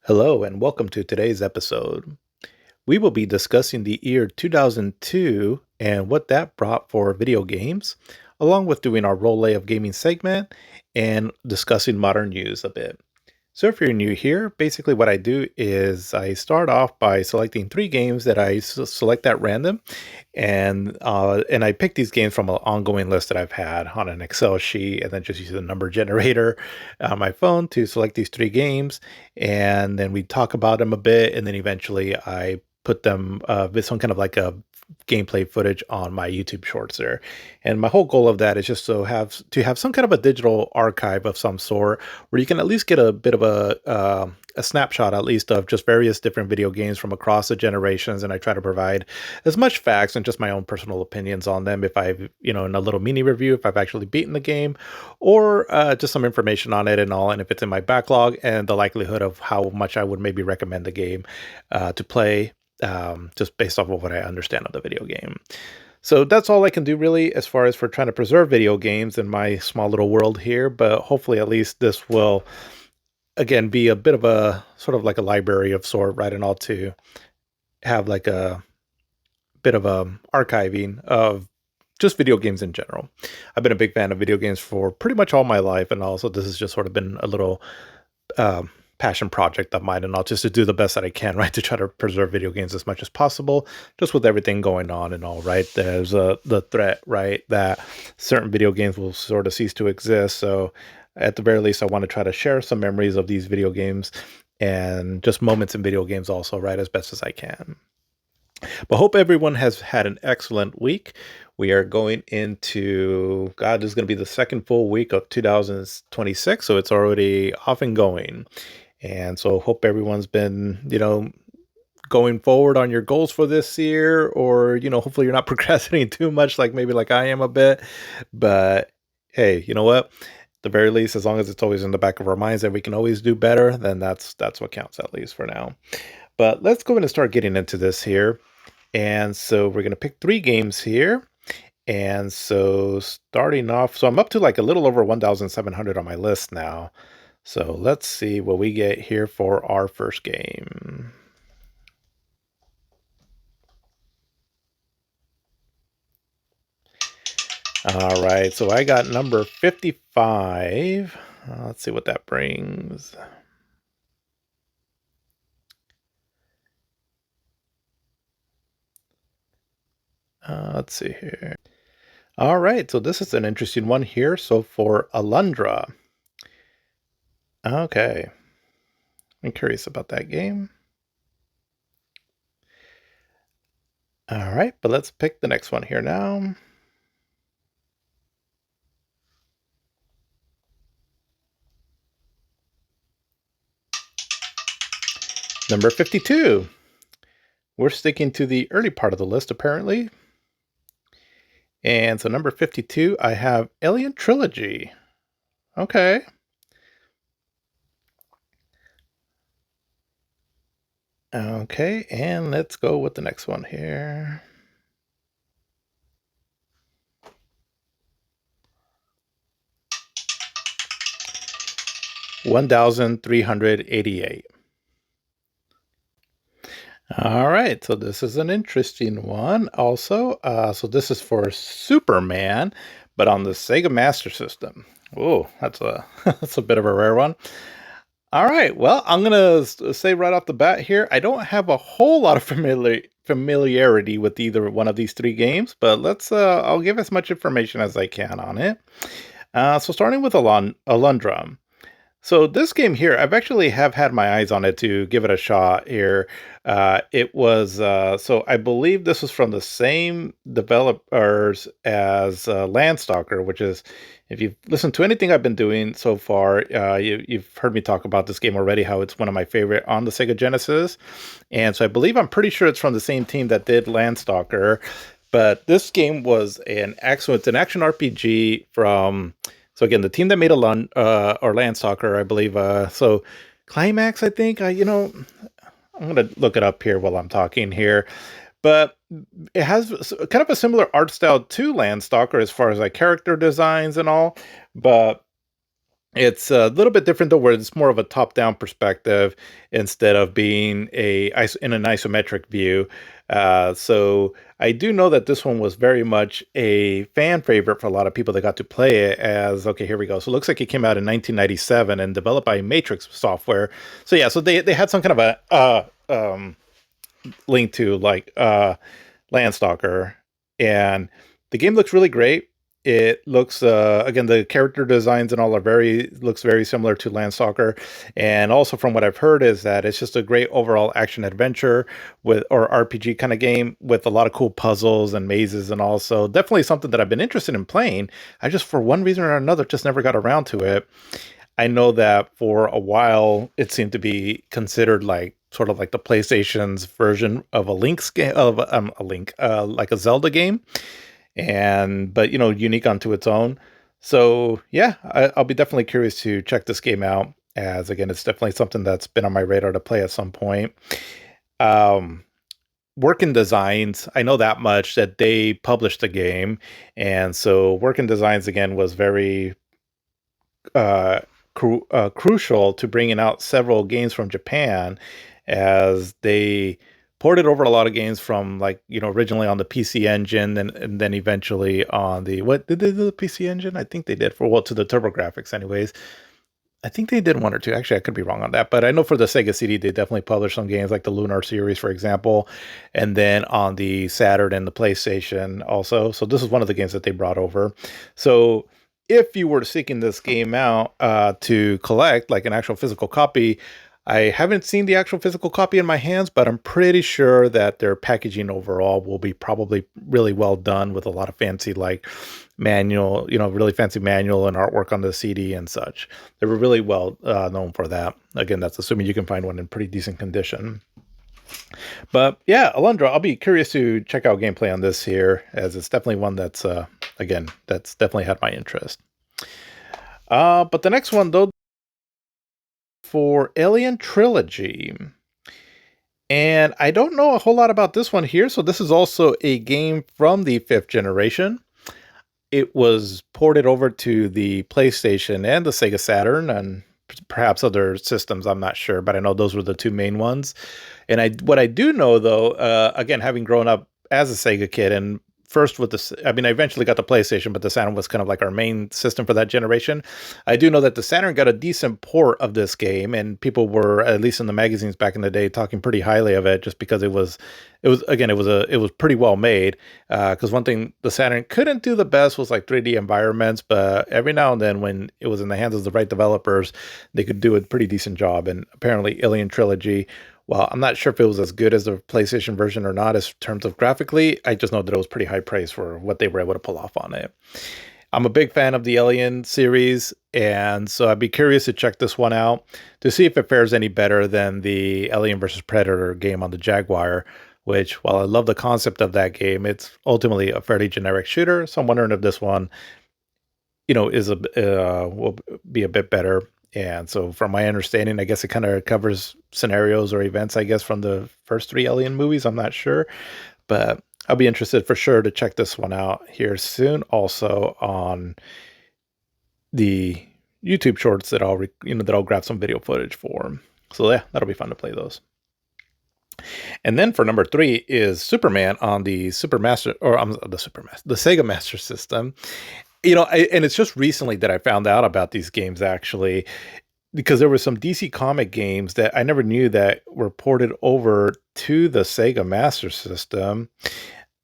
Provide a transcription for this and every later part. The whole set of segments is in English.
Hello, and welcome to today's episode. We will be discussing the year 2002 and what that brought for video games, along with doing our role play of gaming segment and discussing modern news a bit. So, if you're new here, basically what I do is I start off by selecting three games that I select at random, and I pick these games from an ongoing list that I've had on an Excel sheet, and then just use a number generator on my phone to select these three games, and then we talk about them a bit, and then eventually I put them with some kind of like a gameplay footage on my YouTube shorts there. And my whole goal of that is just to have some kind of a digital archive of some sort where you can at least get a bit of a snapshot at least of just various different video games from across the generations, and I try to provide as much facts and just my own personal opinions on them if I've, in a little mini review, if I've actually beaten the game, or just some information on it and all, and if it's in my backlog, and the likelihood of how much I would maybe recommend the game to play, just based off of what I understand of the video game. So that's all I can do really as far as for trying to preserve video games in my small little world here, but hopefully at least this will again be a bit of a sort of like a library of sort, right? And all to have like a bit of archiving of just video games in general. I've been a big fan of video games for pretty much all my life, and also this has just sort of been a little passion project of mine, and all just to do the best that I can, right, to try to preserve video games as much as possible, just with everything going on and all, right. There's the threat, right, that certain video games will sort of cease to exist. So at the very least, I want to try to share some memories of these video games and just moments in video games also, right, as best as I can. But hope everyone has had an excellent week. We are going into, God, this is going to be the second full week of 2026, so it's already off and going. And so hope everyone's been, going forward on your goals for this year, or, hopefully you're not procrastinating too much, like maybe like I am a bit. But hey, you know what? At the very least, as long as it's always in the back of our minds that we can always do better, then that's what counts, at least for now. But let's go ahead and start getting into this here. And so we're going to pick three games here. And so starting off, so I'm up to like a little over 1,700 on my list now. So let's see what we get here for our first game. All right, so I got number 55. Let's see what that brings. Let's see here. All right, so this is an interesting one here. So for Alundra. Okay. I'm curious about that game. All right, but let's pick the next one here now. Number 52. We're sticking to the early part of the list, apparently. And so number 52, I have Alien Trilogy. Okay. Okay, and let's go with the next one here. $1,388. All right, so this is an interesting one also. So this is for Superman, but on the Sega Master System. Oh, that's a that's a bit of a rare one. All right, well, I'm gonna say right off the bat here, I don't have a whole lot of familiarity with either one of these three games, but I'll give as much information as I can on it. So starting with Alundra. So this game here, I've actually have had my eyes on it to give it a shot here. It was so I believe this was from the same developers as Landstalker, which is, if you've listened to anything I've been doing so far, you've heard me talk about this game already, how it's one of my favorite on the Sega Genesis. And so I'm pretty sure it's from the same team that did Landstalker. But this game was it's an action RPG from, so again, the team that made or Landstalker, I believe. So Climax, I think. I'm gonna look it up here while I'm talking here, but it has kind of a similar art style to Landstalker as far as like character designs and all. But It's a little bit different though, where it's more of a top-down perspective instead of being in an isometric view. So I do know that this one was very much a fan favorite for a lot of people that got to play it. As okay, here we go. So it looks like it came out in 1997 and developed by Matrix Software. So yeah, so they had some kind of a link to like Landstalker, and the game looks really great. It looks again, the character designs and all are very similar to Landstalker, and also from what I've heard is that it's just a great overall action adventure with or RPG kind of game with a lot of cool puzzles and mazes, and also definitely something that I've been interested in playing. I just for one reason or another just never got around to it. I know that for a while it seemed to be considered like sort of like the PlayStation's version of a Link's game of a Link, like a Zelda game, and but unique unto its own. So yeah, I'll be definitely curious to check this game out. As again, it's definitely something that's been on my radar to play at some point. Um, Working Designs, I know that much that they published the game, and so Working Designs again was very uh, crucial to bringing out several games from Japan, as they ported over a lot of games from like originally on the PC Engine, and then eventually on the what did they do the PC Engine? I think they did for well to the TurboGrafx anyways. I think they did one or two. Actually, I could be wrong on that, but I know for the Sega CD, they definitely published some games like the Lunar series, for example, and then on the Saturn and the PlayStation also. So this is one of the games that they brought over. So if you were seeking this game out to collect like an actual physical copy, I haven't seen the actual physical copy in my hands, but I'm pretty sure that their packaging overall will be probably really well done with a lot of fancy like manual, really fancy manual and artwork on the CD and such. They were really well known for that. Again, that's assuming you can find one in pretty decent condition. But yeah, Alondra, I'll be curious to check out gameplay on this here, as it's definitely one that's, again, that's definitely had my interest. But the next one, though, for Alien Trilogy. And I don't know a whole lot about this one here. So this is also a game from the fifth generation. It was ported over to the PlayStation and the Sega Saturn and perhaps other systems. I'm not sure, but I know those were the two main ones. And what I do know though, again, having grown up as a Sega kid and first with the, I mean, I eventually got the PlayStation, but the Saturn was kind of like our main system for that generation. I do know that the Saturn got a decent port of this game, and people were, at least in the magazines back in the day, talking pretty highly of it, just because it was pretty well made. Because one thing the Saturn couldn't do the best was like 3D environments, but every now and then, when it was in the hands of the right developers, they could do a pretty decent job. And apparently, Alien Trilogy, well, I'm not sure if it was as good as the PlayStation version or not, as terms of graphically. I just know that it was pretty high praise for what they were able to pull off on it. I'm a big fan of the Alien series, and so I'd be curious to check this one out to see if it fares any better than the Alien versus Predator game on the Jaguar, which, while I love the concept of that game, it's ultimately a fairly generic shooter. So I'm wondering if this one, is will be a bit better. And so, from my understanding, I guess it kind of covers scenarios or events, I guess, from the first three Alien movies. I'm not sure, but I'll be interested for sure to check this one out here soon. Also on the YouTube shorts that that I'll grab some video footage for. So yeah, that'll be fun to play those. And then for number 3 is Superman on the the Sega Master System. And it's just recently that I found out about these games actually, because there were some DC comic games that I never knew that were ported over to the Sega Master System.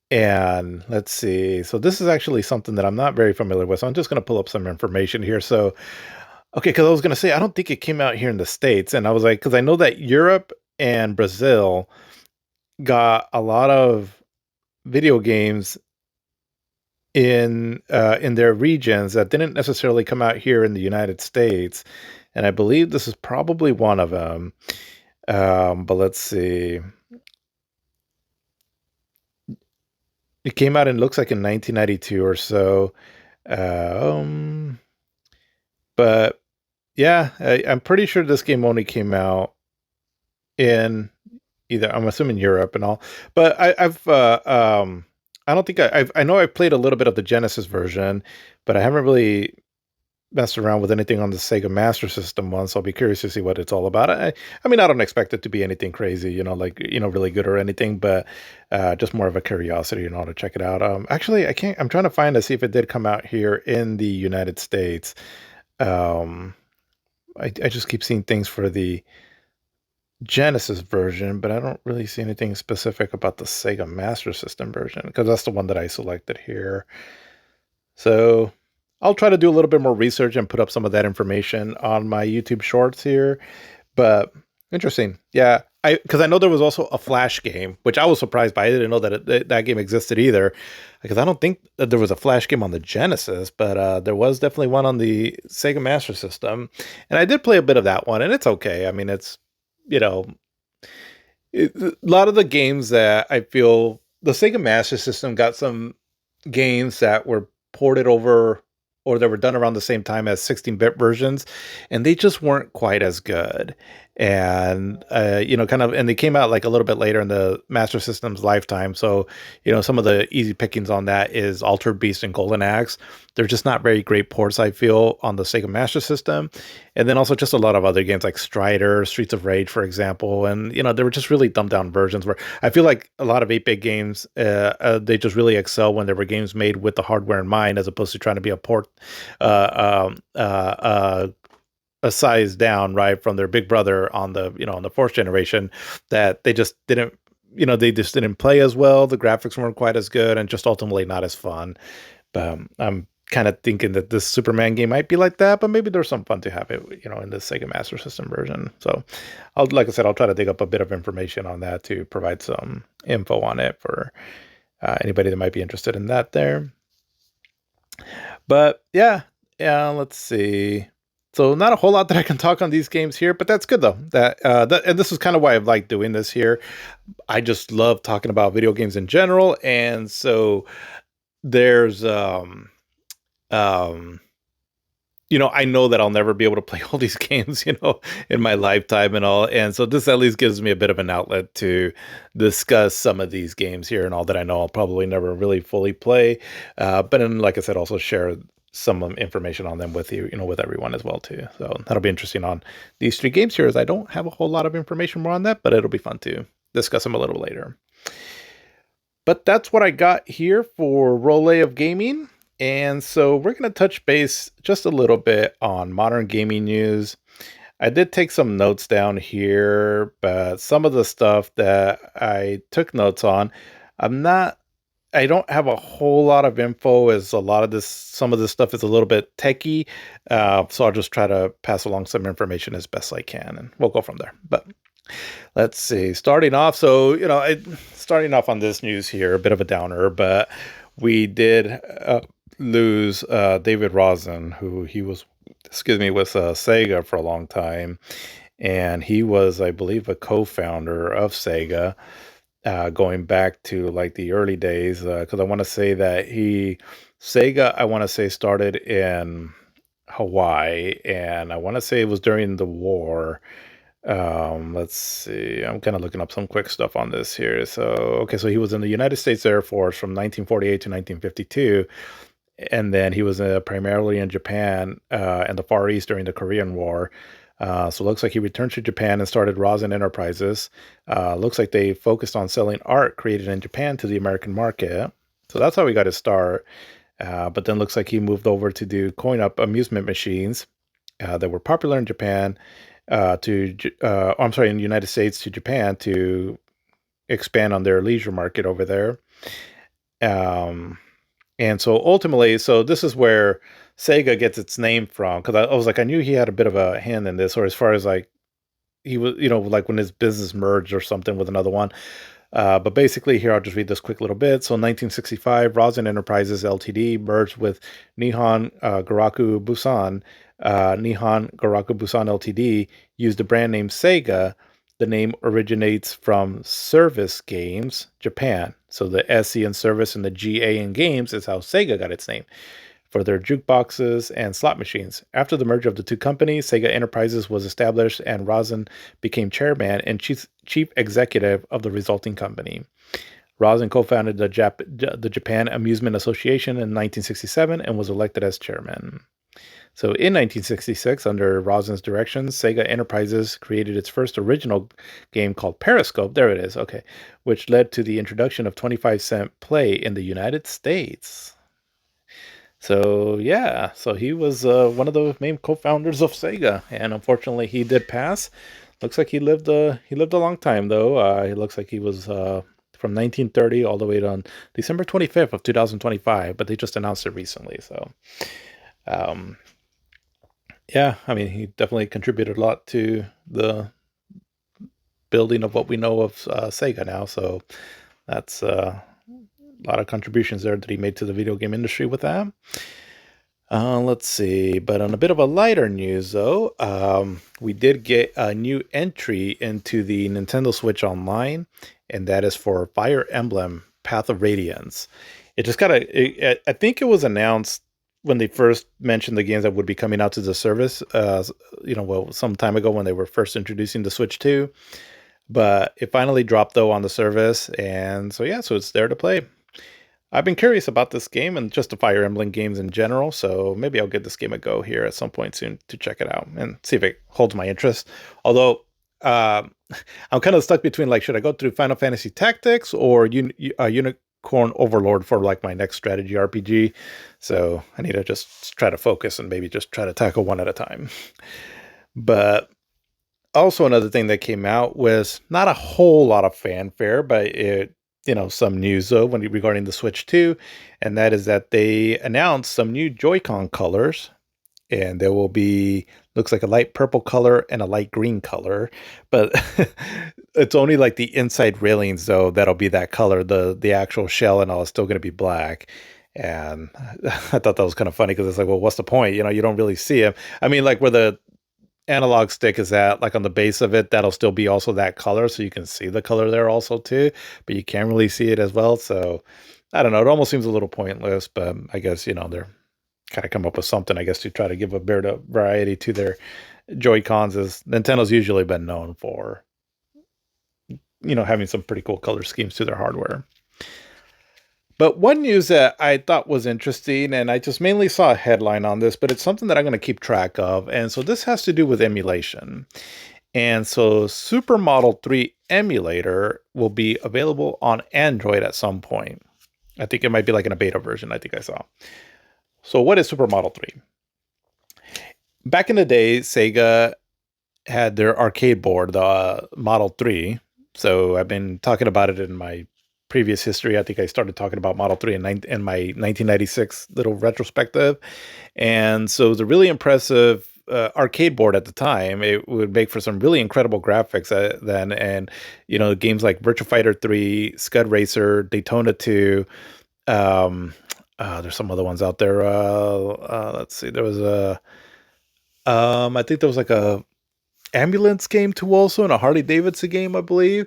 And let's see. So this is actually something that I'm not very familiar with. So I'm just going to pull up some information here. So, okay, because I was going to say, I don't think it came out here in the States. And I was like, because I know that Europe and Brazil got a lot of video games in their regions that didn't necessarily come out here in the United States, and I believe this is probably one of them. But let's see. It came out and looks like in 1992 or so. Um, but yeah, I'm pretty sure this game only came out in either, I'm assuming, Europe and all. But I don't think I know I've played a little bit of the Genesis version, but I haven't really messed around with anything on the Sega Master System one, so I'll be curious to see what it's all about. I mean, I don't expect it to be anything crazy, like really good or anything, but just more of a curiosity, to check it out. Actually, I can't. I'm trying to find to see if it did come out here in the United States. Um, I just keep seeing things for the Genesis version, but I don't really see anything specific about the Sega Master System version because that's the one that I selected here. So I'll try to do a little bit more research and put up some of that information on my YouTube shorts here. But interesting. Yeah. Because I know there was also a Flash game, which I was surprised by. I didn't know that game existed either. Because I don't think that there was a Flash game on the Genesis, but there was definitely one on the Sega Master System. And I did play a bit of that one, and it's okay. I mean, it's, you know, a lot of the games that I feel the Sega Master System got some games that were ported over or that were done around the same time as 16-bit versions, and they just weren't quite as good. And and they came out like a little bit later in the Master System's lifetime. So, some of the easy pickings on that is Altered Beast and Golden Axe. They're just not very great ports, I feel, on the Sega Master System. And then also just a lot of other games like Strider, Streets of Rage, for example. And, they were just really dumbed down versions where I feel like a lot of 8-bit games, they just really excel when there were games made with the hardware in mind, as opposed to trying to be a port, a size down, right, from their big brother on the fourth generation, that they just didn't, play as well. The graphics weren't quite as good and just ultimately not as fun. But I'm kind of thinking that this Superman game might be like that, but maybe there's some fun to have it, in the Sega Master System version. So like I said, I'll try to dig up a bit of information on that to provide some info on it for anybody that might be interested in that there. But yeah, let's see. So not a whole lot that I can talk on these games here, but that's good though. And this is kind of why I like doing this here. I just love talking about video games in general, and so there's I know that I'll never be able to play all these games, in my lifetime and all. And so this at least gives me a bit of an outlet to discuss some of these games here and all that I know I'll probably never really fully play. But then, like I said, also share some information on them with you, with everyone as well too. So that'll be interesting on these 3 games here, as I don't have a whole lot of information more on that, but it'll be fun to discuss them a little later. But that's what I got here for Roulette of Gaming. And so we're going to touch base just a little bit on modern gaming news. I did take some notes down here, but some of the stuff that I took notes on, I don't have a whole lot of info, as some of this stuff is a little bit techie. So I'll just try to pass along some information as best I can, and we'll go from there. But let's see, starting off. So, starting off on this news here, a bit of a downer, but we did lose David Rosen, who he was, with Sega for a long time. And he was, I believe, a co-founder of Sega, going back to like the early days. Because I want to say that Sega, I want to say, started in Hawaii, and I want to say it was during the war. Let's see. I'm kind of looking up some quick stuff on this here. So he was in the United States Air Force from 1948 to 1952, and then he was primarily in Japan and the Far East during the Korean War. So it looks like he returned to Japan and started Rosen Enterprises. Looks like they focused on selling art created in Japan to the American market. So that's how he got his start. But then looks like he moved over to do coin-op amusement machines that were popular in Japan. In the United States to Japan to expand on their leisure market over there. And so ultimately, this is where Sega gets its name from, because I was like, I knew he had a bit of a hand in this, or as far as like he was, like when his business merged or something with another one. But basically here, I'll just read this quick little bit. So in 1965, Rosen Enterprises Ltd. merged with Nihon Garaku Busan. Nihon Garaku Busan Ltd. used the brand name Sega. The name originates from Service Games, Japan. So the SE in service and the GA in games is how Sega got its name, for their jukeboxes and slot machines. After the merger of the two companies, Sega Enterprises was established, and Rosen became chairman and chief executive of the resulting company. Rosen co-founded the Japan Amusement Association in 1967 and was elected as chairman. So in 1966, under Rosen's direction, Sega Enterprises created its first original game called Periscope. There it is. Okay. Which led to the introduction of 25-cent play in the United States. So yeah, so he was one of the main co-founders of Sega, and unfortunately, he did pass. Looks like he lived a long time though. It looks like he was from 1930 all the way to on December 25th of 2025, but they just announced it recently. So um, yeah, I mean, he definitely contributed a lot to the building of what we know of Sega now. So that's a lot of contributions there that he made to the video game industry with that. Let's see. But on a bit of a lighter news, though, we did get a new entry into the Nintendo Switch Online, and that is for Fire Emblem Path of Radiance. It just got I think it was announced when they first mentioned the games that would be coming out to the service, well, some time ago when they were first introducing the Switch 2. But it finally dropped, though, on the service. And so, yeah, so it's there to play. I've been curious about this game and just the Fire Emblem games in general, so maybe I'll give this game a go here at some point soon to check it out and see if it holds my interest. Although I'm kind of stuck between like, should I go through Final Fantasy Tactics or Unicorn Overlord for like my next strategy RPG? So I need to just try to focus and maybe just try to tackle one at a time. But also another thing that came out was not a whole lot of fanfare, but some news though regarding the Switch 2, and that is that they announced some new Joy-Con colors, and there will be looks like a light purple color and a light green color, but it's only like the inside railings though that'll be that color. The actual shell and all is still going to be black. And I thought that was kind of funny because it's like, well, what's the point? You don't really see them. I mean, like where the analog stick is at, like on the base of it, that'll still be also that color, so you can see the color there also too, but you can't really see it as well. So I don't know, it almost seems a little pointless, but I guess they're kind of come up with something, I guess, to try to give a bit of variety to their Joy-Cons, as Nintendo's usually been known for having some pretty cool color schemes to their hardware. But one news that I thought was interesting, and I just mainly saw a headline on this, but it's something that I'm going to keep track of. And so this has to do with emulation. And so Supermodel 3 emulator will be available on Android at some point. I think it might be like in a beta version, I think I saw. So what is Supermodel 3? Back in the day, Sega had their arcade board, the Model 3. So I've been talking about it in my previous history. I think I started talking about Model 3 in my 1996 little retrospective. And so it was a really impressive arcade board at the time. It would make for some really incredible graphics then. And, games like Virtua Fighter 3, Scud Racer, Daytona 2. There's some other ones out there. Let's see. There was I think there was like a ambulance game too also, and a Harley Davidson game, I believe.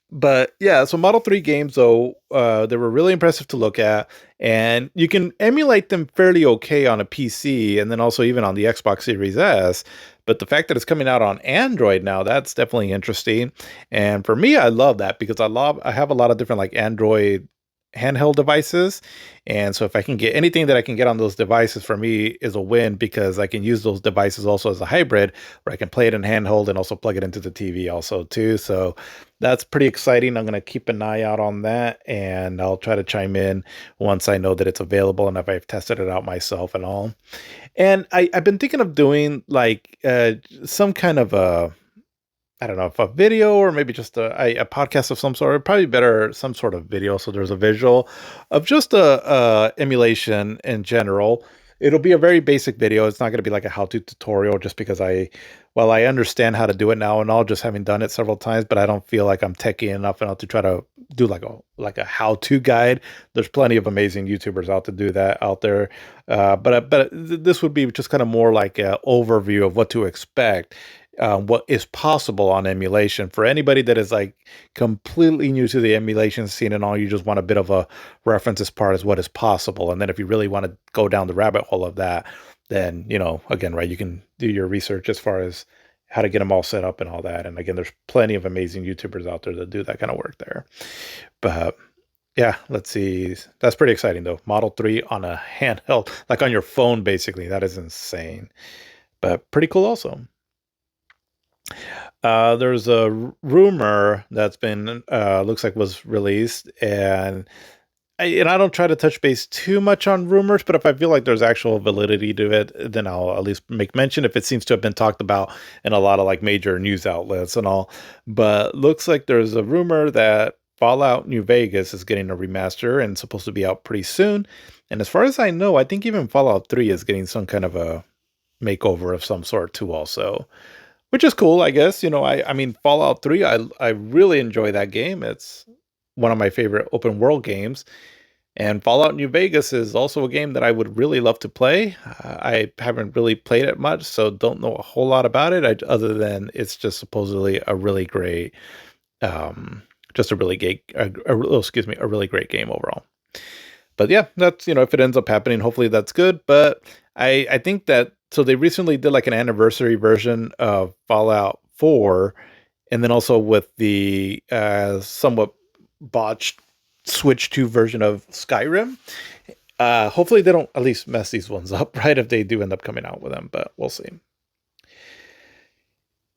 But yeah, so Model 3 games, though, they were really impressive to look at, and you can emulate them fairly okay on a PC, and then also even on the Xbox Series S. But the fact that it's coming out on Android now, that's definitely interesting. And for me, I love that because I have a lot of different like Android handheld devices, and so if I can get anything that I can get on those devices, for me is a win, because I can use those devices also as a hybrid where I can play it in handheld and also plug it into the TV also too. So that's pretty exciting. I'm going to keep an eye out on that, and I'll try to chime in once I know that it's available and if I've tested it out myself and all. And I've been thinking of doing like some kind of I don't know if a video or maybe just a podcast of some sort. Probably better some sort of video, so there's a visual of just a emulation in general. It'll be a very basic video. It's not going to be like a how-to tutorial, just because I understand how to do it now and all, just having done it several times, but I don't feel like I'm techie enough and to try to do like a how-to guide. There's plenty of amazing YouTubers out there. But this would be just kind of more like an overview of what to expect. What is possible on emulation for anybody that is like completely new to the emulation scene and all. You just want a bit of a reference as far as what is possible, and then if you really want to go down the rabbit hole of that, then again, right, you can do your research as far as how to get them all set up and all that. And again, there's plenty of amazing YouTubers out there that do that kind of work there. But Yeah, let's see. That's pretty exciting though. Model 3 on a handheld, like on your phone, basically. That is insane. But pretty cool also. There's a rumor that's been looks like was released, and I don't try to touch base too much on rumors, but if I feel like there's actual validity to it, then I'll at least make mention if it seems to have been talked about in a lot of like major news outlets and all. But looks like there's a rumor that Fallout New Vegas is getting a remaster and supposed to be out pretty soon. And as far as I know, I think even Fallout 3 is getting some kind of a makeover of some sort too also, which is cool, I guess. I mean Fallout 3, I really enjoy that game. It's one of my favorite open world games. And Fallout New Vegas is also a game that I would really love to play. I haven't really played it much, so don't know a whole lot about it. Other than it's just supposedly a really great, just a really great, excuse me, a really great game overall. But yeah, that's if it ends up happening, hopefully that's good. But I think that so they recently did like an anniversary version of Fallout 4, and then also with the somewhat botched Switch 2 version of Skyrim. Hopefully they don't at least mess these ones up, right? If they do end up coming out with them, but we'll see.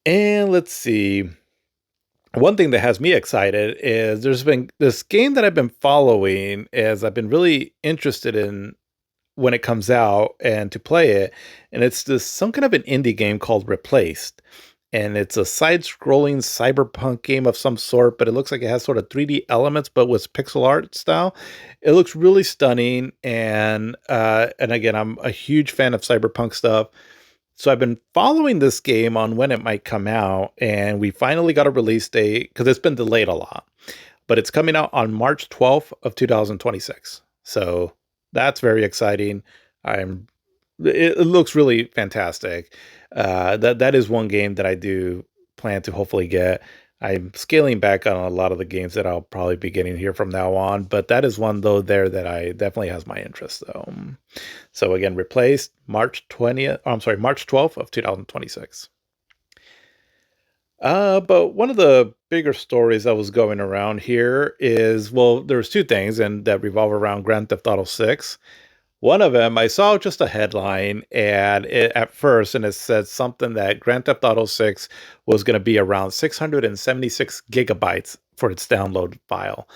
And let's see. One thing that has me excited is there's been this game that I've been following as I've been really interested in when it comes out and to play it. And it's this some kind of an indie game called Replaced. And it's a side-scrolling cyberpunk game of some sort, but it looks like it has sort of 3D elements, but with pixel art style. It looks really stunning, and again, I'm a huge fan of cyberpunk stuff. So I've been following this game on when it might come out, and we finally got a release date because it's been delayed a lot. But it's coming out on March 12th of 2026. So that's very exciting. I'm it looks really fantastic. That is one game that I do plan to hopefully get. I'm scaling back on a lot of the games that I'll probably be getting here from now on, but that is one though there that I definitely has my interest though. So again, Replaced March 20th, I'm sorry, March 12th of 2026. But one of the bigger stories that was going around here is, well, there's two things and that revolve around Grand Theft Auto 6. One of them, I saw just a headline and at first, and it said something that Grand Theft Auto 6 was going to be around 676 gigabytes for its download file.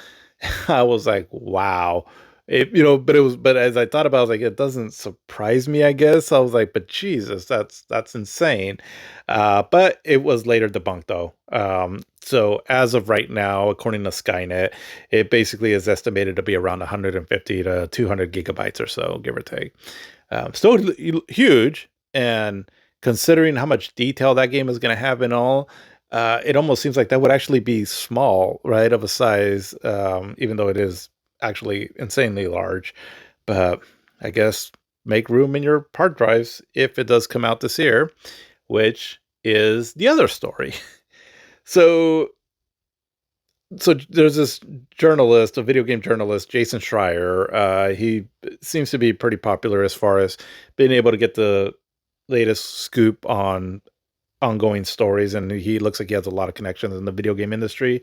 I was like, wow. But as I thought about it, I was like, it doesn't surprise me, I guess. I was like, but Jesus, that's insane. But it was later debunked though. So as of right now, according to Skynet, it basically is estimated to be around 150 to 200 gigabytes or so, give or take. Still huge, and considering how much detail that game is going to have and all, it almost seems like that would actually be small, right, of a size, even though it is actually insanely large. But I guess make room in your hard drives if it does come out this year, which is the other story. So there's this journalist, a video game journalist, Jason Schreier. He seems to be pretty popular as far as being able to get the latest scoop on ongoing stories, and he looks like he has a lot of connections in the video game industry.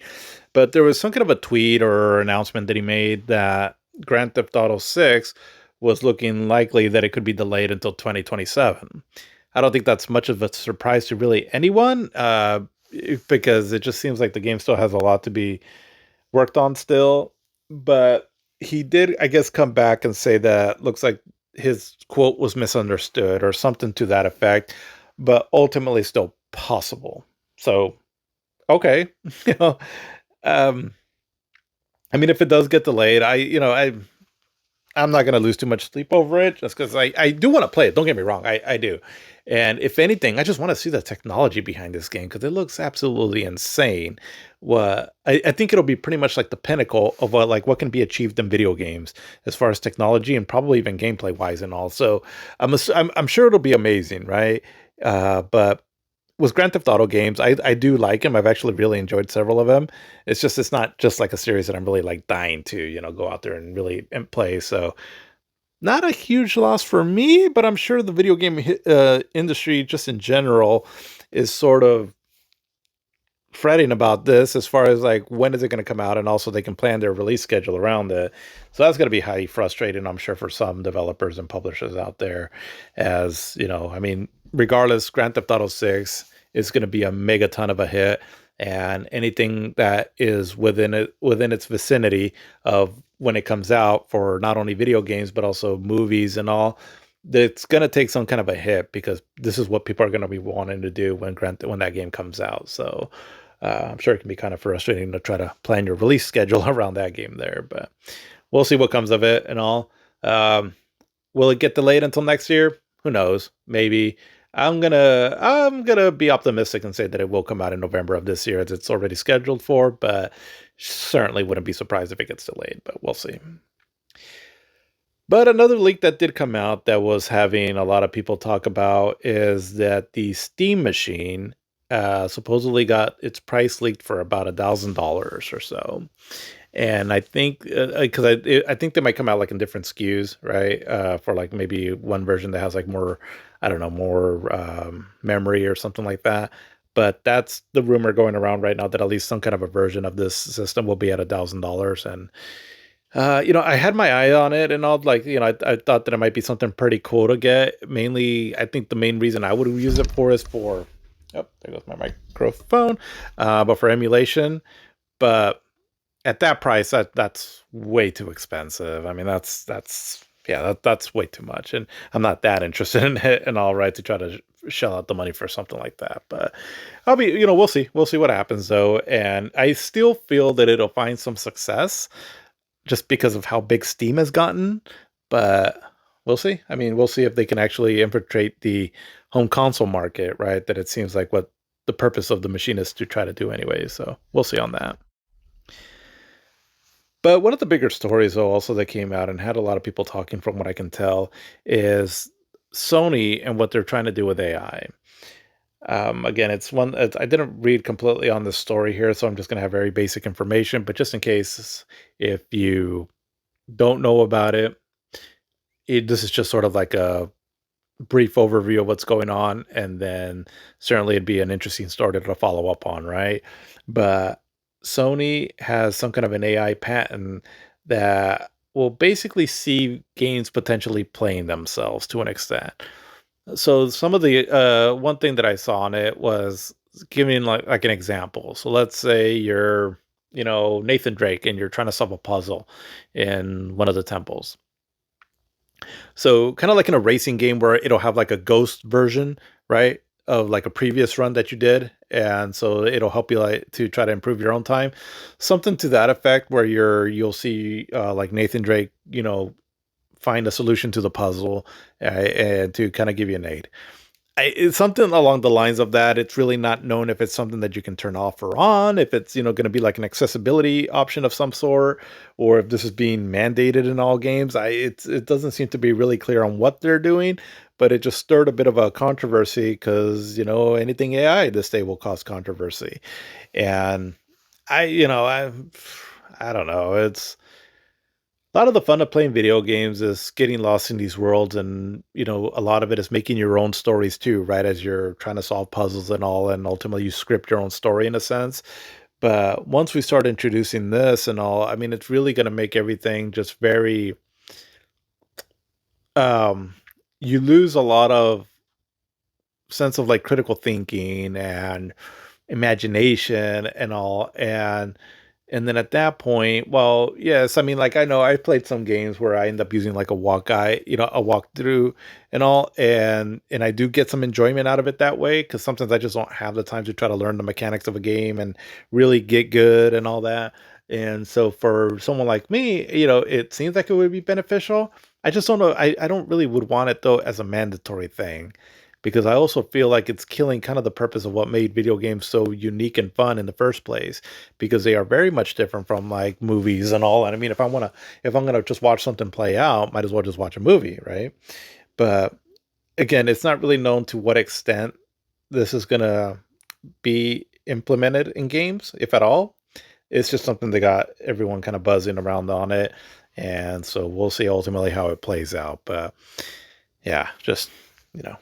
But there was some kind of a tweet or announcement that he made that Grand Theft Auto 6 was looking likely that it could be delayed until 2027. I don't think that's much of a surprise to really anyone, because it just seems like the game still has a lot to be worked on still. But he did, I guess, come back and say that looks like his quote was misunderstood or something to that effect, but ultimately still possible. So, okay, you know, um, I mean, if it does get delayed, I'm not going to lose too much sleep over it just because I do want to play it. Don't get me wrong. I do. And if anything, I just want to see the technology behind this game because it looks absolutely insane. I think it'll be pretty much like the pinnacle of what can be achieved in video games as far as technology and probably even gameplay wise and all. So I'm sure it'll be amazing, right? But with Grand Theft Auto games, I do like them. I've actually really enjoyed several of them. It's not just like a series that I'm really like dying to, go out there and really and play. So not a huge loss for me, but I'm sure the video game industry just in general is sort of fretting about this as far as like when is it going to come out, and also they can plan their release schedule around it. So that's going to be highly frustrating, I'm sure, for some developers and publishers out there. As you know, I mean, regardless, Grand Theft Auto 6 is going to be a megaton of a hit, and anything that is within its vicinity of when it comes out for not only video games but also movies and all, it's going to take some kind of a hit because this is what people are going to be wanting to do when that game comes out. So I'm sure it can be kind of frustrating to try to plan your release schedule around that game there, but we'll see what comes of it and all. Um, will it get delayed until next year? Who knows? Maybe. I'm gonna be optimistic and say that it will come out in November of this year as it's already scheduled for, but certainly wouldn't be surprised if it gets delayed, but we'll see. But another leak that did come out that was having a lot of people talk about is that the Steam machine supposedly got its price leaked for about $1,000 or so. And I think because I think they might come out like in different SKUs, right? For like maybe one version that has like more, I don't know, more memory or something like that. But that's the rumor going around right now that at least some kind of a version of this system will be at $1,000. And I had my eye on it and all, like, I thought that it might be something pretty cool to get. Mainly, I think the main reason I would use it for is for, oh, there goes my microphone, but for emulation. But at that price, that's way too expensive. I mean, that's way too much, and I'm not that interested in it and all, right, to try to shell out the money for something like that. But we'll see what happens though, and I still feel that it'll find some success just because of how big Steam has gotten. But we'll see. I mean, we'll see if they can actually infiltrate the home console market, right? That it seems like what the purpose of the machine is to try to do anyway. So we'll see on that. But one of the bigger stories, though, also that came out and had a lot of people talking, from what I can tell, is Sony and what they're trying to do with AI. Again, I didn't read completely on the story here, so I'm just going to have very basic information. But just in case, if you don't know about it, this is just sort of like a brief overview of what's going on, and then certainly it'd be an interesting story to follow up on, right? But Sony has some kind of an AI patent that will basically see games potentially playing themselves to an extent. So some of the one thing that I saw on it was giving like an example. So let's say you're, Nathan Drake, and you're trying to solve a puzzle in one of the temples. So kind of like in a racing game where it'll have like a ghost version, right? Of like a previous run that you did. And so it'll help you like to try to improve your own time. Something to that effect where you'll see like Nathan Drake, find a solution to the puzzle and to kind of give you an aid. It's something along the lines of that. It's really not known if it's something that you can turn off or on, if it's, going to be like an accessibility option of some sort, or if this is being mandated in all games. It doesn't seem to be really clear on what they're doing, but it just stirred a bit of a controversy because, anything AI this day will cause controversy. And I, you know, I don't know. It's a lot of the fun of playing video games is getting lost in these worlds, and a lot of it is making your own stories too, right? As you're trying to solve puzzles and all, and ultimately you script your own story in a sense. But once we start introducing this and all, I mean, it's really going to make everything just very. Um, you lose a lot of sense of like critical thinking and imagination and all, and then at that point, well, yes, I mean, like, I know I played some games where I end up using like a walk guide, a walkthrough and all, and I do get some enjoyment out of it that way, because sometimes I just don't have the time to try to learn the mechanics of a game and really get good and all that. And so for someone like me, it seems like it would be beneficial. I just don't know. I don't really would want it though as a mandatory thing, because I also feel like it's killing kind of the purpose of what made video games so unique and fun in the first place, because they are very much different from like movies and all. And I mean, if I'm gonna just watch something play out, might as well just watch a movie, right? But again, it's not really known to what extent this is gonna be implemented in games, if at all. It's just something that got everyone kind of buzzing around on it, and so we'll see ultimately how it plays out. But yeah, just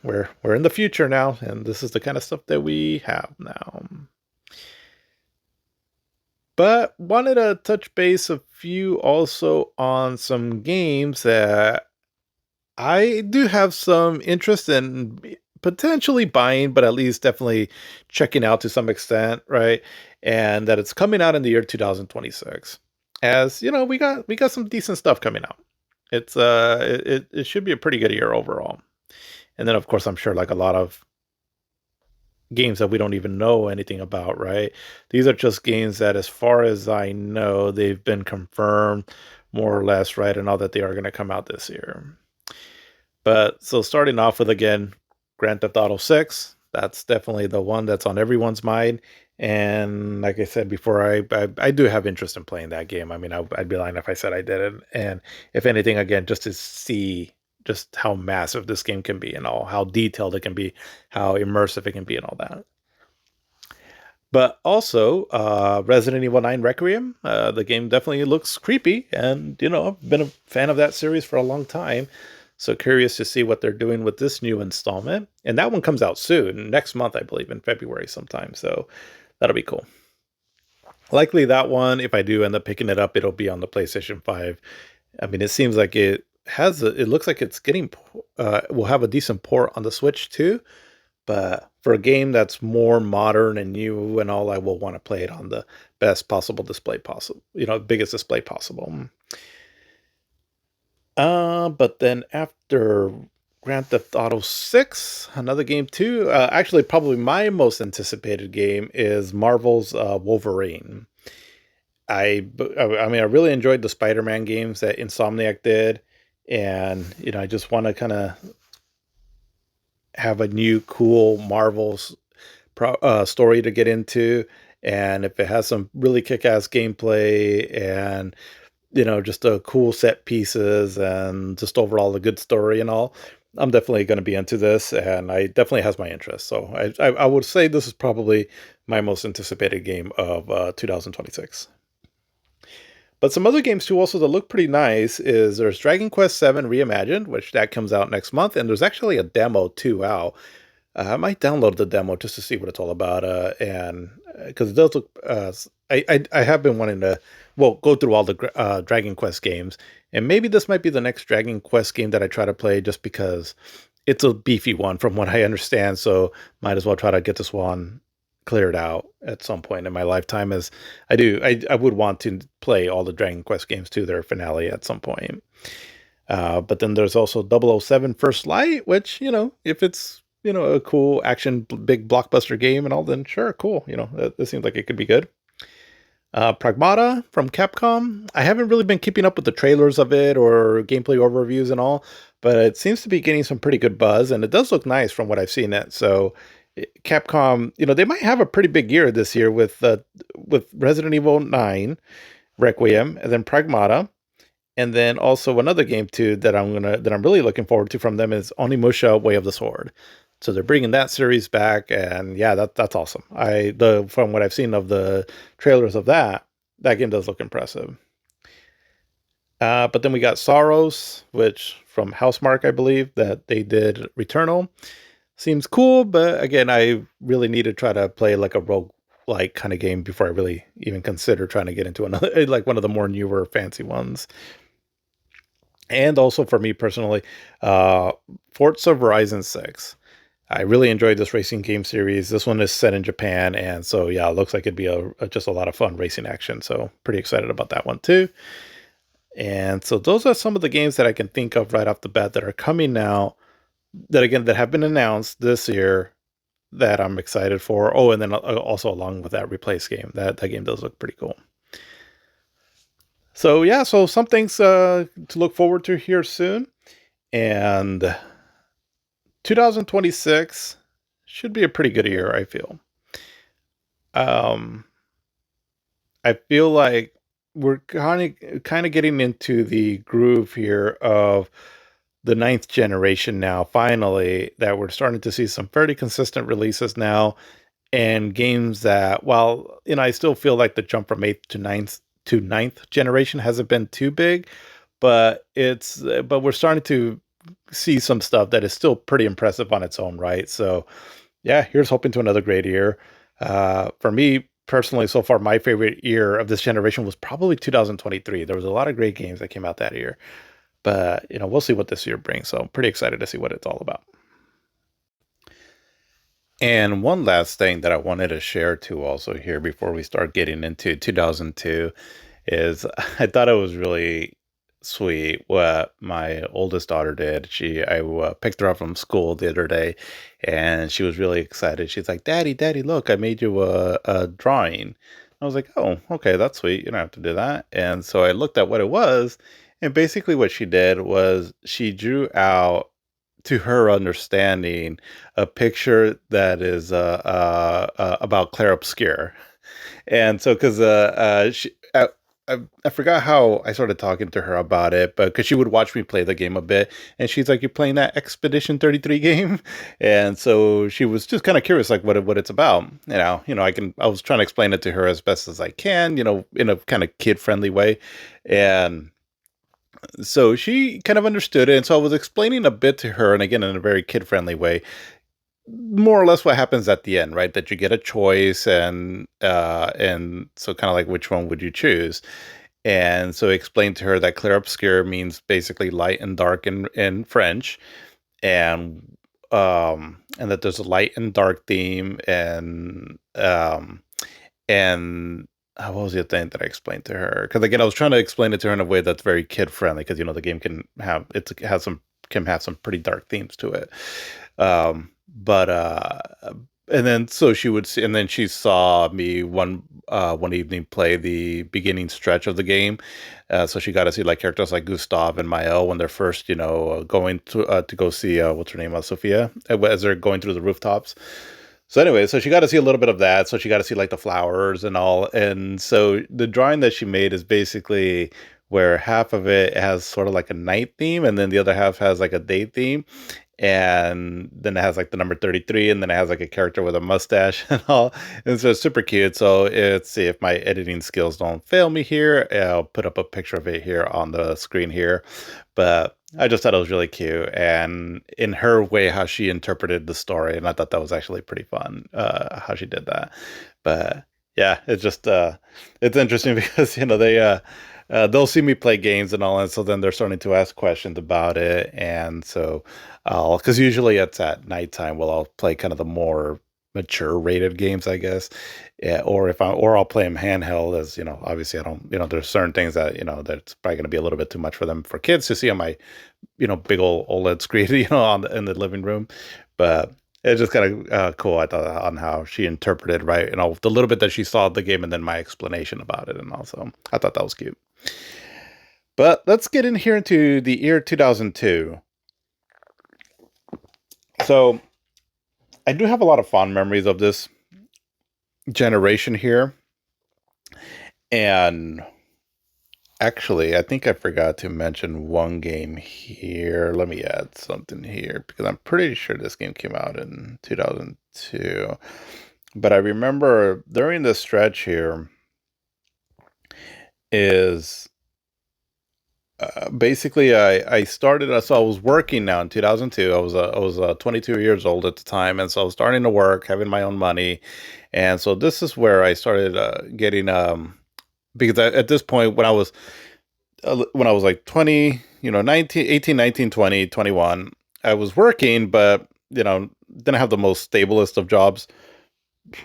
we're in the future now, and this is the kind of stuff that we have now. But wanted to touch base a few also on some games that I do have some interest in potentially buying, but at least definitely checking out to some extent, right? And that it's coming out in the year 2026. As you know, we got some decent stuff coming out. It should be a pretty good year overall. And then of course I'm sure like a lot of games that we don't even know anything about, right? These are just games that as far as I know, they've been confirmed more or less, right? And all that they are going to come out this year. But so starting off with again, Grand Theft Auto 6, that's definitely the one that's on everyone's mind. And like I said before, I do have interest in playing that game. I mean, I'd be lying if I said I didn't. And if anything, again, just to see just how massive this game can be and all, how detailed it can be, how immersive it can be, and all that. But also, Resident Evil 9 Requiem, the game definitely looks creepy. And, you know, I've been a fan of that series for a long time. So curious to see what they're doing with this new installment. And that one comes out soon, next month, I believe, in February sometime. So that'll be cool. Likely that one, if I do end up picking it up, it'll be on the PlayStation 5. I mean, it seems like it looks like it's getting, will have a decent port on the Switch too. But for a game that's more modern and new and all, I will want to play it on the best possible display possible, biggest display possible. But then after Grand Theft Auto 6, another game too. Actually, probably my most anticipated game is Marvel's Wolverine. I mean, I really enjoyed the Spider-Man games that Insomniac did, and I just want to kind of have a new cool Marvel's story to get into, and if it has some really kick-ass gameplay and just a cool set pieces and just overall a good story and all, I'm definitely going to be into this, and I definitely has my interest. So I would say this is probably my most anticipated game of 2026. But some other games too also that look pretty nice is there's Dragon Quest VII Reimagined, which that comes out next month, and there's actually a demo too out. I might download the demo just to see what it's all about, and because it does look. I have been wanting to go through all the Dragon Quest games, and maybe this might be the next Dragon Quest game that I try to play, just because it's a beefy one from what I understand. So might as well try to get this one cleared out at some point in my lifetime, as I would want to play all the Dragon Quest games to their finale at some point. But then there's also 007 First Light, which, if it's, a cool action, big blockbuster game and all, then sure, cool. That seems like it could be good. Pragmata from Capcom. I haven't really been keeping up with the trailers of it or gameplay overviews and all, but it seems to be getting some pretty good buzz, and it does look nice from what I've seen it. So Capcom, they might have a pretty big year this year with Resident Evil 9 Requiem, and then Pragmata, and then also another game too that I'm really looking forward to from them is Onimusha Way of the Sword. So they're bringing that series back, and yeah, that's awesome. From what I've seen of the trailers of that game does look impressive. But then we got Sorrows, which from Housemarque, I believe, that they did Returnal. Seems cool, but again, I really need to try to play like a rogue like kind of game before I really even consider trying to get into another like one of the more newer fancy ones. And also for me personally, Forza Horizon 6. I really enjoyed this racing game series. This one is set in Japan, and so yeah, it looks like it'd be just a lot of fun racing action. So pretty excited about that one too. And so those are some of the games that I can think of right off the bat that are coming now, that have been announced this year, that I'm excited for. Oh, and then also along with that Replace game, that game does look pretty cool. So yeah, so some things to look forward to here soon, and 2026 should be a pretty good year, I feel. Um, I feel like we're kind of getting into the groove here of the ninth generation now, finally, that we're starting to see some fairly consistent releases now, and games that, while, I still feel like the jump from eighth to ninth generation hasn't been too big, but we're starting to see some stuff that is still pretty impressive on its own right. So yeah, here's hoping to another great year. For me personally, so far, my favorite year of this generation was probably 2023. There was a lot of great games that came out that year, but we'll see what this year brings. So I'm pretty excited to see what it's all about. And one last thing that I wanted to share too, also here before we start getting into 2002, is I thought it was really sweet what my oldest daughter did. I picked her up from school the other day, and she was really excited. She's like, "Daddy, Daddy, look, I made you a drawing." I was like, "Oh, okay, that's sweet. You don't have to do that." And so I looked at what it was, and basically what she did was she drew out, to her understanding, a picture that is about Claire Obscure. And so, because I forgot how I started talking to her about it, but because she would watch me play the game a bit, and she's like, "You're playing that Expedition 33 game," and so she was just kind of curious, like what it's about. I was trying to explain it to her as best as I can, in a kind of kid friendly way, and so she kind of understood it. And so I was explaining a bit to her, and again in a very kid friendly way, more or less what happens at the end, right? That you get a choice, and so kind of like, which one would you choose? And so I explained to her that clair obscur means basically light and dark in French, and that there's a light and dark theme, and what was the other thing that I explained to her? Because again, I was trying to explain it to her in a way that's very kid friendly, because the game can have some pretty dark themes to it. But and then so she would see, and then she saw me one evening play the beginning stretch of the game. So she got to see like characters like Gustav and Mael when they're first, going to go see what's her name, Sophia, as they're going through the rooftops. So anyway, so she got to see a little bit of that. So she got to see like the flowers and all. And so the drawing that she made is basically where half of it has sort of like a night theme, and then the other half has like a day theme. And then it has like the number 33, and then it has like a character with a mustache and all. And so it's super cute. So let's see if my editing skills don't fail me here. I'll put up a picture of it here on the screen here. But I just thought it was really cute, and in her way, how she interpreted the story, and I thought that was actually pretty fun, how she did that. But yeah, it's interesting because they'll see me play games and all, and so then they're starting to ask questions about it, and so because usually it's at nighttime, well, I'll play kind of the more mature rated games, I guess. Yeah, or I'll play them handheld, as obviously I don't, there's certain things that that's probably going to be a little bit too much for them, for kids to see on my big old OLED screen, in the living room. But it's just kind of cool, I thought, on how she interpreted, right, the little bit that she saw of the game, and then my explanation about it, and also I thought that was cute. But let's get in here into the year 2002. So I do have a lot of fond memories of this generation here. And actually, I think I forgot to mention one game here. Let me add something here, because I'm pretty sure this game came out in 2002. But I remember during this stretch here is basically I started, so I was working now in 2002. I was 22 years old at the time, and so I was starting to work, having my own money. And so this is where I started getting, because at this point, when I was like 20, 19, 18, 19, 20, 21, I was working, but didn't have the most stablest of jobs,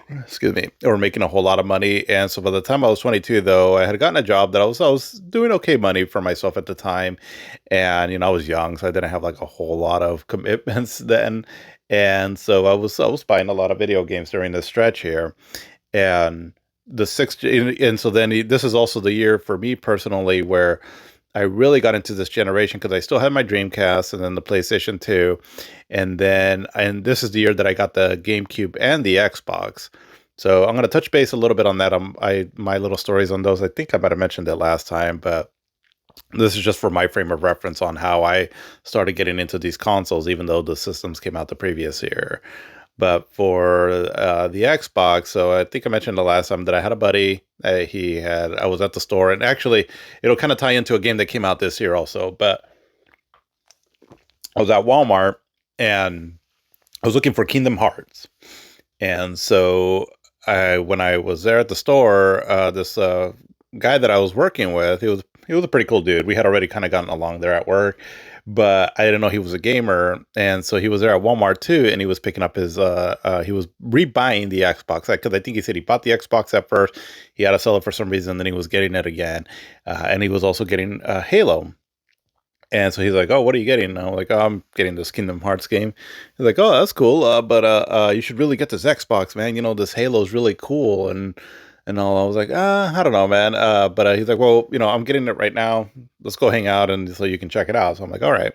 excuse me, or making a whole lot of money. And so by the time I was 22, though, I had gotten a job that I was doing okay money for myself at the time. And I was young, so I didn't have like a whole lot of commitments then. And so I was buying a lot of video games during this stretch here. And so then this is also the year for me personally where I really got into this generation, because I still had my Dreamcast and then the PlayStation 2. And this is the year that I got the GameCube and the Xbox. So I'm going to touch base a little bit on that. My little stories on those. I think I might have mentioned it last time, but this is just for my frame of reference on how I started getting into these consoles, even though the systems came out the previous year. But for the Xbox, so I think I mentioned the last time that I had a buddy. I was at the store, and actually, it'll kind of tie into a game that came out this year also. But I was at Walmart, and I was looking for Kingdom Hearts, and so when I was there at the store, this guy that I was working with, he was a pretty cool dude. We had already kind of gotten along there at work, but I didn't know he was a gamer, and so he was there at Walmart too, and he was picking up his he was rebuying the Xbox because I think he said he bought the Xbox at first, he had to sell it for some reason, then he was getting it again, and he was also getting Halo. And so he's like, "Oh, what are you getting?" And I'm like, "Oh, I'm getting this Kingdom Hearts game." He's like, "Oh, that's cool, but you should really get this Xbox, man. You know, this Halo's really cool." And all. I was like, I don't know, man. But he's like, "Well, I'm getting it right now. Let's go hang out, and so you can check it out." So I'm like, "All right."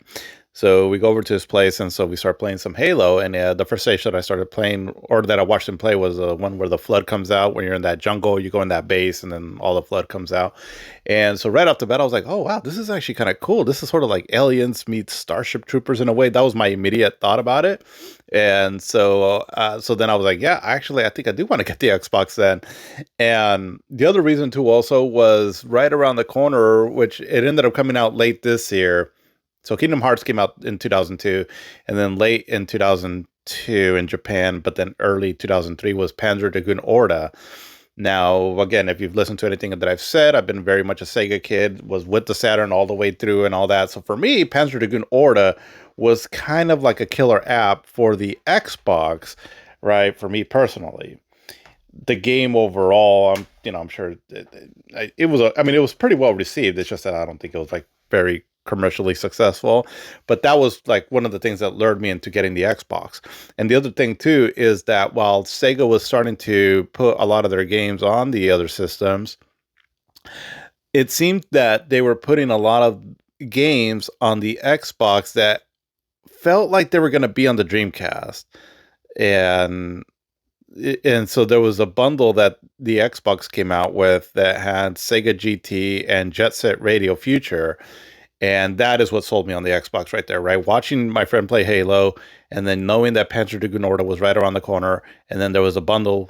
So we go over to his place, and so we start playing some Halo. And the first station that I started playing, or that I watched him play, was one where the flood comes out. When you're in that jungle, you go in that base, and then all the flood comes out. And so right off the bat, I was like, "Oh wow, this is actually kind of cool. This is sort of like Aliens meets Starship Troopers in a way." That was my immediate thought about it. And so then I was like, "Yeah, actually, I think I do want to get the Xbox then." And the other reason too also was right around the corner, which it ended up coming out late this year. So Kingdom Hearts came out in 2002, and then late in 2002 in Japan, but then early 2003 was Panzer Dragoon Orta. Now, again, if you've listened to anything that I've said, I've been very much a Sega kid, was with the Saturn all the way through and all that. So for me, Panzer Dragoon Orta was kind of like a killer app for the Xbox, right? For me personally, the game overall, I'm sure it was. I mean, it was pretty well received. It's just that I don't think it was like very commercially successful. But that was like one of the things that lured me into getting the Xbox. And the other thing too is that while Sega was starting to put a lot of their games on the other systems, it seemed that they were putting a lot of games on the Xbox that felt like they were going to be on the Dreamcast. And and so there was a bundle that the Xbox came out with that had Sega GT and Jet Set Radio Future, and that is what sold me on the Xbox right there, right? Watching my friend play Halo, and then knowing that Panzer Dragoon Orta was right around the corner, and then there was a bundle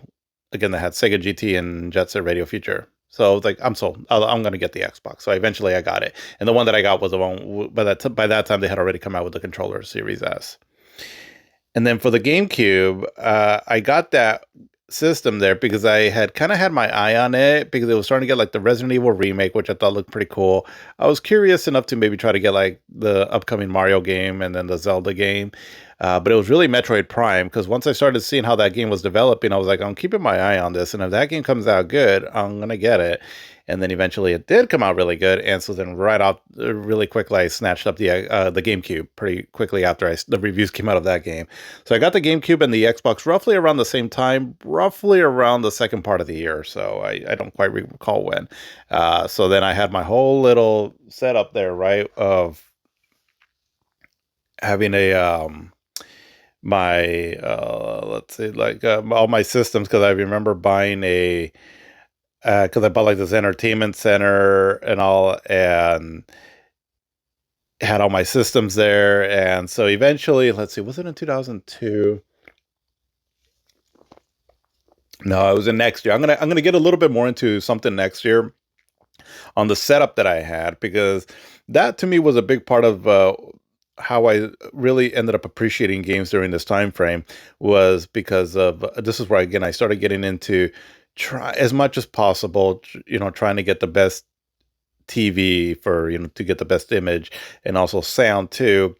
again that had Sega GT and Jet Set Radio Future. So I was like, I'm sold. I'm going to get the Xbox. So eventually I got it, and the one that I got was the one by that time they had already come out with the controller Series S. And then for the GameCube, I got that system there because I had kind of had my eye on it because it was starting to get like the Resident Evil remake, which I thought looked pretty cool. I was curious enough to maybe try to get like the upcoming Mario game and then the Zelda game. But it was really Metroid Prime because once I started seeing how that game was developing, I was like, I'm keeping my eye on this. And if that game comes out good, I'm going to get it. And then eventually it did come out really good. And so then right out really quickly, I snatched up the GameCube pretty quickly after the reviews came out of that game. So I got the GameCube and the Xbox roughly around the same time, roughly around the second part of the year. So I don't quite recall when. So then I had my whole little setup there, right, of having a my let's see, like all my systems because I remember buying a because I bought like this entertainment center and all, and had all my systems there. And so eventually, let's see, was it in 2002? No, it was in next year. I'm gonna get a little bit more into something next year on the setup that I had because that to me was a big part of how I really ended up appreciating games during this time frame was because of this is where again I started getting into try as much as possible, trying to get the best TV for to get the best image and also sound too.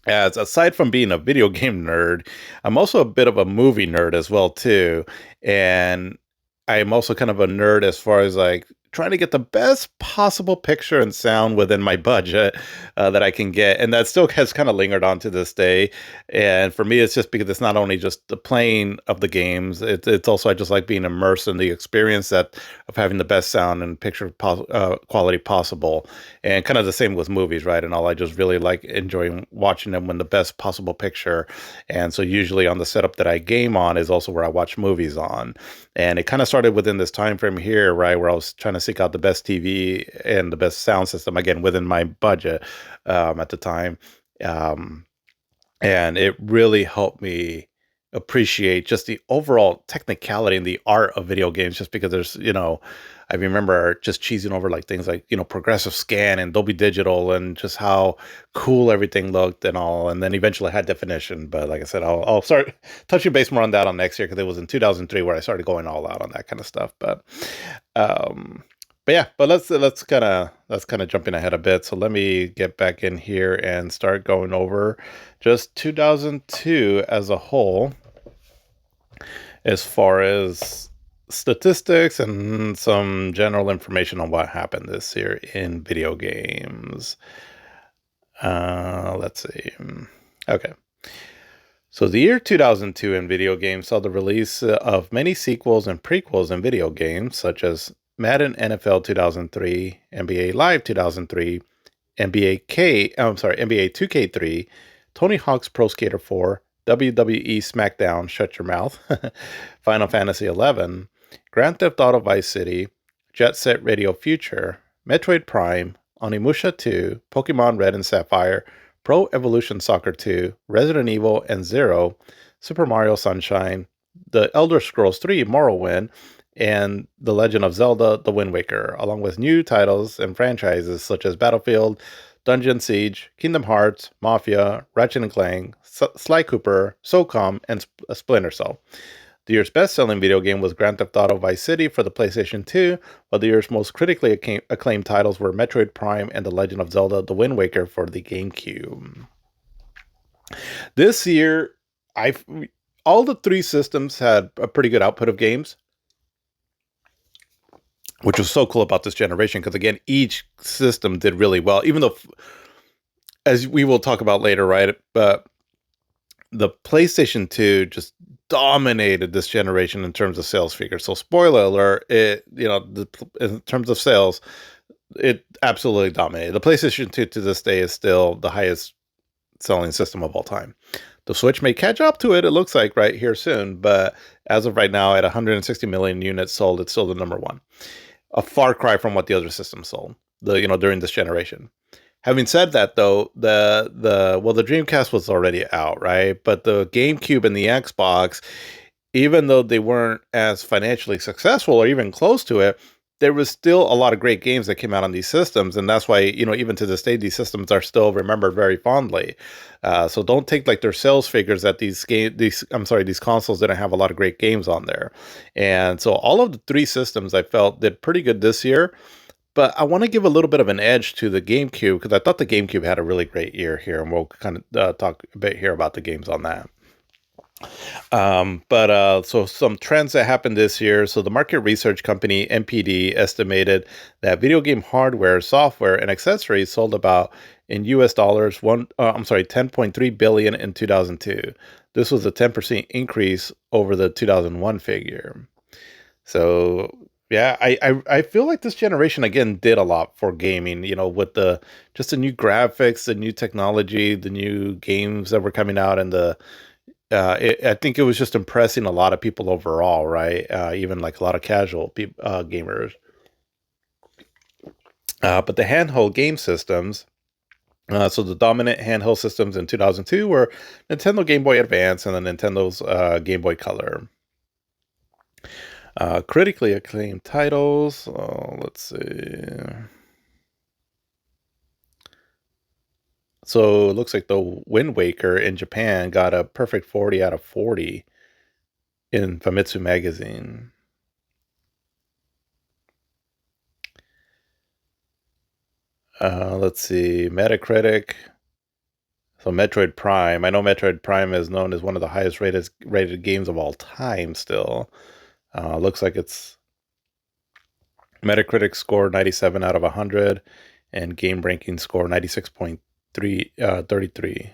As aside from being a video game nerd, I'm also a bit of a movie nerd as well too, and I'm also kind of a nerd as far as like trying to get the best possible picture and sound within my budget that I can get, and that still has kind of lingered on to this day. And for me, it's just because it's not only just the playing of the games; it's also I just like being immersed in the experience that of having the best sound and picture quality possible. And kind of the same with movies, right? And all I just really like enjoying watching them when the best possible picture. And so usually on the setup that I game on is also where I watch movies on. And it kind of started within this time frame here, right, where I was trying to seek out the best TV and the best sound system, again, within my budget at the time. Um, and it really helped me appreciate just the overall technicality and the art of video games, just because there's, I remember just cheesing over like things like, progressive scan and Dolby Digital and just how cool everything looked and all. And then eventually high definition. But like I said, I'll start touching base more on that on next year, because it was in 2003 where I started going all out on that kind of stuff. Um, but yeah, but let's kind of jumping ahead a bit. So let me get back in here and start going over just 2002 as a whole, as far as statistics and some general information on what happened this year in video games. Let's see. Okay. So the year 2002 in video games saw the release of many sequels and prequels in video games, such as Madden NFL 2003, NBA Live 2003, NBA 2K3, Tony Hawk's Pro Skater 4, WWE SmackDown, Shut Your Mouth, Final Fantasy 11, Grand Theft Auto Vice City, Jet Set Radio Future, Metroid Prime, Onimusha 2, Pokemon Red and Sapphire, Pro Evolution Soccer 2, Resident Evil and Zero, Super Mario Sunshine, The Elder Scrolls 3 Morrowind, and The Legend of Zelda The Wind Waker, along with new titles and franchises such as Battlefield, Dungeon Siege, Kingdom Hearts, Mafia, Ratchet & Clank, Sly Cooper, SOCOM, and Splinter Cell. The year's best-selling video game was Grand Theft Auto Vice City for the PlayStation 2, while the year's most critically acclaimed titles were Metroid Prime and The Legend of Zelda The Wind Waker for the GameCube. This year, all the three systems had a pretty good output of games, which was so cool about this generation, because again, each system did really well, even though, as we will talk about later, right? But the PlayStation 2 just dominated this generation in terms of sales figures. So spoiler alert, in terms of sales, it absolutely dominated. The PlayStation 2 to this day is still the highest selling system of all time. The Switch may catch up to it, it looks like, right here soon, but as of right now, at 160 million units sold, it's still the number one. A far cry from what the other systems sold, during this generation. Having said that, though, the Dreamcast was already out, right? But the GameCube and the Xbox, even though they weren't as financially successful or even close to it, there was still a lot of great games that came out on these systems, and that's why, even to this day, these systems are still remembered very fondly. So don't take like their sales figures that these consoles didn't have a lot of great games on there. And so all of the three systems I felt did pretty good this year. But I want to give a little bit of an edge to the GameCube, because I thought the GameCube had a really great year here, and we'll kind of talk a bit here about the games on that. So some trends that happened this year. So the market research company MPD estimated that video game hardware, software, and accessories sold about, in US dollars, 10.3 billion in 2002. This was a 10% increase over the 2001 figure. So yeah, I feel like this generation again did a lot for gaming, with the new graphics, the new technology, the new games that were coming out, and I think it was just impressing a lot of people overall, right? Even like a lot of casual gamers. But the handheld game systems, so the dominant handheld systems in 2002 were Nintendo Game Boy Advance and then Nintendo's Game Boy Color. Critically acclaimed titles. Let's see. So it looks like the Wind Waker in Japan got a perfect 40 out of 40 in Famitsu magazine. Let's see. Metacritic. So Metroid Prime. I know Metroid Prime is known as one of the highest rated games of all time still. Looks like it's Metacritic score 97 out of 100 and game ranking score 96.33.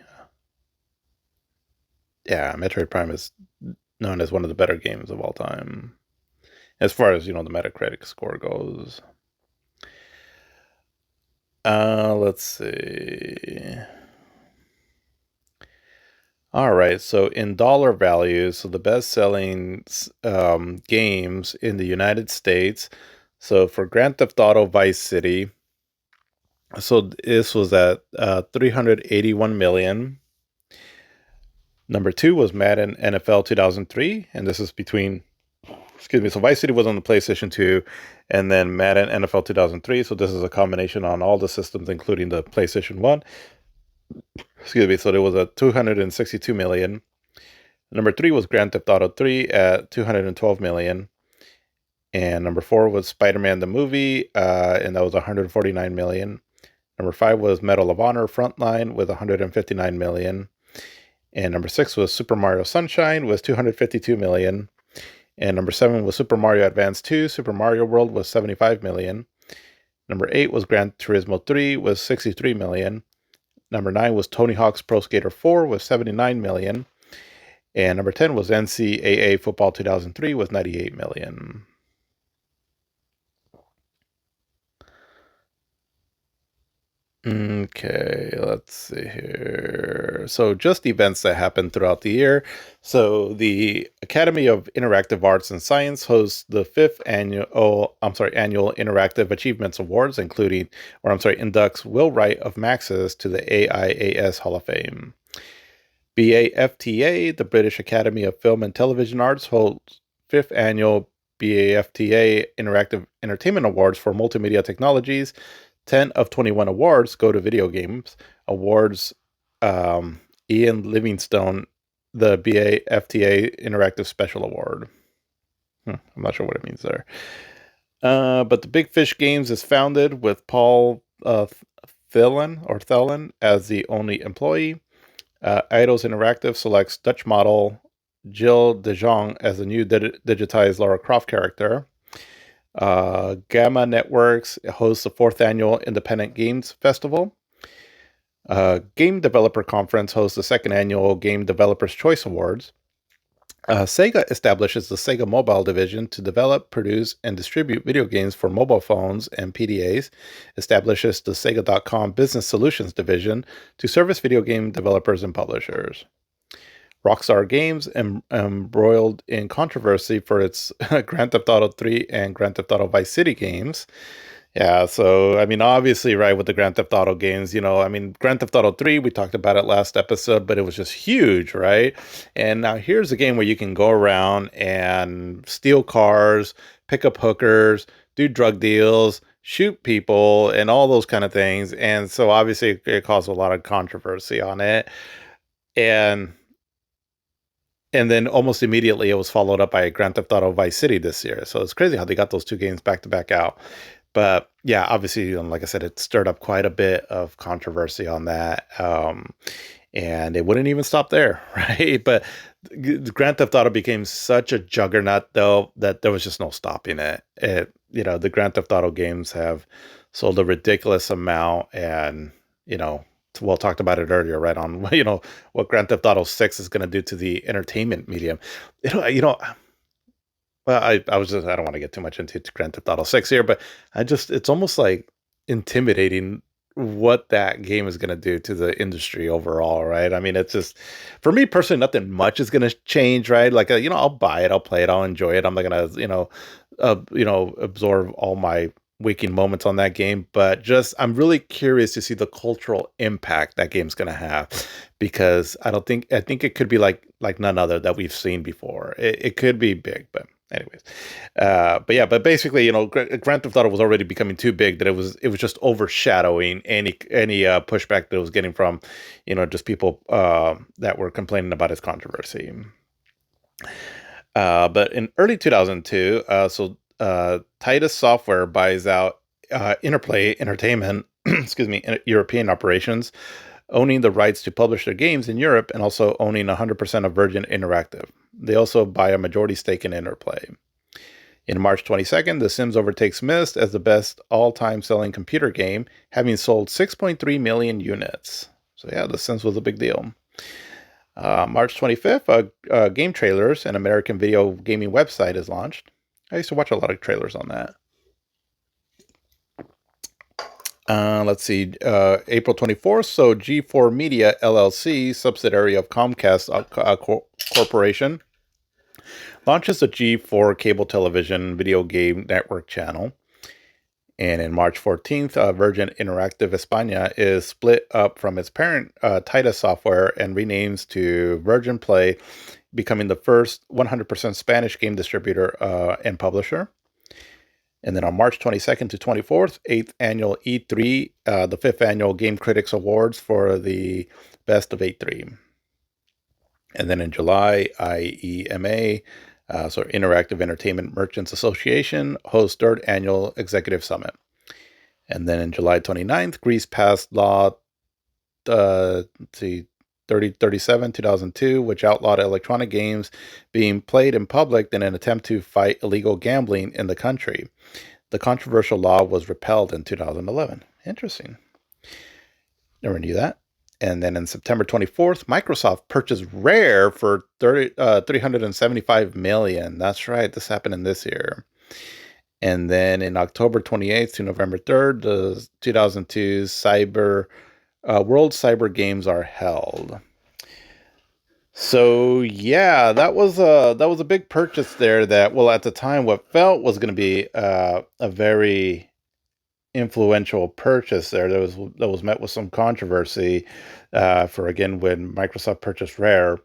Yeah, Metroid Prime is known as one of the better games of all time, as far as, the Metacritic score goes. Let's see. All right, so in dollar values, so the best-selling games in the United States, so for Grand Theft Auto Vice City, so this was at 381 million. Number 2 was Madden NFL 2003, and this is between, so Vice City was on the PlayStation 2, and then Madden NFL 2003, so this is a combination on all the systems, including the PlayStation 1. So there was a 262 million. Number 3 was Grand Theft Auto 3 at 212 million. And number 4 was Spider-Man the movie, and that was 149 million. Number 5 was Medal of Honor Frontline with 159 million. And number 6 was Super Mario Sunshine with 252 million. And number 7 was Super Mario Advance 2, Super Mario World with 75 million. Number 8 was Gran Turismo 3 with 63 million. Number 9 was Tony Hawk's Pro Skater 4 with 79 million. And number 10 was NCAA Football 2003 with 98 million. Okay, let's see here. So just events that happened throughout the year. So the Academy of Interactive Arts and Science hosts the annual Interactive Achievements Awards, inducts Will Wright of Maxis to the AIAS Hall of Fame. BAFTA, the British Academy of Film and Television Arts, holds 5th annual BAFTA Interactive Entertainment Awards for Multimedia Technologies. 10 of 21 awards go to video games. Awards Ian Livingstone, the BAFTA Interactive Special Award. I'm not sure what it means there. But the Big Fish Games is founded with Paul Thelen as the only employee. Eidos Interactive selects Dutch model Jill de Jong as the new digitized Lara Croft character. Gamma Networks hosts the 4th annual Independent Games Festival. Game Developer Conference hosts the 2nd annual Game Developers Choice Awards. Sega establishes the Sega Mobile Division to develop, produce, and distribute video games for mobile phones and PDAs. Establishes the Sega.com Business Solutions Division to service video game developers and publishers. Rockstar Games embroiled in controversy for its Grand Theft Auto 3 and Grand Theft Auto Vice City games. Yeah, so, obviously, right, with the Grand Theft Auto games, Grand Theft Auto 3, we talked about it last episode, but it was just huge, right? And now here's a game where you can go around and steal cars, pick up hookers, do drug deals, shoot people, and all those kind of things. And so, obviously, it caused a lot of controversy on it. And then almost immediately it was followed up by Grand Theft Auto Vice City this year. So it's crazy how they got those two games back to back out. But yeah, obviously, like I said, it stirred up quite a bit of controversy on that. And it wouldn't even stop there, right? But Grand Theft Auto became such a juggernaut, though, that there was just no stopping it. The Grand Theft Auto games have sold a ridiculous amount, and talked about it earlier, right? On what Grand Theft Auto 6 is going to do to the entertainment medium. Well, I don't want to get too much into Grand Theft Auto 6 here, but it's almost like intimidating what that game is going to do to the industry overall, right? It's just, for me personally, nothing much is going to change, right? Like, I'll buy it, I'll play it, I'll enjoy it. I'm not going to, absorb all my waking moments on that game, but I'm really curious to see the cultural impact that game's going to have, because I think it could be like none other that we've seen before. It could be big, but anyways, but basically, Grand Theft Auto was already becoming too big that it was just overshadowing any pushback that it was getting from, just people that were complaining about its controversy. But in early 2002, Titus Software buys out Interplay Entertainment, European operations, owning the rights to publish their games in Europe and also owning 100% of Virgin Interactive. They also buy a majority stake in Interplay. In March 22nd, The Sims overtakes Myst as the best all-time selling computer game, having sold 6.3 million units. So yeah, The Sims was a big deal. March 25th, Game Trailers, an American video gaming website, is launched. I used to watch a lot of trailers on that. Let's see, April 24th. So G4 Media LLC, subsidiary of Comcast Corporation, launches the G4 cable television video game network channel. And in March 14th, Virgin Interactive España is split up from its parent, Titus Software, and renames to Virgin Play, becoming the first 100% Spanish game distributor and publisher. And then on March 22nd to 24th, 8th annual E3, the 5th annual Game Critics Awards for the Best of E3. And then in July, IEMA, so Interactive Entertainment Merchants Association, hosts 3rd annual Executive Summit. And then in July 29th, Greece passed law 3037, 2002, which outlawed electronic games being played in public in an attempt to fight illegal gambling in the country. The controversial law was repealed in 2011. Interesting. Never knew that. And then in September 24th, Microsoft purchased Rare for $375 million. That's right. This happened in this year. And then in October 28th to November 3rd, the 2002 World Cyber Games are held. So yeah, that was a big purchase there. That, well, at the time, what felt was going to be a very influential purchase there. That was met with some controversy for, again, when Microsoft purchased Rare.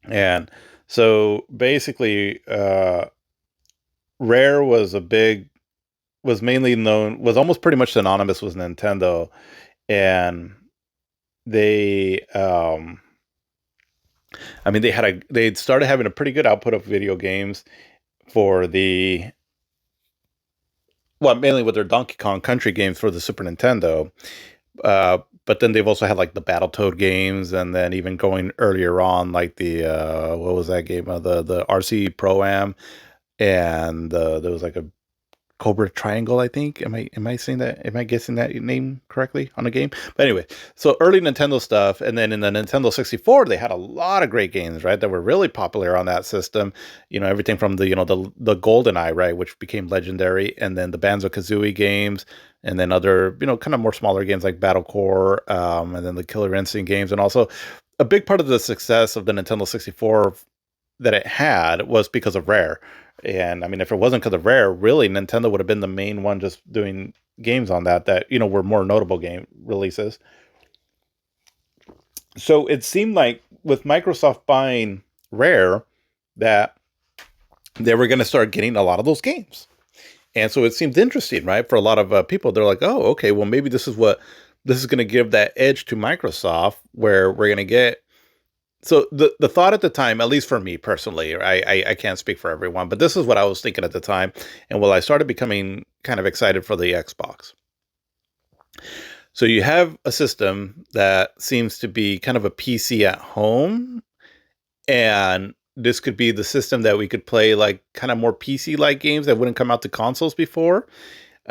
And so basically, Rare was mainly known, was almost pretty much synonymous with Nintendo, and they they'd started having a pretty good output of video games for mainly with their Donkey Kong Country games for the Super Nintendo. But then they've also had like the Battletoad games, and then even going earlier on, like the what was that game? The RC Pro-Am, and there was like a Cobra Triangle, I think. Am I saying that? Am I guessing that name correctly on a game? But anyway, so early Nintendo stuff, and then in the Nintendo 64, they had a lot of great games, right? That were really popular on that system. Everything from the GoldenEye, right, which became legendary, and then the Banjo-Kazooie games, and then other kind of more smaller games like Battle Core, and then the Killer Instinct games, and also a big part of the success of the Nintendo 64 that it had was because of Rare. And I mean, if it wasn't because of Rare, really, Nintendo would have been the main one just doing games on that were more notable game releases. So it seemed like with Microsoft buying Rare that they were going to start getting a lot of those games. And so it seemed interesting, right? For a lot of people, they're like, oh, okay, well, maybe this is going to give that edge to Microsoft, where we're going to get. So the thought at the time, at least for me personally, I can't speak for everyone, but this is what I was thinking at the time. And I started becoming kind of excited for the Xbox. So you have a system that seems to be kind of a PC at home, and this could be the system that we could play like kind of more PC-like games that wouldn't come out to consoles before.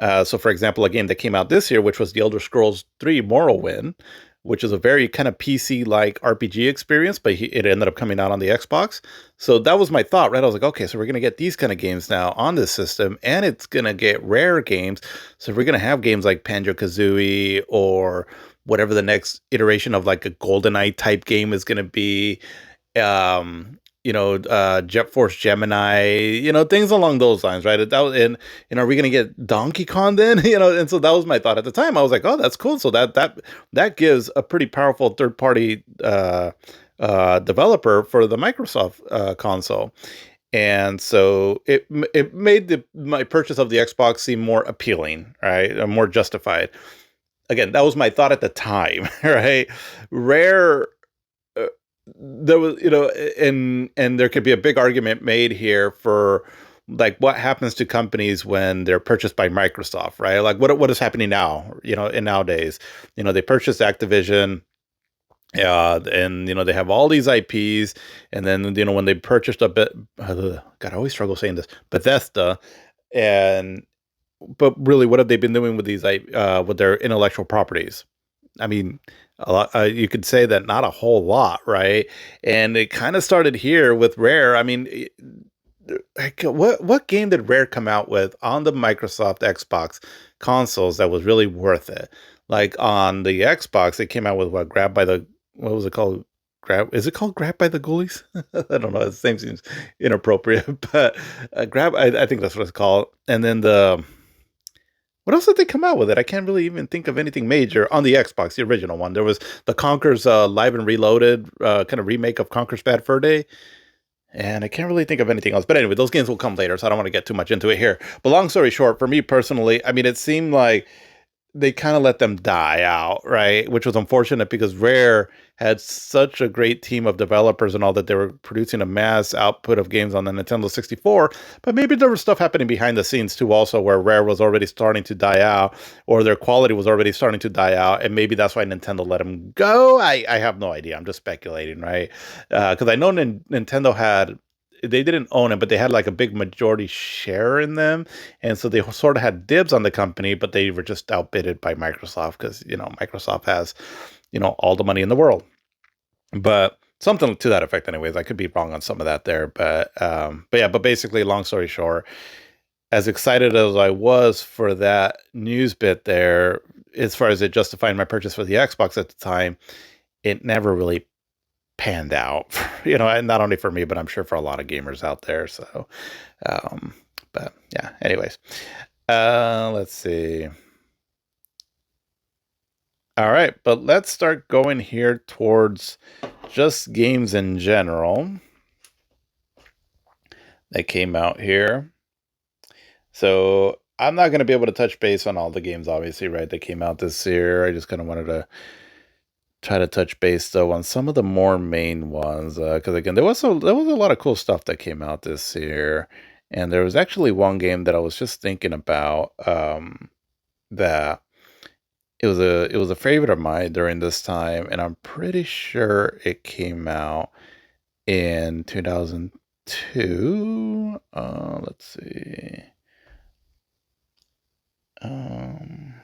So for example, a game that came out this year, which was The Elder Scrolls 3 Morrowind, which is a very kind of PC-like RPG experience, but it ended up coming out on the Xbox. So that was my thought, right? I was like, okay, so we're going to get these kind of games now on this system, and it's going to get Rare games. So we're going to have games like Banjo-Kazooie or whatever the next iteration of like a GoldenEye type game is going to be. Jet Force Gemini, things along those lines, right? And are we going to get Donkey Kong then? And so that was my thought at the time. I was like, oh, that's cool. So that gives a pretty powerful third party developer for the Microsoft console. And so it made my purchase of the Xbox seem more appealing, right? More justified. Again, that was my thought at the time, right? Rare. There was, and there could be a big argument made here for like what happens to companies when they're purchased by Microsoft, right? Like what is happening now, in nowadays, they purchased Activision, and they have all these IPs, and then when they purchased God, I always struggle saying this, Bethesda, but really, what have they been doing with with their intellectual properties? I mean, a lot. You could say that not a whole lot, right? And it kind of started here with Rare. I mean, what game did Rare come out with on the Microsoft Xbox consoles that was really worth it? Like on the Xbox, it came out with what was it called? Is it called Grab by the Ghoulies? I don't know. The name seems inappropriate, but Grab. I think that's what it's called. And then What else did they come out with it? I can't really even think of anything major on the Xbox, the original one. There was the Conker's Live and Reloaded kind of remake of Conker's Bad Fur Day. And I can't really think of anything else. But anyway, those games will come later, so I don't want to get too much into it here. But long story short, for me personally, I mean, it seemed like they kind of let them die out, right? Which was unfortunate because Rare had such a great team of developers and all that they were producing a mass output of games on the Nintendo 64. But maybe there was stuff happening behind the scenes too, also where Rare was already starting to die out or their quality was already starting to die out. And maybe that's why Nintendo let them go. I have no idea. I'm just speculating, right? Because I know Nintendo had they didn't own it, but they had like a big majority share in them. And so they sort of had dibs on the company, but they were just outbidded by Microsoft because, Microsoft has, all the money in the world. But something to that effect, anyways. I could be wrong on some of that there. But basically, long story short, as excited as I was for that news bit there, as far as it justifying my purchase for the Xbox at the time, it never really panned out, and not only for me, but I'm sure for a lot of gamers out there. So, um, but yeah, anyways, let's see. All right, but let's start going here towards just games in general that came out here. So I'm not going to be able to touch base on all the games, obviously, right, that came out this year. I just kind of wanted to try to touch base though on some of the more main ones because again there was a lot of cool stuff that came out this year, and there was actually one game that I was just thinking about that it was a favorite of mine during this time, and I'm pretty sure it came out in 2002. Let's see. Um,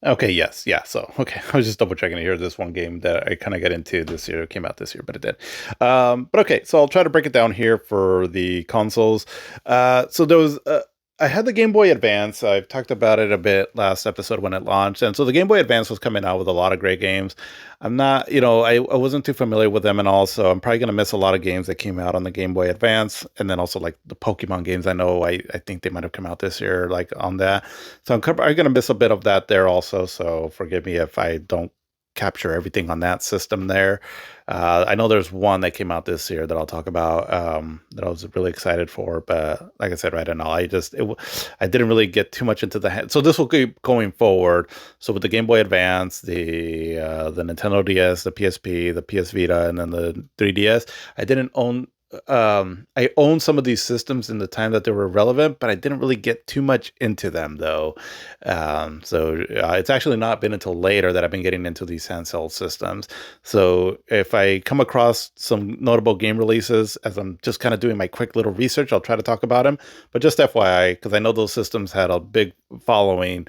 Okay, yes, yeah. So, okay, I was just double checking here. This one game that I kind of got into this year came out this year, but it did. But okay, so I'll try to break it down here for the consoles. So there was, I had the Game Boy Advance. I've talked about it a bit last episode when it launched, and so the Game Boy Advance was coming out with a lot of great games. I'm not, I wasn't too familiar with them, and also I'm probably gonna miss a lot of games that came out on the Game Boy Advance, and then also like the Pokemon games. I know I think they might have come out this year, like on that. So I'm going to miss a bit of that there also. So forgive me if I don't capture everything on that system there. I know there's one that came out this year that I'll talk about that I was really excited for. But like I said, right now, I didn't really get too much into the head. So this will keep going forward. So with the Game Boy Advance, the Nintendo DS, the PSP, the PS Vita, and then the 3DS, I didn't own I owned some of these systems in the time that they were relevant, but I didn't really get too much into them though. So it's actually not been until later that I've been getting into these handheld systems. So if I come across some notable game releases as I'm just kind of doing my quick little research, I'll try to talk about them. But just FYI, because I know those systems had a big following.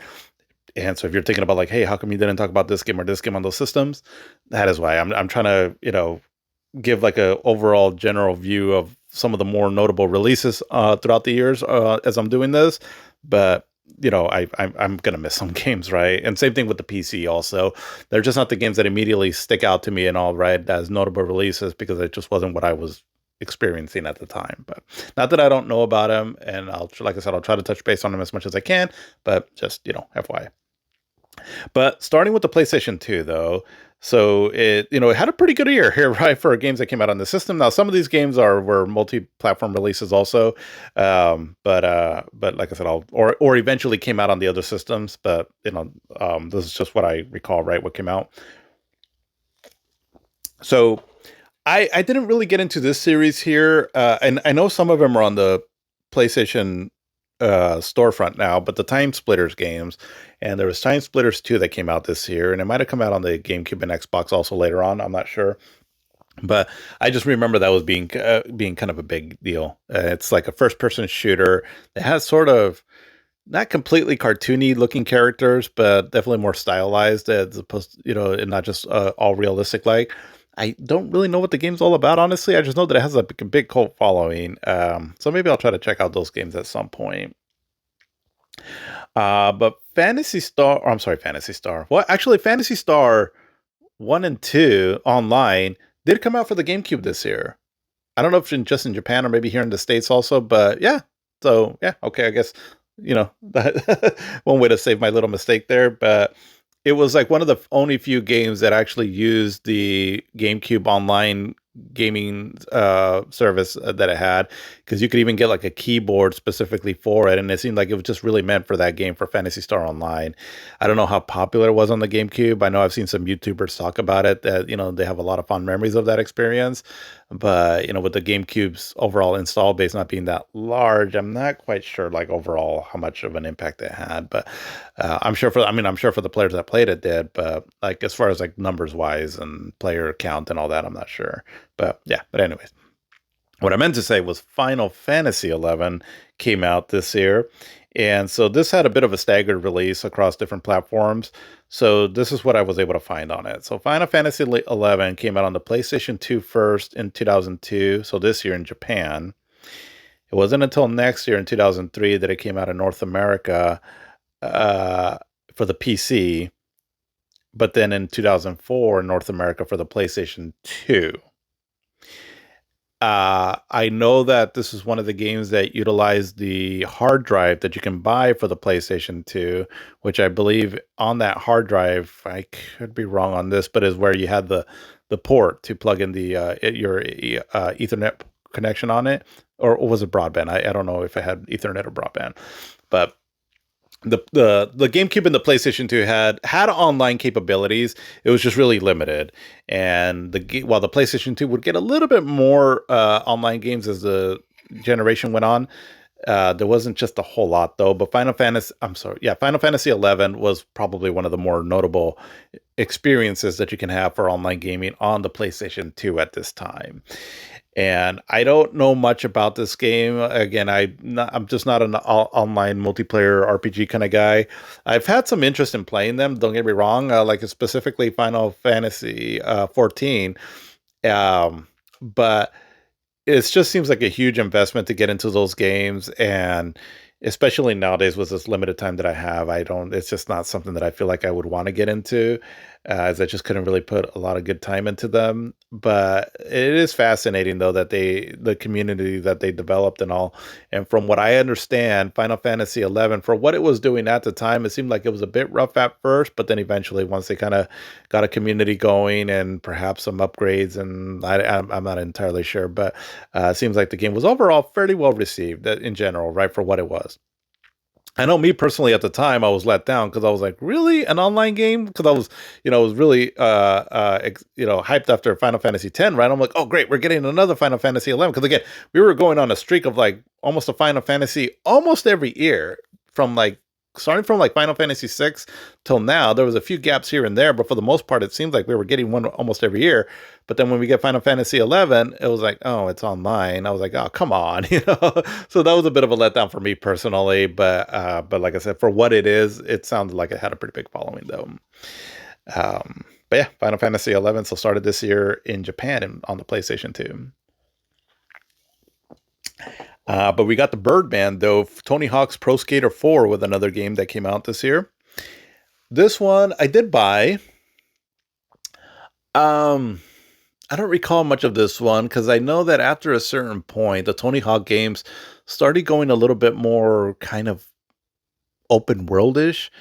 And so if you're thinking about like, hey, how come you didn't talk about this game or this game on those systems? That is why I'm trying to, give like a overall general view of some of the more notable releases throughout the years as I'm doing this. But I'm gonna miss some games, right? And same thing with the PC. Also, they're just not the games that immediately stick out to me and all right as notable releases because it just wasn't what I was experiencing at the time. But not that I don't know about them, and like I said, I'll try to touch base on them as much as I can. But just FYI. But starting with the PlayStation 2, though, so it had a pretty good year here, right, for games that came out on the system. Now, some of these games were multi-platform releases also, but like I said, or eventually came out on the other systems. But this is just what I recall, right? What came out. So I didn't really get into this series here, and I know some of them are on the PlayStation storefront now, but the Time Splitters games, and there was Time Splitters 2 that came out this year, and it might have come out on the GameCube and Xbox also later on. I'm not sure, but I just remember that was being kind of a big deal. It's like a first person shooter. It has sort of not completely cartoony looking characters, but definitely more stylized as opposed, and not just all realistic like. I don't really know what the game's all about, honestly. I just know that it has a big cult following. So maybe I'll try to check out those games at some point. But Fantasy Star, or I'm sorry, Fantasy Star. Well, actually, Fantasy Star 1 and 2 online Did come out for the GameCube this year. I don't know if just in Japan or maybe here in the States also, but yeah. So yeah, okay, I guess that one way to save my little mistake there, but it was like one of the only few games that actually used the GameCube online gaming service that it had, because you could even get like a keyboard specifically for it, and it seemed like it was just really meant for that game, for Phantasy Star Online. I don't know how popular it was on the GameCube. I know I've seen some YouTubers talk about it, that they have a lot of fond memories of that experience, but with the GameCube's overall install base not being that large, I'm not quite sure like overall how much of an impact it had. But I'm sure for the players that played it did, but like as far as like numbers wise and player count and all that, I'm not sure. But yeah, but anyways, what I meant to say was Final Fantasy 11 came out this year. And so this had a bit of a staggered release across different platforms. So this is what I was able to find on it. So Final Fantasy 11 came out on the PlayStation 2 first in 2002. So this year in Japan. It wasn't until next year in 2003 that it came out in North America uh, for the PC. But then in 2004 in North America for the PlayStation 2. I know that this is one of the games that utilized the hard drive that you can buy for the PlayStation 2, which I believe on that hard drive, I could be wrong on this, but is where you had the port to plug in your Ethernet connection on it, or was it broadband? I don't know if it had Ethernet or broadband, but the GameCube and the PlayStation 2 had online capabilities. It was just really limited, and while the PlayStation 2 would get a little bit more online games as the generation went on, there wasn't just a whole lot though. But Final Fantasy 11 was probably one of the more notable experiences that you can have for online gaming on the PlayStation 2 at this time. And I don't know much about this game. Again, I'm just not an online multiplayer RPG kind of guy. I've had some interest in playing them. Don't get me wrong. Like specifically Final Fantasy 14, but it just seems like a huge investment to get into those games, and especially nowadays with this limited time that I have, I don't. It's just not something that I feel like I would want to get into, as I just couldn't really put a lot of good time into them. But it is fascinating though that the community that they developed and all. And from what I understand, Final Fantasy 11, for what it was doing at the time, it seemed like it was a bit rough at first, but then eventually, once they kind of got a community going and perhaps some upgrades, and I'm not entirely sure, but it seems like the game was overall fairly well received in general, right, for what it was. I know me personally at the time, I was let down because I was like, really, an online game? Because I was really, hyped after Final Fantasy X, right? I'm like, oh, great, we're getting another Final Fantasy 11. Because again, we were going on a streak of like almost a Final Fantasy almost every year, from like starting from like Final Fantasy 6 till now. There was a few gaps here and there, but for the most part, it seems like we were getting one almost every year. But then when we get Final Fantasy 11, it was like, oh, it's online. I was like, oh, come on, So that was a bit of a letdown for me personally. But like I said, for what it is, it sounded like it had a pretty big following though. But yeah, Final Fantasy 11 so started this year in Japan and on the PlayStation 2. But we got the Birdman though, Tony Hawk's Pro Skater 4 with another game that came out this year. This one I did buy. I don't recall much of this one because I know that after a certain point, the Tony Hawk games started going a little bit more kind of open worldish,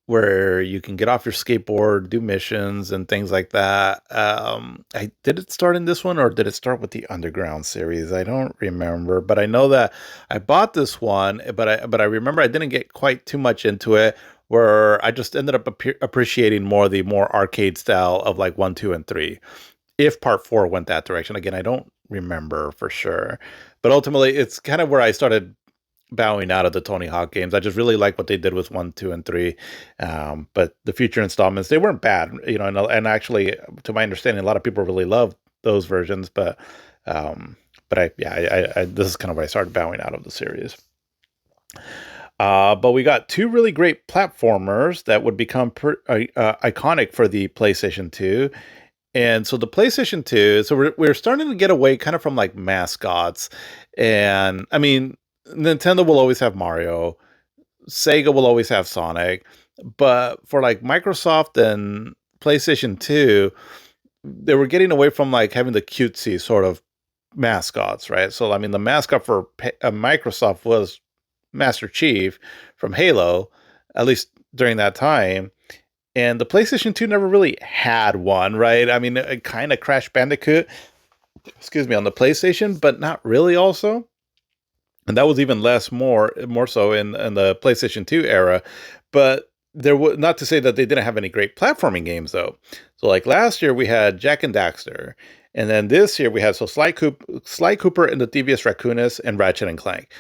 where you can get off your skateboard, do missions and things like that. I did it start in this one, or did it start with the Underground series? I don't remember, but I know that I bought this one, but I remember I didn't get quite too much into it. Where I just ended up appreciating the more arcade style of like 1, 2, and 3. If part 4 went that direction, again, I don't remember for sure, but ultimately, it's kind of where I started bowing out of the Tony Hawk games. I just really like what they did with 1, 2, and 3. But the future installments, they weren't bad, and actually, to my understanding, a lot of people really love those versions. But this is kind of where I started bowing out of the series. But we got two really great platformers that would become iconic for the PlayStation 2. And so the PlayStation 2, so we're starting to get away kind of from like mascots. And I mean, Nintendo will always have Mario, Sega will always have Sonic, but for like Microsoft and PlayStation 2, they were getting away from like having the cutesy sort of mascots, right? So I mean, the mascot for Microsoft was Master Chief from Halo, at least during that time. And the PlayStation 2 never really had one, right? I mean, it kind of Crash Bandicoot, excuse me, on the PlayStation, but not really also. And that was even less more so in the PlayStation 2 era. But there was, not to say that they didn't have any great platforming games though. So like last year we had Jack and Daxter, and then this year we had Sly Cooper and the Devious Raccoonist and Ratchet and Clank.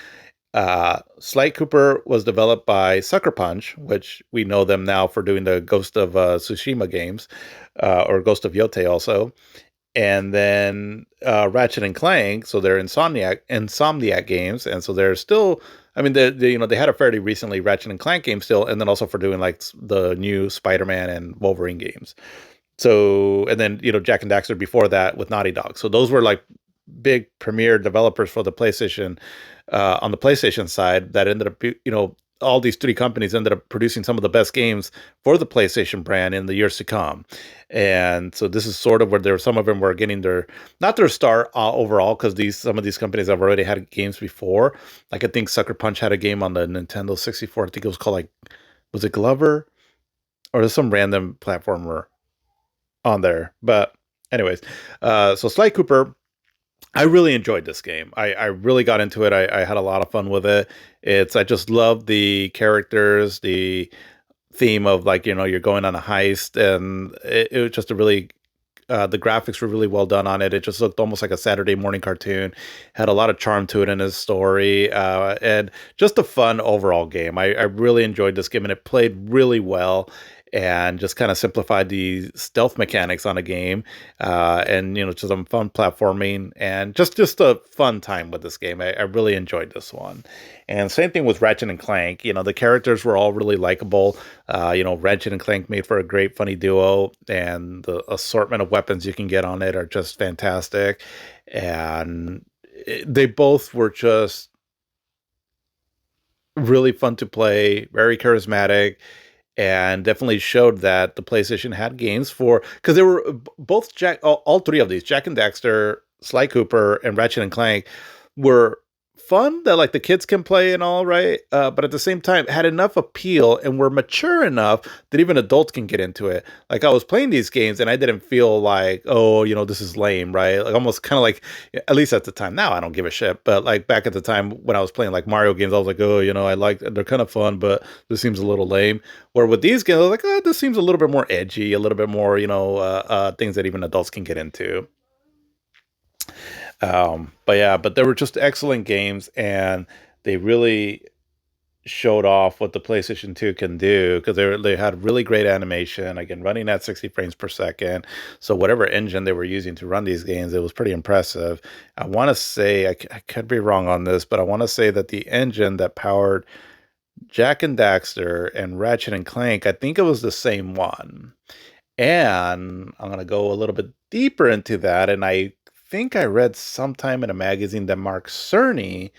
Sly Cooper was developed by Sucker Punch, which we know them now for doing the Ghost of Tsushima games, or Ghost of Yote also. And then Ratchet and Clank, so they're Insomniac games, and so they're still. I mean, they had a fairly recently Ratchet and Clank game still, and then also for doing like the new Spider-Man and Wolverine games. So, and then Jack and Daxter before that with Naughty Dog. So those were like big premier developers for the PlayStation, on the PlayStation side, that ended up, all these three companies ended up producing some of the best games for the PlayStation brand in the years to come. And so this is sort of where some of them were getting not their start overall, because some of these companies have already had games before. Like I think Sucker Punch had a game on the Nintendo 64. I think it was called was it Glover? Or there's some random platformer on there. But anyways, so Sly Cooper, I really enjoyed this game. I really got into it. I had a lot of fun with it. I just love the characters, the theme of like, you're going on a heist, and it was just a really, the graphics were really well done on it. It just looked almost like a Saturday morning cartoon, had a lot of charm to it in his story, and just a fun overall game. I really enjoyed this game, and it played really well, and just kind of simplified the stealth mechanics on a game, and just some fun platforming, and just a fun time with this game. I really enjoyed this one. And same thing with Ratchet and Clank. The characters were all really likable. Ratchet and Clank made for a great funny duo, and the assortment of weapons you can get on it are just fantastic. And they both were just really fun to play, very charismatic, and definitely showed that the PlayStation had games because they were both all three of these, Jack and Daxter, Sly Cooper, and Ratchet and Clank, were fun that like the kids can play and all, right? But at the same time had enough appeal and were mature enough that even adults can get into it. Like I was playing these games and I didn't feel like, oh, this is lame, right? Like almost kind of like, at least at the time. Now I don't give a shit, but like back at the time when I was playing like Mario games, I was like, oh, they're kind of fun, but this seems a little lame. Where with these games, I was like, oh, this seems a little bit more edgy, a little bit more, things that even adults can get into. But they were just excellent games, and they really showed off what the PlayStation 2 can do, because they had really great animation, again running at 60 frames per second. So whatever engine they were using to run these games, it was pretty impressive. I want to say, I could be wrong on this, but I want to say that the engine that powered Jack and Daxter and Ratchet and Clank, I think it was the same one. And I'm going to go a little bit deeper into that, and I think I read sometime in a magazine that Mark Cerny,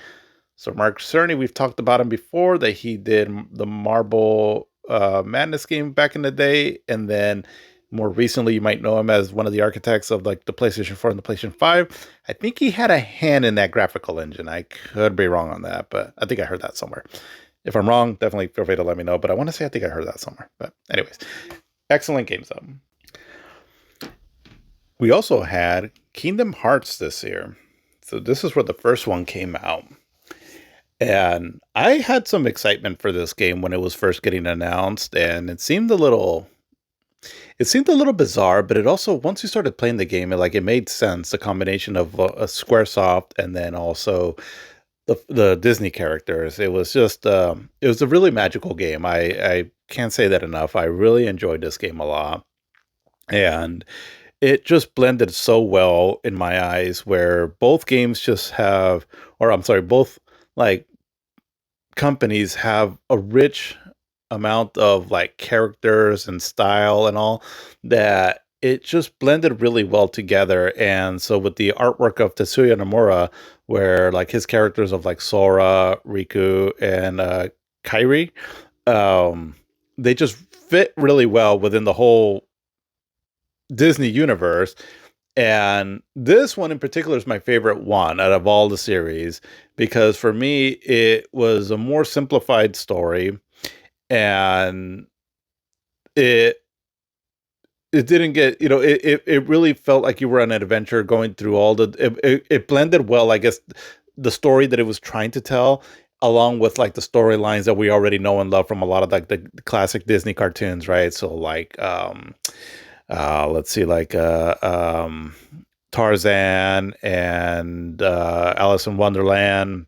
we've talked about him before, that he did the Marble Madness game back in the day, and then more recently you might know him as one of the architects of like the PlayStation 4 and the PlayStation 5. I think he had a hand in that graphical engine. I could be wrong on that, but I think I heard that somewhere. If I'm wrong, definitely feel free to let me know, but I want to say I think I heard that somewhere. But anyways, excellent games though. We also had Kingdom Hearts this year. So this is where the first one came out. And I had some excitement for this game when it was first getting announced, and it seemed a little bizarre, but it also, once you started playing the game, it made sense. The combination of a Squaresoft and then also the Disney characters. It was just it was a really magical game. I can't say that enough. I really enjoyed this game a lot. And it just blended so well in my eyes, where both games just have, or I'm sorry, both like companies have a rich amount of like characters and style and all, that it just blended really well together. And so with the artwork of Tetsuya Nomura, where like his characters of like Sora, Riku, and Kairi, they just fit really well within the whole Disney universe. And this one in particular is my favorite one out of all the series because for me, it was a more simplified story and it it didn't get, it really felt like you were on an adventure going through all it blended well, I guess, the story that it was trying to tell along with like the storylines that we already know and love from a lot of like the classic Disney cartoons, right? So like let's see, like Tarzan and Alice in Wonderland.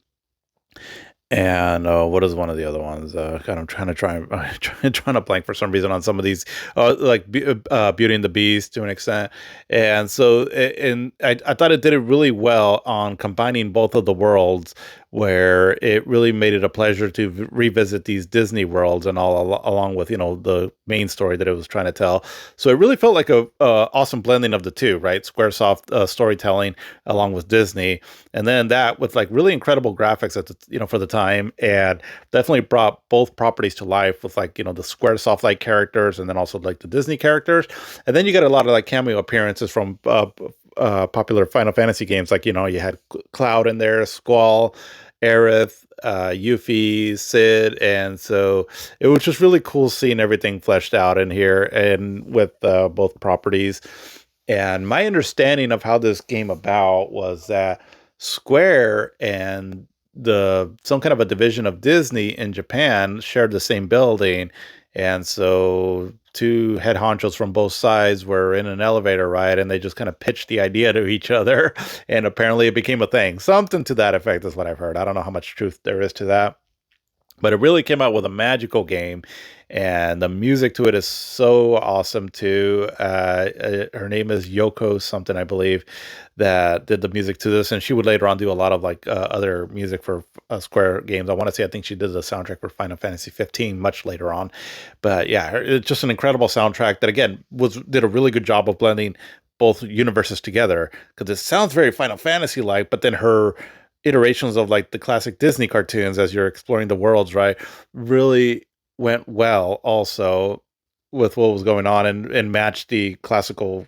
And what is one of the other ones? God, I'm trying to blank for some reason on some of these, like Beauty and the Beast to an extent. And so, and I thought it did it really well on combining both of the worlds, where it really made it a pleasure to revisit these Disney worlds and along with the main story that it was trying to tell. So it really felt like a awesome blending of the two, right? SquareSoft storytelling along with Disney, and then that with like really incredible graphics at the for the time, and definitely brought both properties to life with like the SquareSoft like characters and then also like the Disney characters, and then you get a lot of like cameo appearances from popular Final Fantasy games, like you had Cloud in there, Squall, Aerith, Yuffie, Sid, and so it was just really cool seeing everything fleshed out in here and with both properties. And my understanding of how this came about was that Square and the some kind of a division of Disney in Japan shared the same building, and so two head honchos from both sides were in an elevator ride, and they just kind of pitched the idea to each other, and apparently it became a thing. Something to that effect is what I've heard. I don't know how much truth there is to that, but it really came out with a magical game, and the music to it is so awesome too. Her name is Yoko something, I believe, that did the music to this, and she would later on do a lot of like other music for Square games. I want to say I think she did the soundtrack for Final Fantasy 15 much later on, but yeah, it's just an incredible soundtrack that again was did a really good job of blending both universes together, because it sounds very Final Fantasy like, but then her iterations of like the classic Disney cartoons as you're exploring the worlds, right, really went well also with what was going on, and matched the classical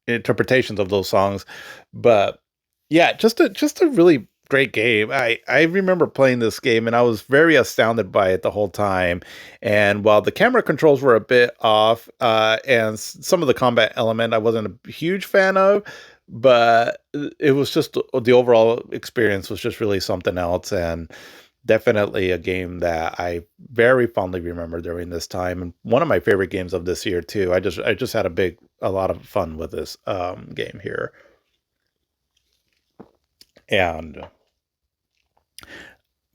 interpretations of those songs. But yeah, just a really great game. I remember playing this game and I was very astounded by it the whole time. And while the camera controls were a bit off, and some of the combat element I wasn't a huge fan of, but it was just the overall experience was just really something else, and definitely a game that I very fondly remember during this time, and one of my favorite games of this year too. I just had a lot of fun with this game here. And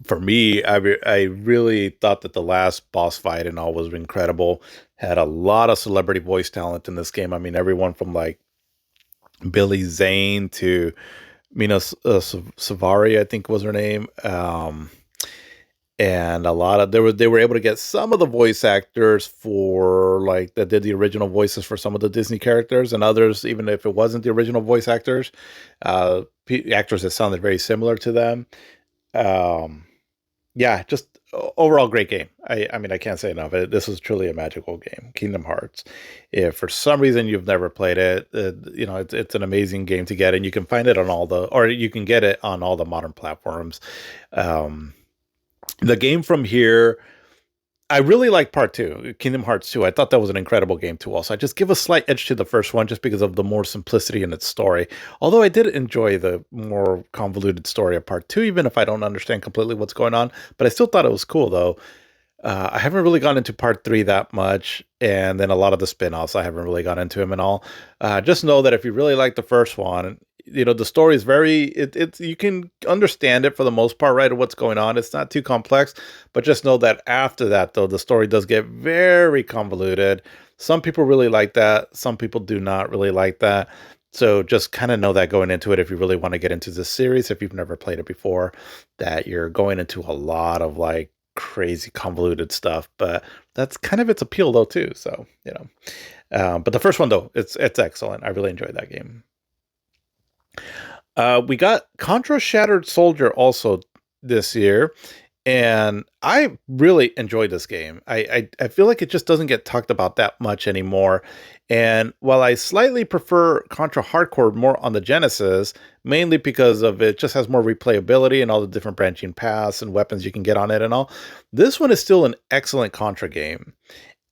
for me, I really thought that the last boss fight and all was incredible. Had a lot of celebrity voice talent in this game. I mean, everyone from like Billy Zane to Mina Savari, I think was her name. And a lot of they were able to get some of the voice actors for like that did the original voices for some of the Disney characters, and others, even if it wasn't the original voice actors, actors that sounded very similar to them. Um, yeah, just overall great game. I mean, I can't say enough. This is truly a magical game, Kingdom Hearts. If for some reason you've never played it, it's an amazing game to get, and you can find it on or you can get it on all the modern platforms. Um, the game from here, I really like part two, Kingdom Hearts 2. I thought that was an incredible game too. Also, I just give a slight edge to the first one just because of the more simplicity in its story. Although I did enjoy the more convoluted story of part two, even if I don't understand completely what's going on. But I still thought it was cool though. I haven't really gone into part three that much, and then a lot of the spin-offs I haven't really gone into them at all. Just know that if you really like the first one, the story is it's you can understand it for the most part, right? Of what's going on. It's not too complex, but just know that after that, though, the story does get very convoluted. Some people really like that. Some people do not really like that. So just kind of know that going into it, if you really want to get into this series, if you've never played it before, that you're going into a lot of like crazy convoluted stuff, but that's kind of its appeal though too. So but the first one though, it's excellent. I really enjoyed that game. We got Contra Shattered Soldier also this year, And I really enjoyed this game. I feel like it just doesn't get talked about that much anymore. And while I slightly prefer Contra Hardcore more on the Genesis, mainly because of it just has more replayability and all the different branching paths and weapons you can get on it and all, this one is still an excellent Contra game.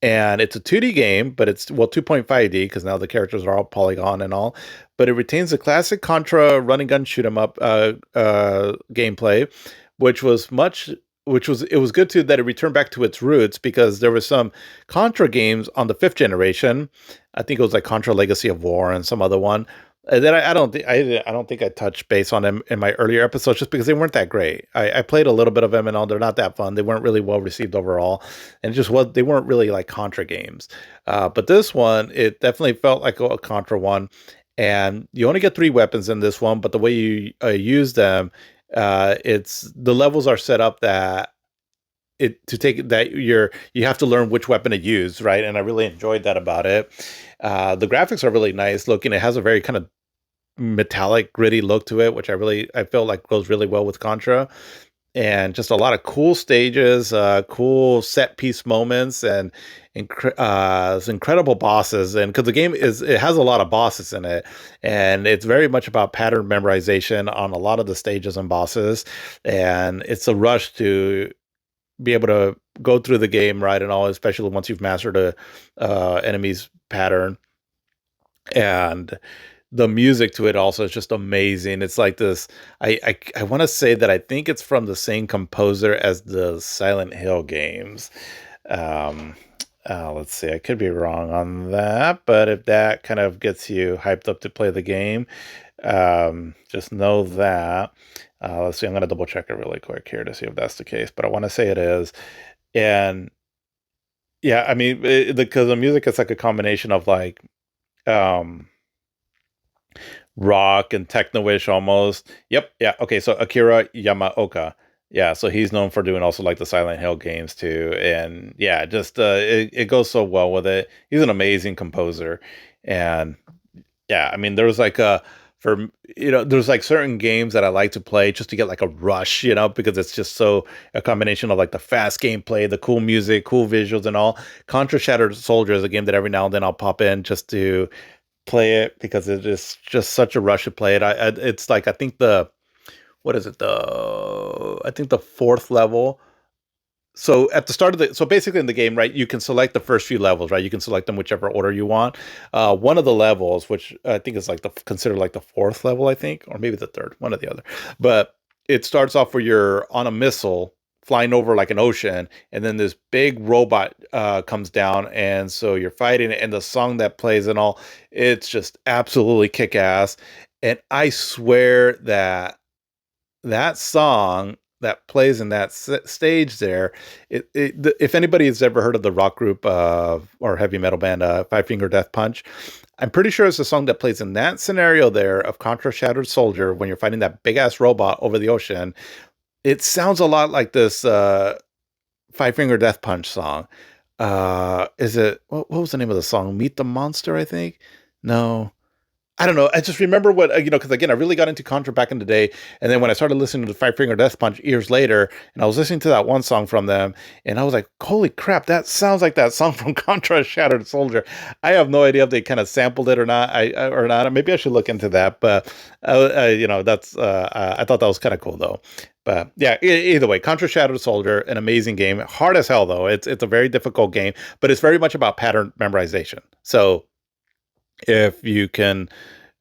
And it's a 2D game, but it's, well, 2.5D because now the characters are all polygon and all. But it retains the classic Contra run and gun shoot 'em up gameplay, which was much, which was, it was good too that it returned back to its roots, because there was some Contra games on the fifth generation. I think it was like Contra Legacy of War and some other one. And then I don't think I touched base on them in my earlier episodes, just because they weren't that great. I played a little bit of them and all. They're not that fun. They weren't really well received overall, and it just was, they weren't really like Contra games. But this one, it definitely felt like a Contra one. And you only get three weapons in this one, but the way you use them, it's, the levels are set up that it, to take that, you have to learn which weapon to use, right? And I really enjoyed that about it. The graphics are really nice looking. It has a very kind of metallic, gritty look to it, which I feel like goes really well with Contra. And just a lot of cool stages, cool set piece moments, and incredible bosses. And because the game it has a lot of bosses in it, and it's very much about pattern memorization on a lot of the stages and bosses. And it's a rush to be able to go through the game, right, and all, especially once you've mastered a enemy's pattern. And the music to it also is just amazing. It's like this. I want to say that I think it's from the same composer as the Silent Hill games. Um, let's see. I could be wrong on that, but if that kind of gets you hyped up to play the game, just know that. Let's see. I'm gonna double check it really quick here to see if that's the case, but I want to say it is. And yeah, I mean, because the music is like a combination of like um rock and techno-ish almost. Yep, yeah. Okay, so Akira Yamaoka. Yeah, so he's known for doing also like the Silent Hill games too. And yeah, just it goes so well with it. He's an amazing composer. And yeah, I mean, there was like a, for, there's like certain games that I like to play just to get like a rush, because it's just so, a combination of like the fast gameplay, the cool music, cool visuals and all. Contra Shattered Soldier is a game that every now and then I'll pop in just to play it, because it is just such a rush to play it. It's like, I think the, what is it? I think the fourth level. So at the start of so basically in the game, right, you can select the first few levels, right? You can select them whichever order you want. One of the levels, which I think is like considered like the fourth level, I think, or maybe the third, one or the other. But it starts off where you're on a missile flying over like an ocean, and then this big robot comes down, and so you're fighting it, and the song that plays and all, it's just absolutely kick ass. And I swear that that song that plays in that stage there, if anybody has ever heard of the rock group or heavy metal band Five Finger Death Punch, I'm pretty sure it's the song that plays in that scenario there of Contra Shattered Soldier when you're fighting that big ass robot over the ocean. It sounds a lot like this Five Finger Death Punch song. Is it, what was the name of the song? Meet the Monster, I think. No, I don't know. I just remember what, because again, I really got into Contra back in the day. And then when I started listening to Five Finger Death Punch years later, and I was listening to that one song from them, and I was like, holy crap, that sounds like that song from Contra Shattered Soldier. I have no idea if they kind of sampled it or not. Or not. Maybe I should look into that. But, that's, I thought that was kind of cool though. But yeah, either way, Contra Shattered Soldier, an amazing game. Hard as hell though. It's a very difficult game, but it's very much about pattern memorization. So if you can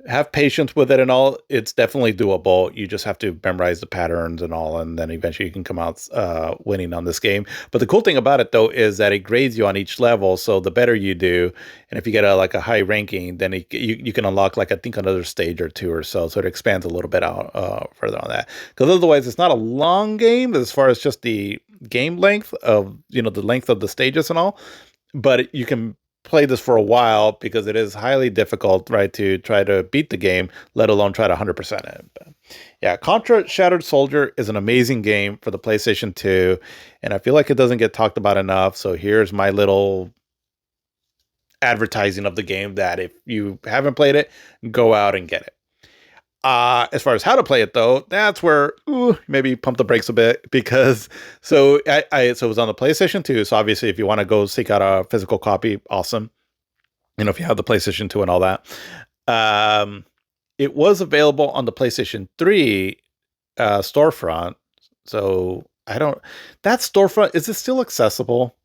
have patience with it and all, it's definitely doable. You just have to memorize the patterns and all, and then eventually you can come out winning on this game. But the cool thing about it though is that it grades you on each level. So the better you do, and if you get a high ranking, then you can unlock like, I think, another stage or two or so. So it expands a little bit out further on that. Because otherwise, it's not a long game as far as just the game length of the length of the stages and all. But you can play this for a while because it is highly difficult, right, to try to beat the game, let alone try to 100% it. But yeah, Contra Shattered Soldier is an amazing game for the PlayStation 2, and I feel like it doesn't get talked about enough. So here's my little advertising of the game, that if you haven't played it, go out and get it. As far as how to play it, though, that's where maybe pump the brakes a bit because so it was on the PlayStation 2. So obviously, if you want to go seek out a physical copy, awesome. If you have the PlayStation 2 and all that, um, it was available on the PlayStation 3 storefront. So I don't. That storefront, is it still accessible?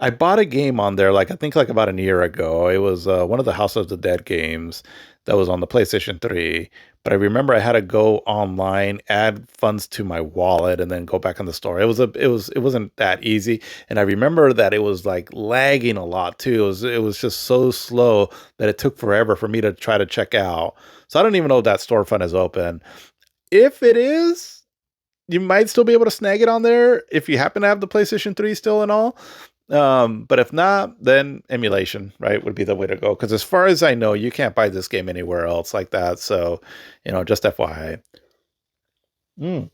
I bought a game on there, like I think like about a year ago. It was one of the House of the Dead games that was on the PlayStation 3. But I remember I had to go online, add funds to my wallet, and then go back in the store. It wasn't that easy. And I remember that it was like lagging a lot too. It was just so slow that it took forever for me to try to check out. So I don't even know if that storefront is open. If it is, you might still be able to snag it on there if you happen to have the PlayStation 3 still and all. But if not, then emulation, right, would be the way to go. Because as far as I know, you can't buy this game anywhere else like that. So, just FYI. Mm.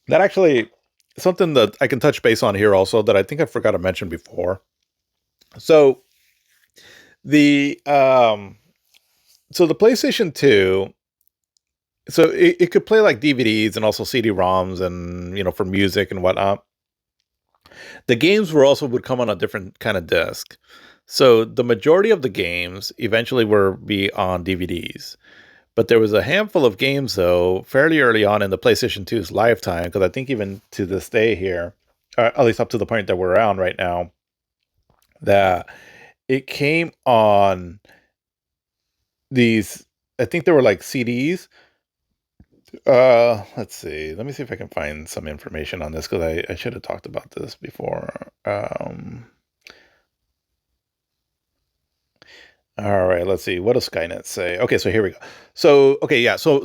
That actually something that I can touch base on here also that I think I forgot to mention before. So the the PlayStation 2, so it could play like DVDs and also CD-ROMs and for music and whatnot. The games were also would come on a different kind of disc. So the majority of the games eventually were be on DVDs. But there was a handful of games though, fairly early on in the PlayStation 2's lifetime, because I think even to this day here, at least up to the point that we're on right now, that it came on these, I think they were like CDs. Let's see. Let me see if I can find some information on this because I should have talked about this before. All right, let's see. What does Skynet say? Okay, so here we go. So, okay, yeah. So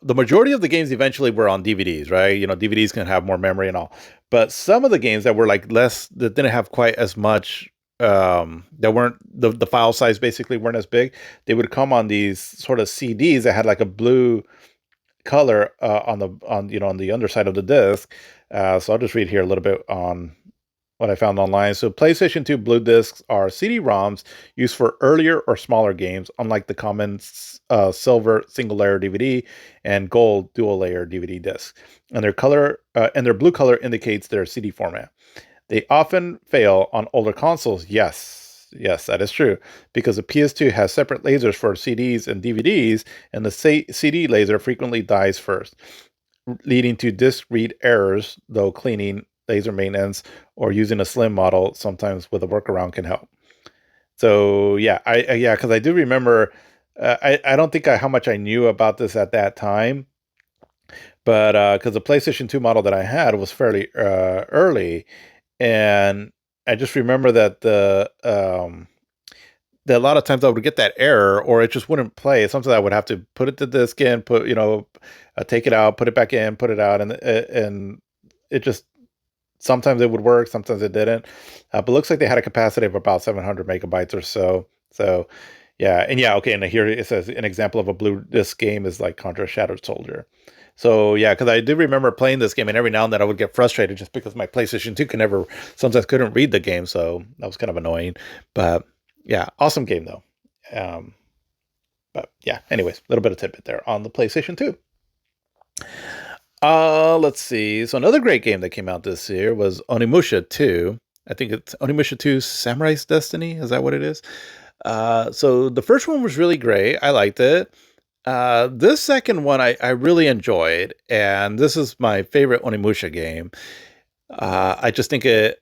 the majority of the games eventually were on DVDs, right? DVDs can have more memory and all. But some of the games that were like less, that didn't have quite as much, that weren't the file size basically weren't as big. They would come on these sort of CDs that had like a blue color on the underside of the disc. So I'll just read here a little bit on what I found online. So PlayStation 2 Blue discs are CD-ROMs used for earlier or smaller games, unlike the common silver single-layer DVD and gold dual-layer DVD discs. And their blue color indicates their CD format. They often fail on older consoles. Yes, that is true, because the PS2 has separate lasers for CDs and DVDs, and the CD laser frequently dies first, leading to disc read errors, though cleaning, laser maintenance, or using a slim model sometimes with a workaround can help. So yeah, because I do remember, I don't think how much I knew about this at that time, but because the PlayStation 2 model that I had was fairly early, and I just remember that that a lot of times I would get that error or it just wouldn't play. Sometimes I would have to put it to disk in, take it out, put it back in, put it out, and it just sometimes it would work, sometimes it didn't. But it looks like they had a capacity of about 700 megabytes or so. So yeah, and yeah, okay. And here it says an example of a blue disc game is like Contra Shattered Soldier. So yeah, because I do remember playing this game, and every now and then I would get frustrated just because my PlayStation 2 sometimes couldn't read the game, so that was kind of annoying. But yeah, awesome game though. Um, but yeah, anyways, a little bit of tidbit there on the PlayStation 2. Let's see. So another great game that came out this year was Onimusha 2. I think it's Onimusha 2 Samurai's Destiny. Is that what it is? So the first one was really great. I liked it. This second one I really enjoyed, and this is my favorite Onimusha game. I just think it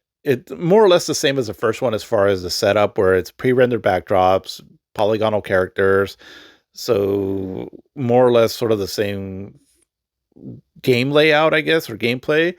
more or less the same as the first one as far as the setup, where it's pre-rendered backdrops, polygonal characters, so more or less sort of the same game layout, I guess, or gameplay.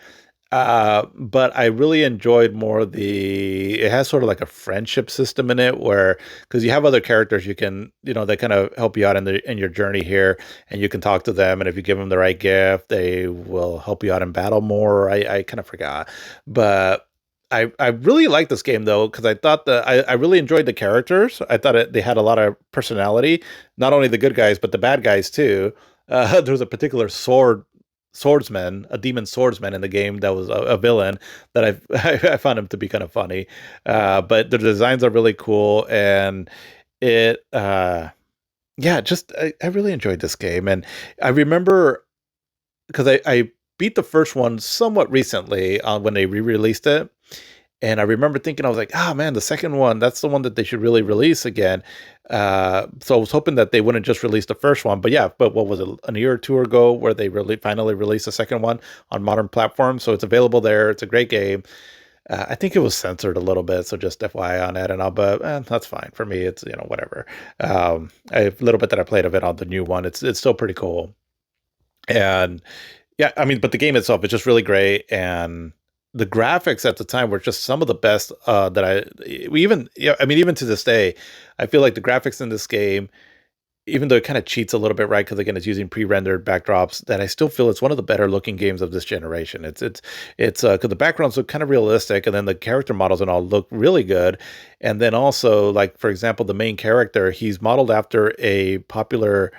But I really enjoyed more it has sort of like a friendship system in it where, because you have other characters you can, they kind of help you out in your journey here, and you can talk to them. And if you give them the right gift, they will help you out in battle more. I kind of forgot, but I really like this game though, because I thought that I really enjoyed the characters. I thought they had a lot of personality, not only the good guys, but the bad guys too. There was a particular swordsman, a demon swordsman in the game that was a villain that I found him to be kind of funny. But the designs are really cool, and it Yeah, just I really enjoyed this game, and I remember because I beat the first one somewhat recently when they re-released it, and I remember thinking I was like, "Ah, man, the second one, that's the one that they should really release again." So I was hoping that they wouldn't just release the first one, but yeah, but what was it, an year or two ago, where they really finally released the second one on modern platforms? So it's available there. It's a great game. I think it was censored a little bit, so just FYI on that and all, but that's fine for me. It's whatever. A little bit that I played of it on the new one, it's still pretty cool. And yeah, I mean, but the game itself is just really great, and the graphics at the time were just some of the best that we even yeah, I mean, even to this day, I feel like the graphics in this game, even though it kind of cheats a little bit, right? Because again, it's using pre-rendered backdrops. That I still feel it's one of the better looking games of this generation. It's because the backgrounds look kind of realistic, and then the character models and all look really good. And then also, like for example, the main character, he's modeled after a popular,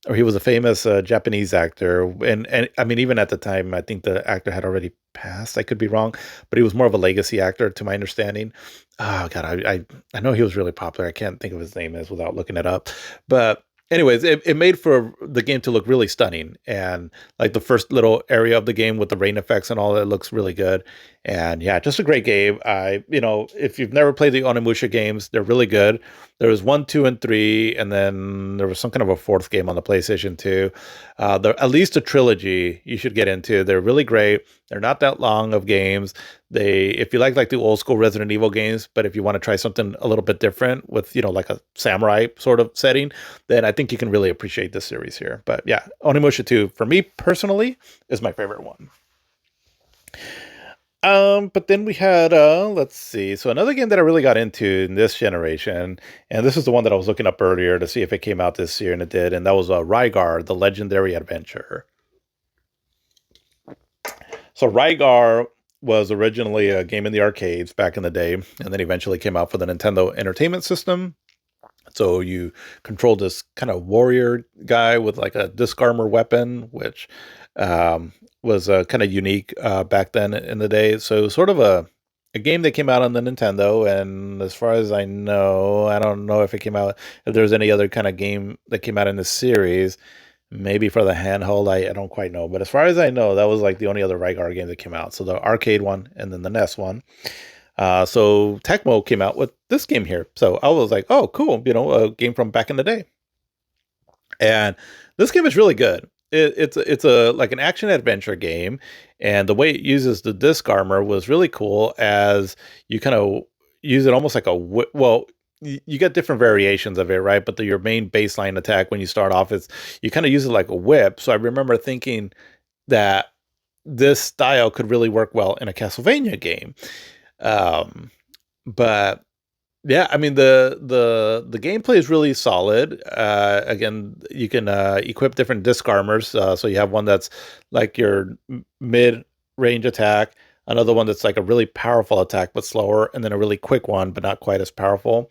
or he was a famous Japanese actor, and I mean, even at the time, I think the actor had already passed. I could be wrong, but he was more of a legacy actor, to my understanding. Oh God, I know he was really popular. I can't think of his name is without looking it up, but anyways, it made for the game to look really stunning, and like the first little area of the game with the rain effects and all that looks really good. And yeah, just a great game. If you've never played the Onimusha games, they're really good. There was one, two, and three, and then there was some kind of a fourth game on the PlayStation 2. At least a trilogy you should get into. They're really great. They're not that long of games. If you like the old school Resident Evil games, but if you want to try something a little bit different with like a samurai sort of setting, then I think you can really appreciate this series here. But yeah, Onimusha 2 for me personally is my favorite one. But then we had let's see. So another game that I really got into in this generation, and this is the one that I was looking up earlier to see if it came out this year, and it did, and that was Rygar, the Legendary Adventure. So Rygar was originally a game in the arcades back in the day, and then eventually came out for the Nintendo Entertainment System. So you control this kind of warrior guy with like a disc armor weapon, which was kind of unique back then in the day. So sort of a game that came out on the Nintendo, and as far as I know, I don't know if it came out if there's any other kind of game that came out in this series. Maybe for the handheld, I don't quite know. But as far as I know, that was like the only other Rygar game that came out. So the arcade one and then the NES one. So Tecmo came out with this game here. So I was like, oh, cool, a game from back in the day. And this game is really good. It's a like an action adventure game, and the way it uses the disc armor was really cool. As you kind of use it almost like well, you get different variations of it, right? But your main baseline attack when you start off is you kind of use it like a whip. So I remember thinking that this style could really work well in a Castlevania game. Um, but yeah, I mean the gameplay is really solid. Again, you can equip different disc armors. So you have one that's like your mid range attack, another one that's like a really powerful attack but slower, and then a really quick one but not quite as powerful.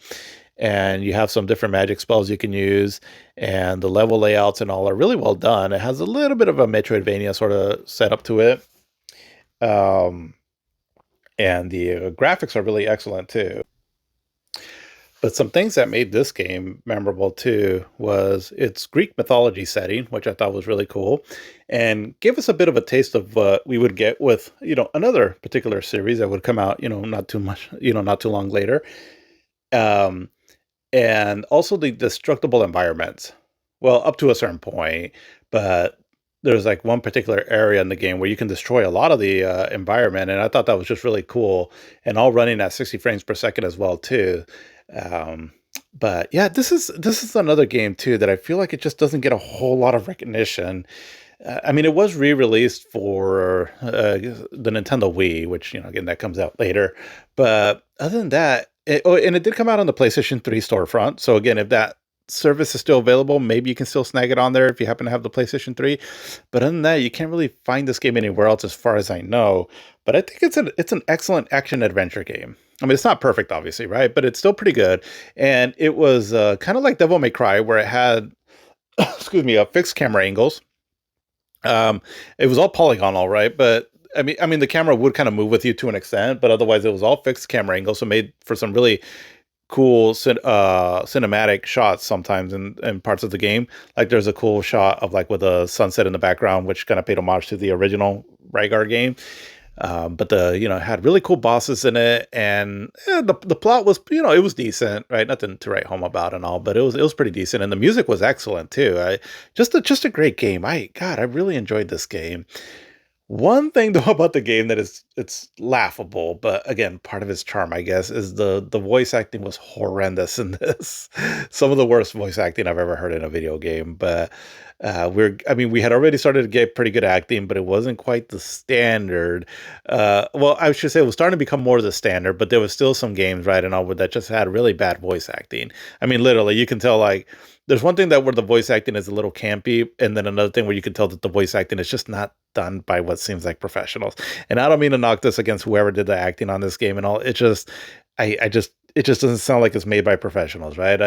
And you have some different magic spells you can use, and the level layouts and all are really well done. It has a little bit of a Metroidvania sort of setup to it. Um, and the graphics are really excellent too. But some things that made this game memorable too was its Greek mythology setting, which I thought was really cool, and give us a bit of a taste of what we would get with, another particular series that would come out, not too much, not too long later. Um, and also the destructible environments. Well, up to a certain point, but there's like one particular area in the game where you can destroy a lot of the environment, and I thought that was just really cool, and all running at 60 frames per second as well too. Um, but yeah, this is another game too that I feel like it just doesn't get a whole lot of recognition. I mean, it was re-released for the Nintendo Wii, which again that comes out later. But other than that, and it did come out on the PlayStation 3 storefront. So again, if that service is still available, maybe you can still snag it on there if you happen to have the PlayStation 3. But other than that, you can't really find this game anywhere else, as far as I know. But I think it's an excellent action adventure game. I mean, it's not perfect, obviously, right? But it's still pretty good. And it was kind of like Devil May Cry, where it had, excuse me, fixed camera angles. It was all polygonal, right? But I mean, the camera would kind of move with you to an extent, but otherwise, it was all fixed camera angles, so made for some really cool cinematic shots sometimes in parts of the game. Like there's a cool shot of like with a sunset in the background, which kind of paid homage to the original Rygar game. But had really cool bosses in it, and the plot was it was decent, right? Nothing to write home about and all, but it was pretty decent, and the music was excellent too. Just a great game. I really enjoyed this game. One thing though about the game that is it's laughable, but again, part of its charm, I guess, is the voice acting was horrendous in this. Some of the worst voice acting I've ever heard in a video game. But we had already started to get pretty good acting, but it wasn't quite the standard. Well, I should say it was starting to become more the standard, but there was still some games, right, and all that just had really bad voice acting. I mean, literally, you can tell like there's one thing that where the voice acting is a little campy, and then another thing where you can tell that the voice acting is just not done by what seems like professionals. And I don't mean to knock this against whoever did the acting on this game and all. It just doesn't sound like it's made by professionals, right?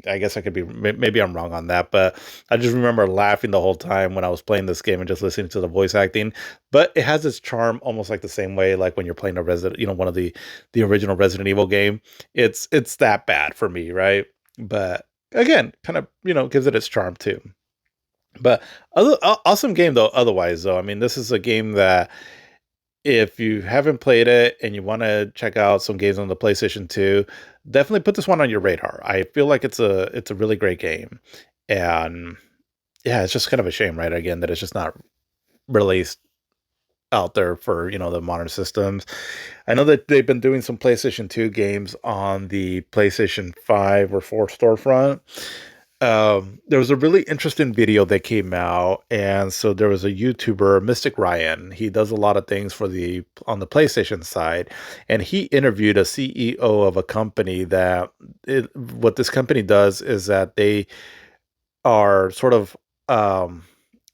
I guess I could be maybe I'm wrong on that, but I just remember laughing the whole time when I was playing this game and just listening to the voice acting. But it has its charm, almost like the same way, like when you're playing a Resident, one of the original Resident Evil game. It's that bad for me, right? But again, kind of gives it its charm too. But awesome game though. Otherwise, though, I mean, this is a game that if you haven't played it and you want to check out some games on the PlayStation 2, definitely put this one on your radar. I feel like it's a really great game, and yeah, it's just kind of a shame, right? Again, that it's just not released out there for the modern systems. I know that they've been doing some PlayStation 2 games on the PlayStation 5 or 4 storefront. There was a really interesting video that came out, and so there was a YouTuber, Mystic Ryan. He does a lot of things on the PlayStation side, and he interviewed a CEO of a company what this company does is that they are sort of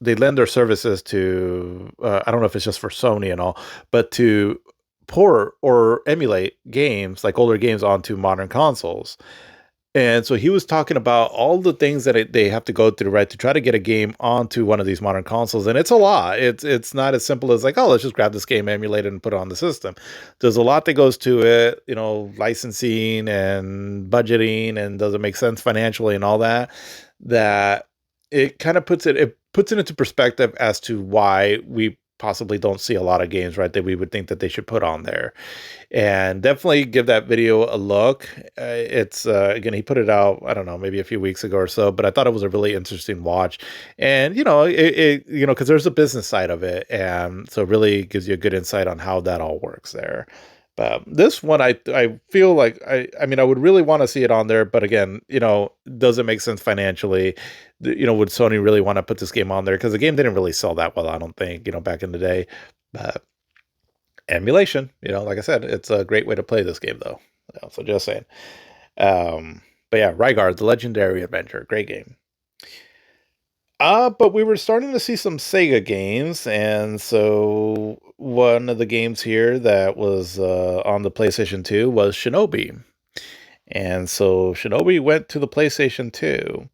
they lend their services to I don't know if it's just for Sony and all, but to port or emulate games like older games onto modern consoles. And so he was talking about all the things that they have to go through, right, to try to get a game onto one of these modern consoles, and it's a lot. It's not as simple as like, oh, let's just grab this game, emulate it, and put it on the system. There's a lot that goes to it, licensing and budgeting, and does it make sense financially and all that. That it kind of puts it into perspective as to why we possibly don't see a lot of games, right, that we would think that they should put on there. And definitely give that video a look. It's again, he put it out, I don't know, maybe a few weeks ago or so, but I thought it was a really interesting watch. And because there's a business side of it, and so it really gives you a good insight on how that all works there. But this one, I feel like I mean I would really want to see it on there, but again, does it make sense financially? Would Sony really want to put this game on there? Because the game didn't really sell that well, I don't think, back in the day. But emulation, like I said, it's a great way to play this game, though. So just saying. But yeah, Rygar, the Legendary Adventure, great game. But we were starting to see some Sega games, and so one of the games here that was on the PlayStation 2 was Shinobi. And so Shinobi went to the PlayStation 2.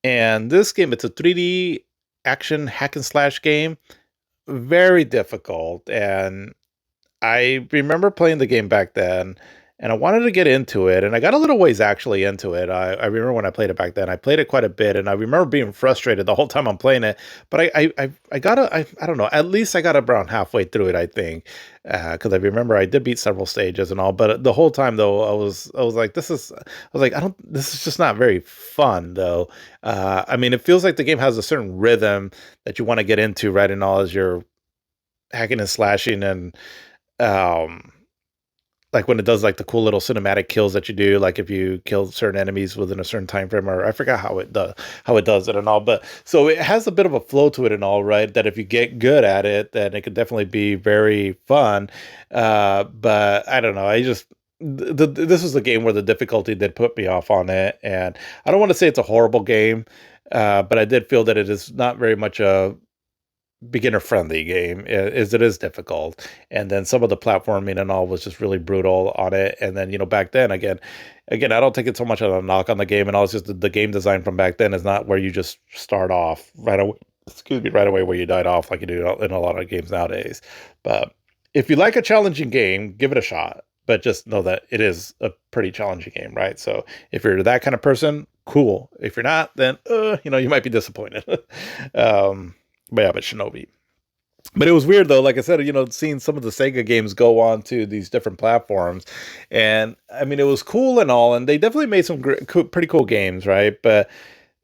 And this game, it's a 3D action hack and slash game. Very difficult. And I remember playing the game back then, and I wanted to get into it, and I got a little ways actually into it. I remember when I played it back then, I played it quite a bit, and I remember being frustrated the whole time I'm playing it. But I don't know, at least I got around halfway through it, I think, because I remember I did beat several stages and all. But the whole time though, I was like, this is just not very fun though. I mean, it feels like the game has a certain rhythm that you want to get into, right, and all as you're hacking and slashing and um like when it does like the cool little cinematic kills that you do, like if you kill certain enemies within a certain time frame, or I forgot how it does it and all. But so it has a bit of a flow to it and all, right, that if you get good at it, then it could definitely be very fun. But I don't know, I just this was the game where the difficulty did put me off on it, and I don't want to say it's a horrible game, but I did feel that it is not very much a beginner friendly game, is it is difficult. And then some of the platforming and all was just really brutal on it. And then back then, again, I don't think it's so much of a knock on the game, and all, it's just the game design from back then is not where you just start off right away, right away where you died off like you do in a lot of games nowadays. But if you like a challenging game, give it a shot. but just know that it is a pretty challenging game, right? So if you're that kind of person, cool. If you're not, then you might be disappointed. But yeah, but Shinobi. But it was weird though, like I said, seeing some of the Sega games go on to these different platforms, and I mean, it was cool and all, and they definitely made some pretty cool games, right? But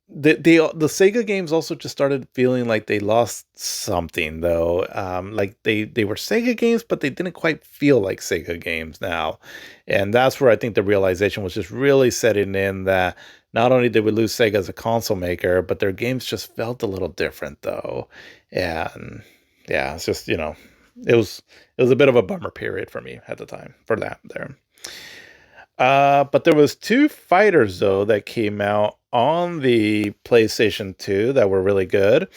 the Sega games also just started feeling like they lost something though. Like they were Sega games, but they didn't quite feel like Sega games now, and that's where I think the realization was just really setting in that not only did we lose Sega as a console maker, but their games just felt a little different though, and yeah, it's just it was a bit of a bummer period for me at the time for that there. But there was two fighters though that came out on the PlayStation 2 that were really good,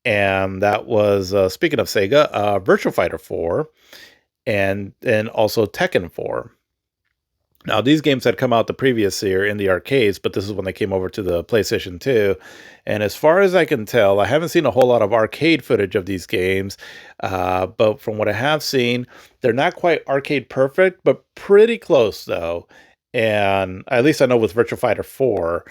and that was speaking of Sega, Virtual Fighter 4 and also Tekken 4. Now, these games had come out the previous year in the arcades, but this is when they came over to the PlayStation 2. And as far as I can tell, I haven't seen a whole lot of arcade footage of these games, but from what I have seen, they're not quite arcade perfect, but pretty close though. And at least I know with Virtua Fighter 4.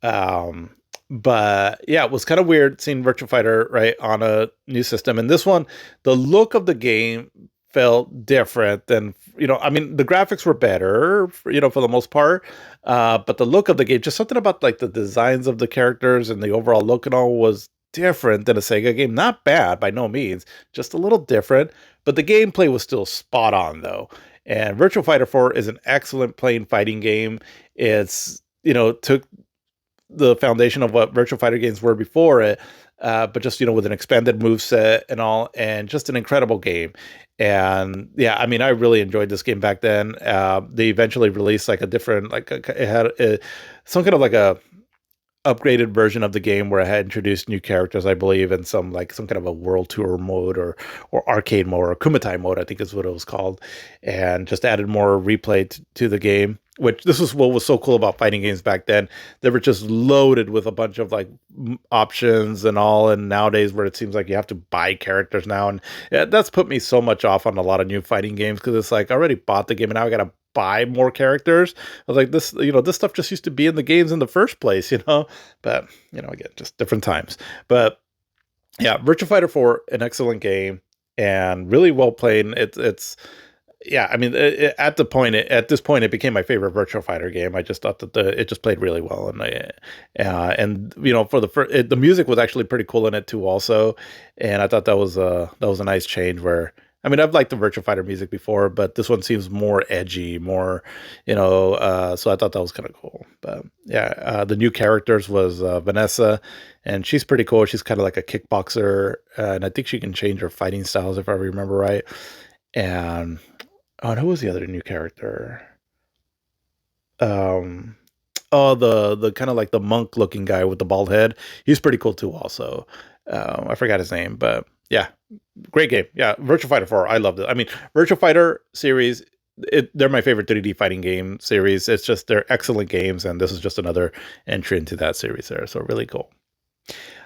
Um, but yeah, it was kind of weird seeing Virtua Fighter right on a new system. And this one, the look of the game felt different than I mean the graphics were better for the most part, but the look of the game, just something about like the designs of the characters and the overall look and all was different than a Sega game. Not bad by no means, just a little different, but the gameplay was still spot on though. And Virtual Fighter 4 is an excellent playing fighting game. It's took the foundation of what Virtual Fighter games were before it, but just with an expanded move set and all, and just an incredible game. And yeah, I mean, I really enjoyed this game back then. They eventually released like a different, it had some kind of like a upgraded version of the game where I had introduced new characters, I believe, and some kind of a world tour mode or arcade mode or Kumatai mode, I think is what it was called, and just added more replay to the game. Which this was what was so cool about fighting games back then. They were just loaded with a bunch of like options and all. And nowadays, where it seems like you have to buy characters now, and yeah, that's put me so much off on a lot of new fighting games because it's like I already bought the game and now I gotta buy more characters. I was like, this stuff just used to be in the games in the first place. But again, just different times. But yeah, Virtua Fighter 4, an excellent game and really well played. It's yeah, I mean, at this point, it became my favorite Virtua Fighter game. I just thought that it just played really well, and for the music was actually pretty cool in it too, also, and I thought that was a nice change where. I mean, I've liked the Virtua Fighter music before, but this one seems more edgy, more, so I thought that was kind of cool. But yeah, the new characters was Vanessa, and she's pretty cool. She's kind of like a kickboxer, and I think she can change her fighting styles if I remember right. And oh, and who was the other new character? Um, oh, the kind of like the monk looking guy with the bald head. He's pretty cool too. Also, I forgot his name, but yeah, great game. Yeah, Virtua Fighter 4. I loved it. I mean, Virtua Fighter series. They're my favorite 3D fighting game series. It's just they're excellent games, and this is just another entry into that series there. So really cool.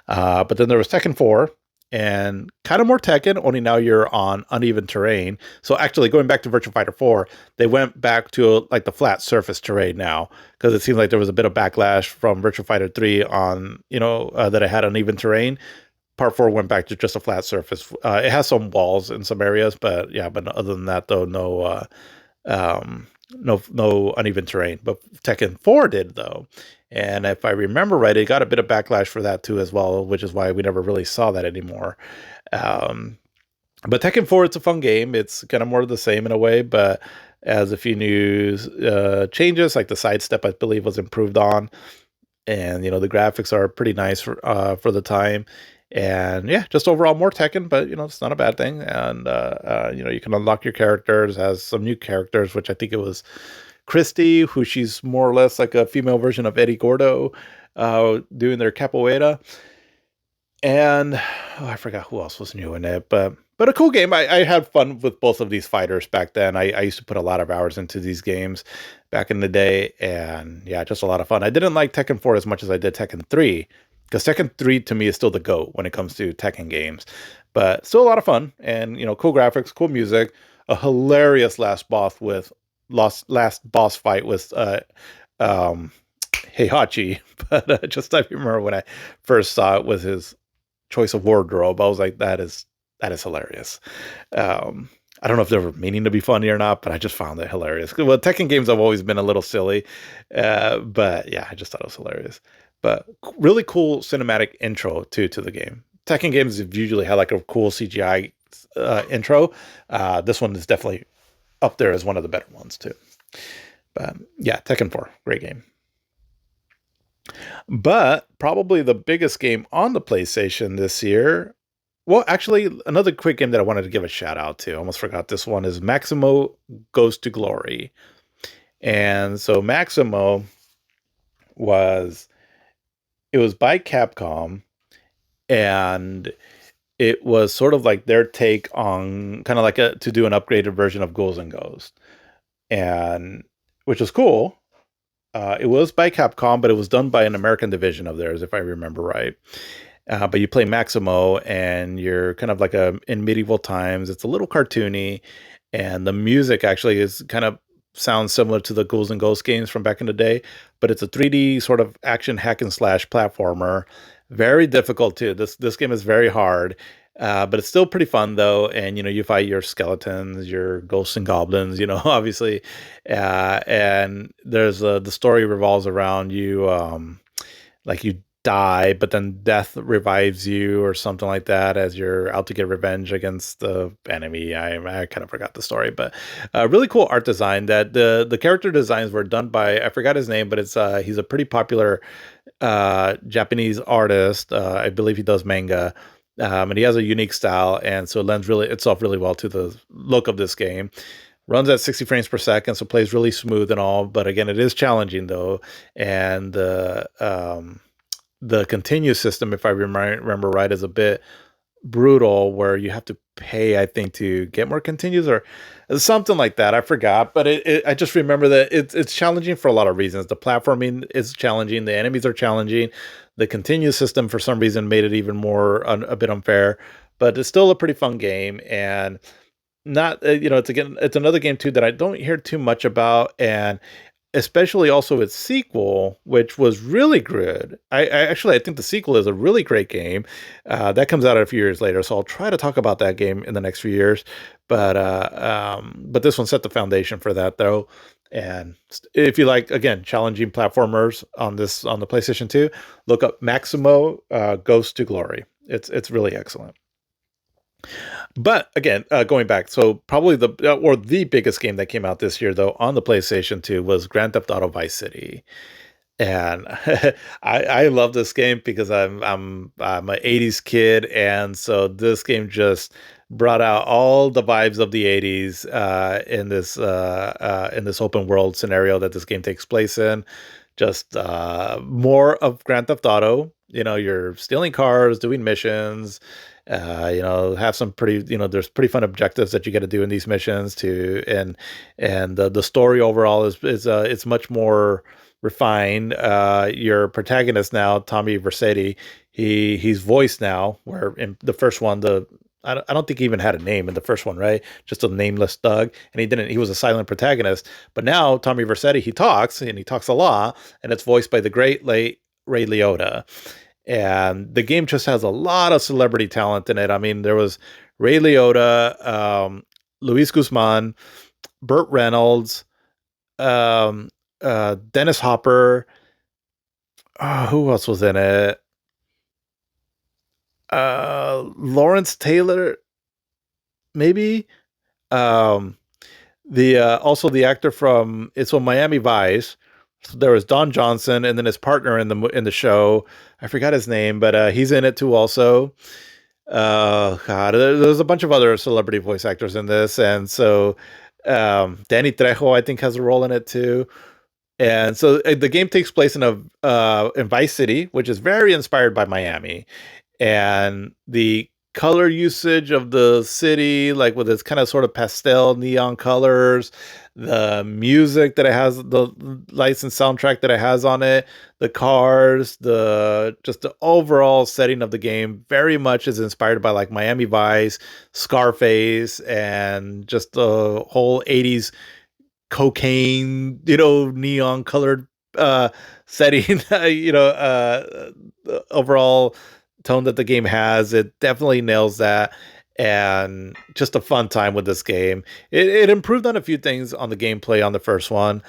But then there was Tekken 4 and kind of more Tekken, only now you're on uneven terrain. So actually going back to Virtua Fighter 4, they went back to like the flat surface terrain now because it seemed like there was a bit of backlash from Virtua Fighter 3 on, that it had uneven terrain. Part 4 went back to just a flat surface. It has some walls in some areas, but yeah, but other than that though, no uneven terrain. But Tekken 4 did though. And if I remember right, it got a bit of backlash for that too as well, which is why we never really saw that anymore. Um, but Tekken 4, it's a fun game. It's kind of more of the same in a way, but has a few new changes, like the sidestep, I believe, was improved on. And, the graphics are pretty nice for the time. And yeah, just overall more Tekken, but, it's not a bad thing. And, you can unlock your characters, has some new characters, which I think it was Christy, who she's more or less like a female version of Eddie Gordo, doing their capoeira. And I forgot who else was new in it, but a cool game. I had fun with both of these fighters back then. I used to put a lot of hours into these games back in the day, and yeah, just a lot of fun. I didn't like Tekken 4 as much as I did Tekken 3, because Tekken 3 to me is still the GOAT when it comes to Tekken games. But still a lot of fun, and cool graphics, cool music, a hilarious last boss with last boss fight was um, Heihachi, but just I remember when I first saw it with his choice of wardrobe, I was like, that is hilarious. Um, I don't know if they were meaning to be funny or not, but I just found it hilarious. Well, Tekken games have always been a little silly, but yeah, I just thought it was hilarious. But really cool cinematic intro to the game. Tekken games have usually had like a cool CGI intro. This one is definitely up there as one of the better ones too. But yeah, Tekken 4, great game. But probably the biggest game on the PlayStation this year. Well, actually, another quick game that I wanted to give a shout out to, I almost forgot this one, is Maximo Goes to Glory. And so Maximo was it was by Capcom, and it was sort of like their take on kind of like a to do an upgraded version of Ghouls and Ghosts, and which was cool. It was by Capcom, but it was done by an American division of theirs, if I remember right. But you play Maximo, and you're kind of like in medieval times. It's a little cartoony, and the music actually is kind of sounds similar to the Ghouls and Ghosts games from back in the day. But it's a 3D sort of action hack and slash platformer. Very difficult too. This game is very hard. But it's still pretty fun though, and you fight your skeletons, your ghosts and goblins. Obviously, and there's the story revolves around you. Like you die, but then death revives you or something like that as you're out to get revenge against the enemy. I kind of forgot the story, but really cool art design. That the character designs were done by I forgot his name, but it's he's a pretty popular Japanese artist. I believe he does manga. And he has a unique style, and so it lends really itself really well to the look of this game. Runs at 60 frames per second, so plays really smooth and all. But again, it is challenging though, and the continue system, if I remember right, is a bit brutal, where you have to pay, I think, to get more continues or something like that. I forgot, but I just remember that it's challenging for a lot of reasons. The platforming is challenging, the enemies are challenging, the continue system for some reason made it even more a bit unfair, but it's still a pretty fun game. And not it's another game too that I don't hear too much about, and especially also its sequel, which was really good. I think the sequel is a really great game. That comes out a few years later, so I'll try to talk about that game in the next few years. But this one set the foundation for that though. And if you like, again, challenging platformers on the PlayStation 2, look up Maximo Goes to Glory. It's really excellent. But again, going back, so probably the biggest game that came out this year though on the PlayStation 2 was Grand Theft Auto Vice City. And I love this game because I'm an 80s kid, and so this game just brought out all the vibes of the 80s in this open world scenario that this game takes place in. Just more of Grand Theft Auto. You're stealing cars, doing missions. Have some pretty. There's pretty fun objectives that you get to do in these missions too, and the story overall is it's much more refined. Your protagonist now, Tommy Vercetti, he's voiced now. Where in the first one, I don't think he even had a name in the first one, right? Just a nameless thug, and he didn't. He was a silent protagonist. But now Tommy Vercetti, he talks, and he talks a lot, and it's voiced by the great late Ray Liotta. And the game just has a lot of celebrity talent in it. I mean, there was Ray Liotta, Luis Guzman, Burt Reynolds, um, Dennis Hopper. Who else was in it? Lawrence Taylor, maybe. Um, the also the actor from it's on Miami Vice. So there was Don Johnson, and then his partner in the show. I forgot his name, but he's in it too also. God, there's a bunch of other celebrity voice actors in this, and so Danny Trejo, I think, has a role in it too. And so the game takes place in Vice City, which is very inspired by Miami, and the color usage of the city, like with its kind of sort of pastel neon colors, the music that it has, the licensed soundtrack that it has on it, the cars, the overall setting of the game very much is inspired by like Miami Vice, Scarface, and just the whole 80s cocaine, neon colored uh setting, the overall tone that the game has. It definitely nails that. And just a fun time with this game. It improved on a few things on the gameplay on the first one.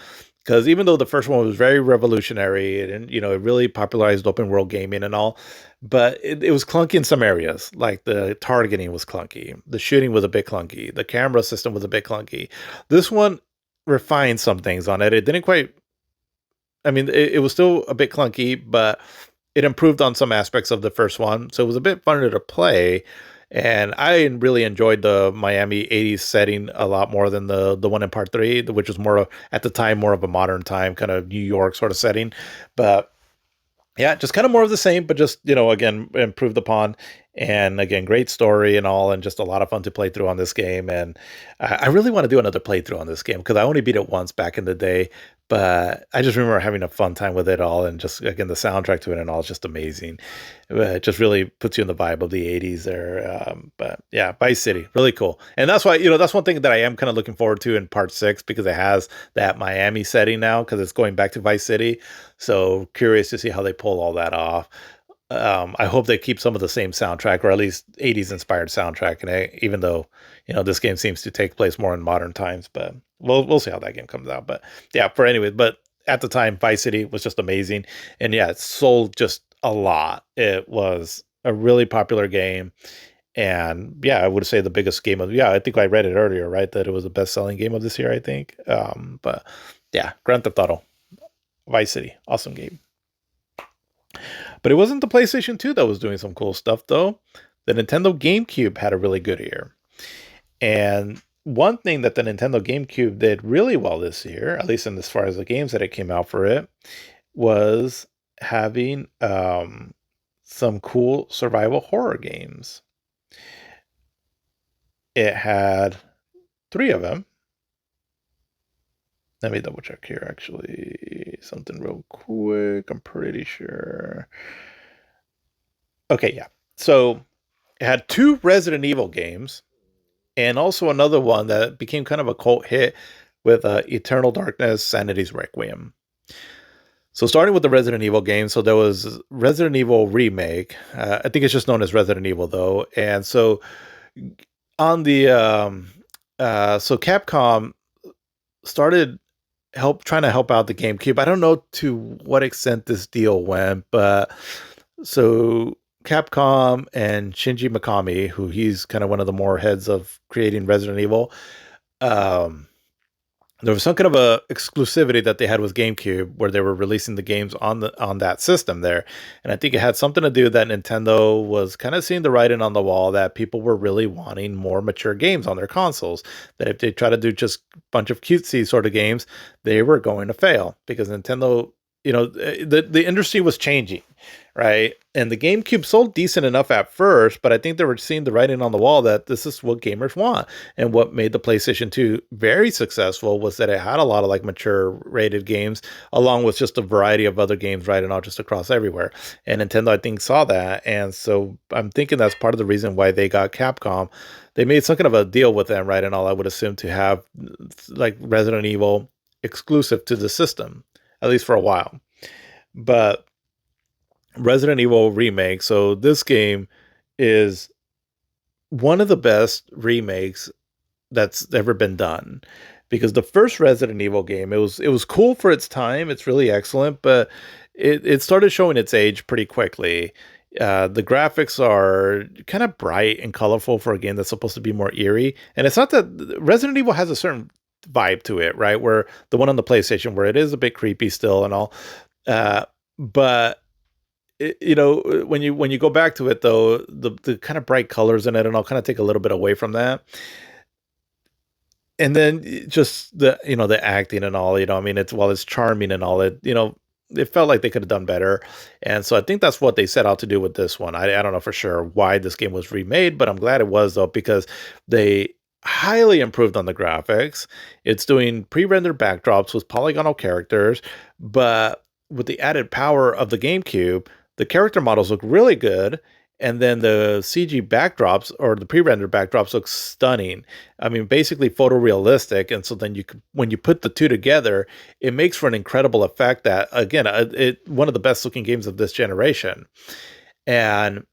Because even though the first one was very revolutionary and it really popularized open world gaming and all, but it was clunky in some areas. Like the targeting was clunky, the shooting was a bit clunky, the camera system was a bit clunky. This one refined some things on it. It didn't quite. I mean, it was still a bit clunky, but it improved on some aspects of the first one, so it was a bit funner to play. And I really enjoyed the Miami '80s setting a lot more than the one in Part Three, which was more of, at the time, more of a modern time kind of New York sort of setting. But yeah, just kind of more of the same, but just, again, improved upon. And again, great story and all, and just a lot of fun to play through on this game. And I really want to do another playthrough on this game because I only beat it once back in the day, but I just remember having a fun time with it all. And just, again, the soundtrack to it and all is just amazing. It just really puts you in the vibe of the '80s there. But yeah, Vice City, really cool. And that's why, that's one thing that I am kind of looking forward to in Part 6 because it has that Miami setting now because it's going back to Vice City. So curious to see how they pull all that off. I hope they keep some of the same soundtrack, or at least '80s inspired soundtrack. And even though this game seems to take place more in modern times, but we'll see how that game comes out. But yeah, but at the time, Vice City was just amazing, and yeah, it sold just a lot. It was a really popular game, and yeah, I would say the biggest game of I think I read it earlier, right? That it was the best selling game of this year, I think. But yeah, Grand Theft Auto, Vice City, awesome game. But it wasn't the PlayStation 2 that was doing some cool stuff, though. The Nintendo GameCube had a really good year. And one thing that the Nintendo GameCube did really well this year, at least in as far as the games that it came out for it, was having some cool survival horror games. It had 3 of them. Let me double check here, actually. Something real quick. I'm pretty sure. Okay, yeah. So it had 2 Resident Evil games and also another one that became kind of a cult hit with Eternal Darkness, Sanity's Requiem. So starting with the Resident Evil game, so there was Resident Evil Remake. I think it's just known as Resident Evil, though. And so on the so Capcom started trying to help out the GameCube. I don't know to what extent this deal went, but so Capcom and Shinji Mikami, who he's kind of one of the more heads of creating Resident Evil, there was some kind of a exclusivity that they had with GameCube where they were releasing the games on that system there. And I think it had something to do that Nintendo was kind of seeing the writing on the wall that people were really wanting more mature games on their consoles. That if they try to do just a bunch of cutesy sort of games, they were going to fail because Nintendo, the industry was changing, right? And the GameCube sold decent enough at first, but I think they were seeing the writing on the wall that this is what gamers want. And what made the PlayStation 2 very successful was that it had a lot of like mature rated games, along with just a variety of other games right and all just across everywhere. And Nintendo, I think, saw that. And so I'm thinking that's part of the reason why they got Capcom. They made some kind of a deal with them, right and all, I would assume, to have like Resident Evil exclusive to the system, at least for a while. But Resident Evil Remake, so this game is one of the best remakes that's ever been done, because the first Resident Evil game, it was cool for its time. It's really excellent, but it started showing its age pretty quickly. The graphics are kind of bright and colorful for a game that's supposed to be more eerie. And it's not that Resident Evil has a certain vibe to it, right? Where the one on the PlayStation, where it is a bit creepy still and all. But when you go back to it, though, the kind of bright colors in it and I'll kind of take a little bit away from that. And then just the acting and all, I mean, while it's charming and all, it felt like they could have done better. And so I think that's what they set out to do with this one. I don't know for sure why this game was remade, but I'm glad it was, though, because they highly improved on the graphics. It's doing pre-rendered backdrops with polygonal characters, but with the added power of the GameCube, the character models look really good. and then the CG backdrops or the pre-rendered backdrops look stunning. I mean, basically photorealistic. And so then when you put the two together, it makes for an incredible effect that, again, one of the best looking games of this generation. And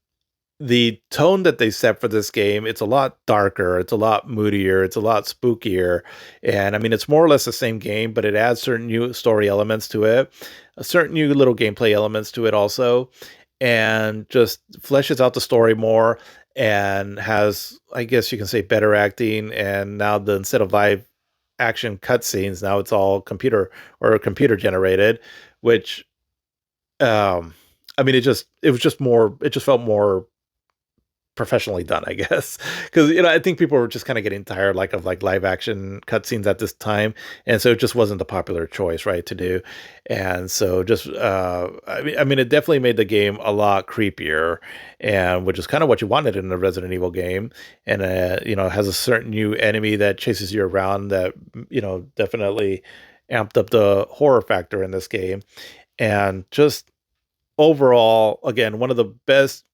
the tone that they set for this game, it's a lot darker, it's a lot moodier, it's a lot spookier. And I mean, it's more or less the same game, but it adds certain new story elements to it, certain new little gameplay elements to it also, and just fleshes out the story more and has, I guess you can say, better acting. And now instead of live action cutscenes, now it's all computer generated, which I mean, it just felt more professionally done, I guess, because I think people were just kind of getting tired of live action cutscenes at this time, and so it just wasn't the popular choice, right, to do. And so just I mean, it definitely made the game a lot creepier, and which is kind of what you wanted in a Resident Evil game. And has a certain new enemy that chases you around that definitely amped up the horror factor in this game. And just overall, again, one of the best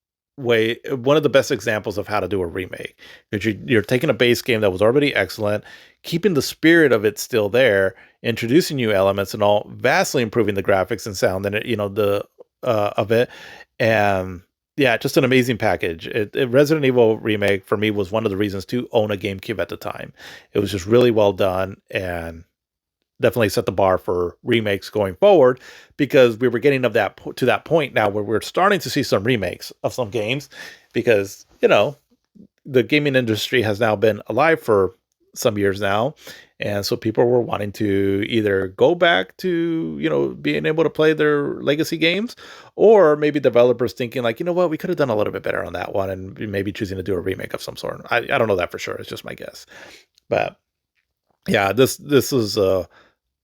examples of how to do a remake, because you're taking a base game that was already excellent, keeping the spirit of it still there, introducing new elements and all, vastly improving the graphics and sound and the of it. And yeah, just an amazing package. Resident Evil remake for me was one of the reasons to own a GameCube at the time. It was just really well done, and definitely set the bar for remakes going forward, because we were getting to that point now where we're starting to see some remakes of some games, because the gaming industry has now been alive for some years now, and so people were wanting to either go back to being able to play their legacy games, or maybe developers thinking like, what, we could have done a little bit better on that one, and maybe choosing to do a remake of some sort. I don't know that for sure, it's just my guess. But yeah, this is uh,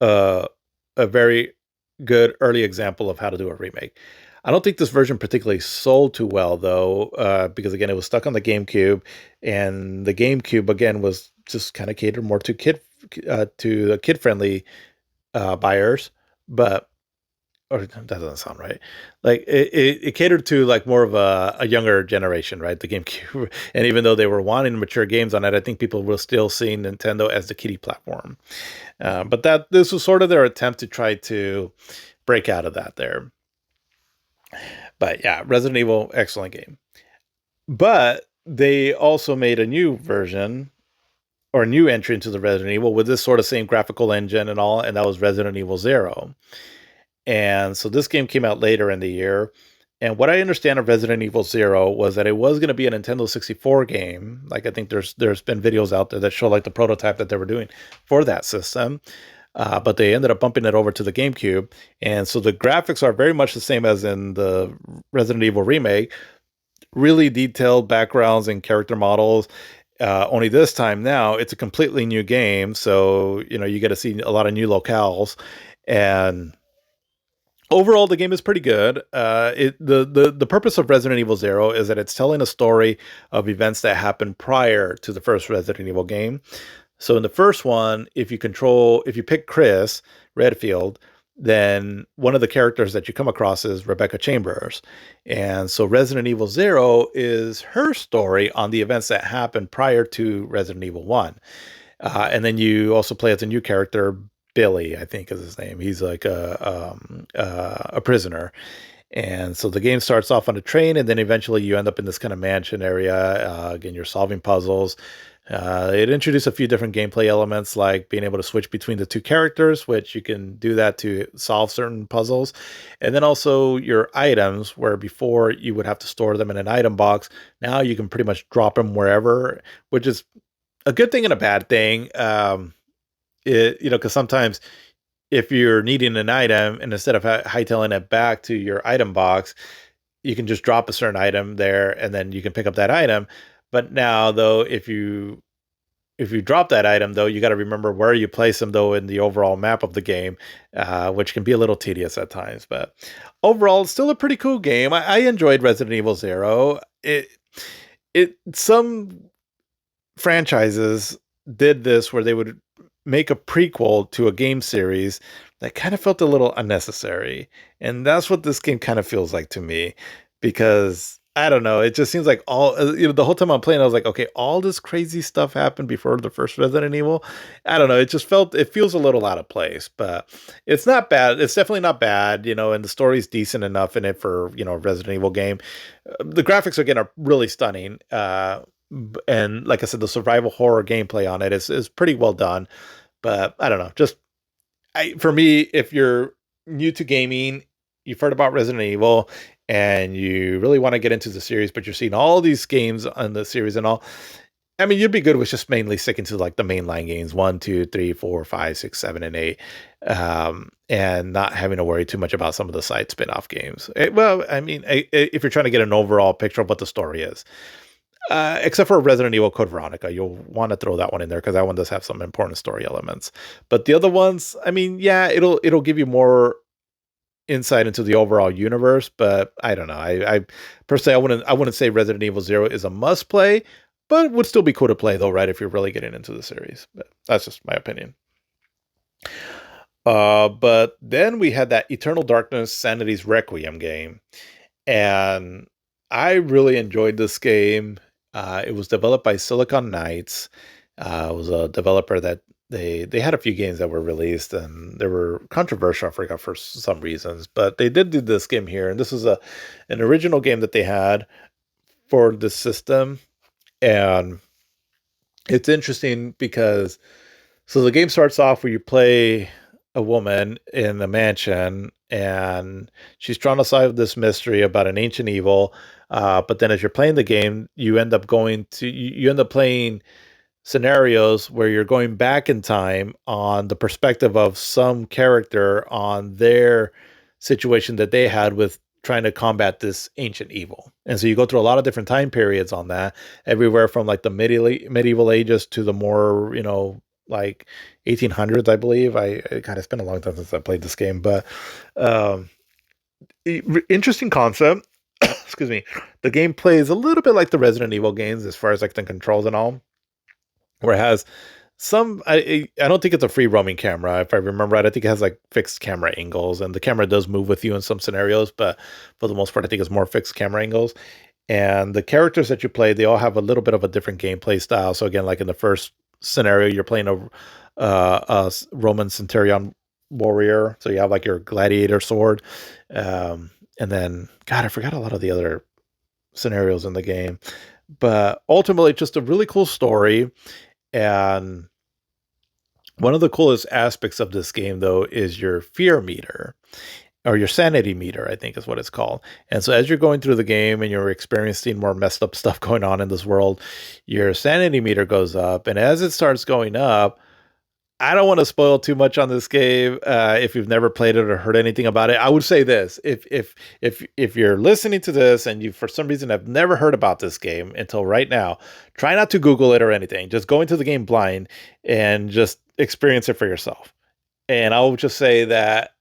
a very good early example of how to do a remake. I don't think this version particularly sold too well, though, because again, it was stuck on the GameCube, and the GameCube again was just kind of catered more to the kid friendly buyers, but or that doesn't sound right. Like it catered to like more of a younger generation, right? The GameCube, and even though they were wanting mature games on it, I think people were still seeing Nintendo as the kiddie platform. But this was sort of their attempt to try to break out of that there. But yeah, Resident Evil, excellent game. But they also made a new version or a new entry into the Resident Evil with this sort of same graphical engine and all, and that was Resident Evil Zero. And so this game came out later in the year. And what I understand of Resident Evil Zero was that it was going to be a Nintendo 64 game. Like I think there's been videos out there that show like the prototype that they were doing for that system. But they ended up bumping it over to the GameCube. And so the graphics are very much the same as in the Resident Evil remake. Really detailed backgrounds and character models. Only this time now, it's a completely new game. So, you get to see a lot of new locales. And overall, the game is pretty good. The purpose of Resident Evil Zero is that it's telling a story of events that happened prior to the first Resident Evil game. So in the first one, if you pick Chris Redfield, then one of the characters that you come across is Rebecca Chambers. And so Resident Evil Zero is her story on the events that happened prior to Resident Evil 1. And then you also play as a new character, Billy, I think is his name. He's like a prisoner. And so the game starts off on a train, and then eventually you end up in this kind of mansion area. Again, you're solving puzzles. It introduced a few different gameplay elements, like being able to switch between the two characters, which you can do that to solve certain puzzles. And then also your items, where before you would have to store them in an item box. Now you can pretty much drop them wherever, which is a good thing and a bad thing. Because sometimes if you're needing an item and instead of hightailing it back to your item box, you can just drop a certain item there and then you can pick up that item. But now, though, if you drop that item, though, you got to remember where you place them, though, in the overall map of the game, which can be a little tedious at times. But overall, it's still a pretty cool game. I enjoyed Resident Evil Zero. Some franchises did this where they would make a prequel to a game series that kind of felt a little unnecessary. And that's what this game kind of feels like to me, because I don't know. It just seems like the whole time I'm playing, I was like, okay, all this crazy stuff happened before the first Resident Evil. I don't know. It feels a little out of place, but it's not bad. It's definitely not bad, and the story's decent enough in it for, a Resident Evil game. The graphics again are really stunning. And like I said, the survival horror gameplay on it is pretty well done. But I don't know. For me, if you're new to gaming, you've heard about Resident Evil, and you really want to get into the series, but you're seeing all these games on the series and all. I mean, you'd be good with just mainly sticking to like the mainline games, 1, 2, 3, 4, 5, 6, 7, and 8, and not having to worry too much about some of the side spin-off games. Well, I mean, if you're trying to get an overall picture of what the story is, except for Resident Evil Code Veronica, you'll want to throw that one in there because that one does have some important story elements. But the other ones, I mean, yeah, it'll give you more insight into the overall universe. But I don't know. I personally, I wouldn't say Resident Evil Zero is a must play, but would still be cool to play though, right? If you're really getting into the series. But that's just my opinion. But then we had that Eternal Darkness Sanity's Requiem game, and I really enjoyed this game. It was developed by Silicon Knights. It was a developer that they had a few games that were released and they were controversial. I forgot for some reasons, but they did do this game here, and this is an original game that they had for the system, and it's interesting because the game starts off where you play a woman in a mansion, and she's trying to solve this mystery about an ancient evil. But then as you're playing the game, you end up playing scenarios where you're going back in time on the perspective of some character on their situation that they had with trying to combat this ancient evil. And so you go through a lot of different time periods on that, everywhere from like the medieval ages to the more, like 1800s, I believe. God, it's been a long time since I played this game, but um, interesting concept. Excuse me. The game plays a little bit like the Resident Evil games as far as like the controls and all, where it has I don't think it's a free roaming camera. If I remember right, I think it has like fixed camera angles, and the camera does move with you in some scenarios, but for the most part, I think it's more fixed camera angles. And the characters that you play, they all have a little bit of a different gameplay style. So again, like in the first scenario, you're playing a Roman centurion warrior, so you have like your gladiator sword, and then God, I forgot a lot of the other scenarios in the game, but ultimately, just a really cool story. And one of the coolest aspects of this game, though, is your fear meter, or your sanity meter, I think is what it's called. And so as you're going through the game and you're experiencing more messed up stuff going on in this world, your sanity meter goes up. And as it starts going up, I don't want to spoil too much on this game. If you've never played it or heard anything about it, I would say this: if you're listening to this and you for some reason have never heard about this game until right now, try not to Google it or anything. Just go into the game blind and just experience it for yourself. And I will just say that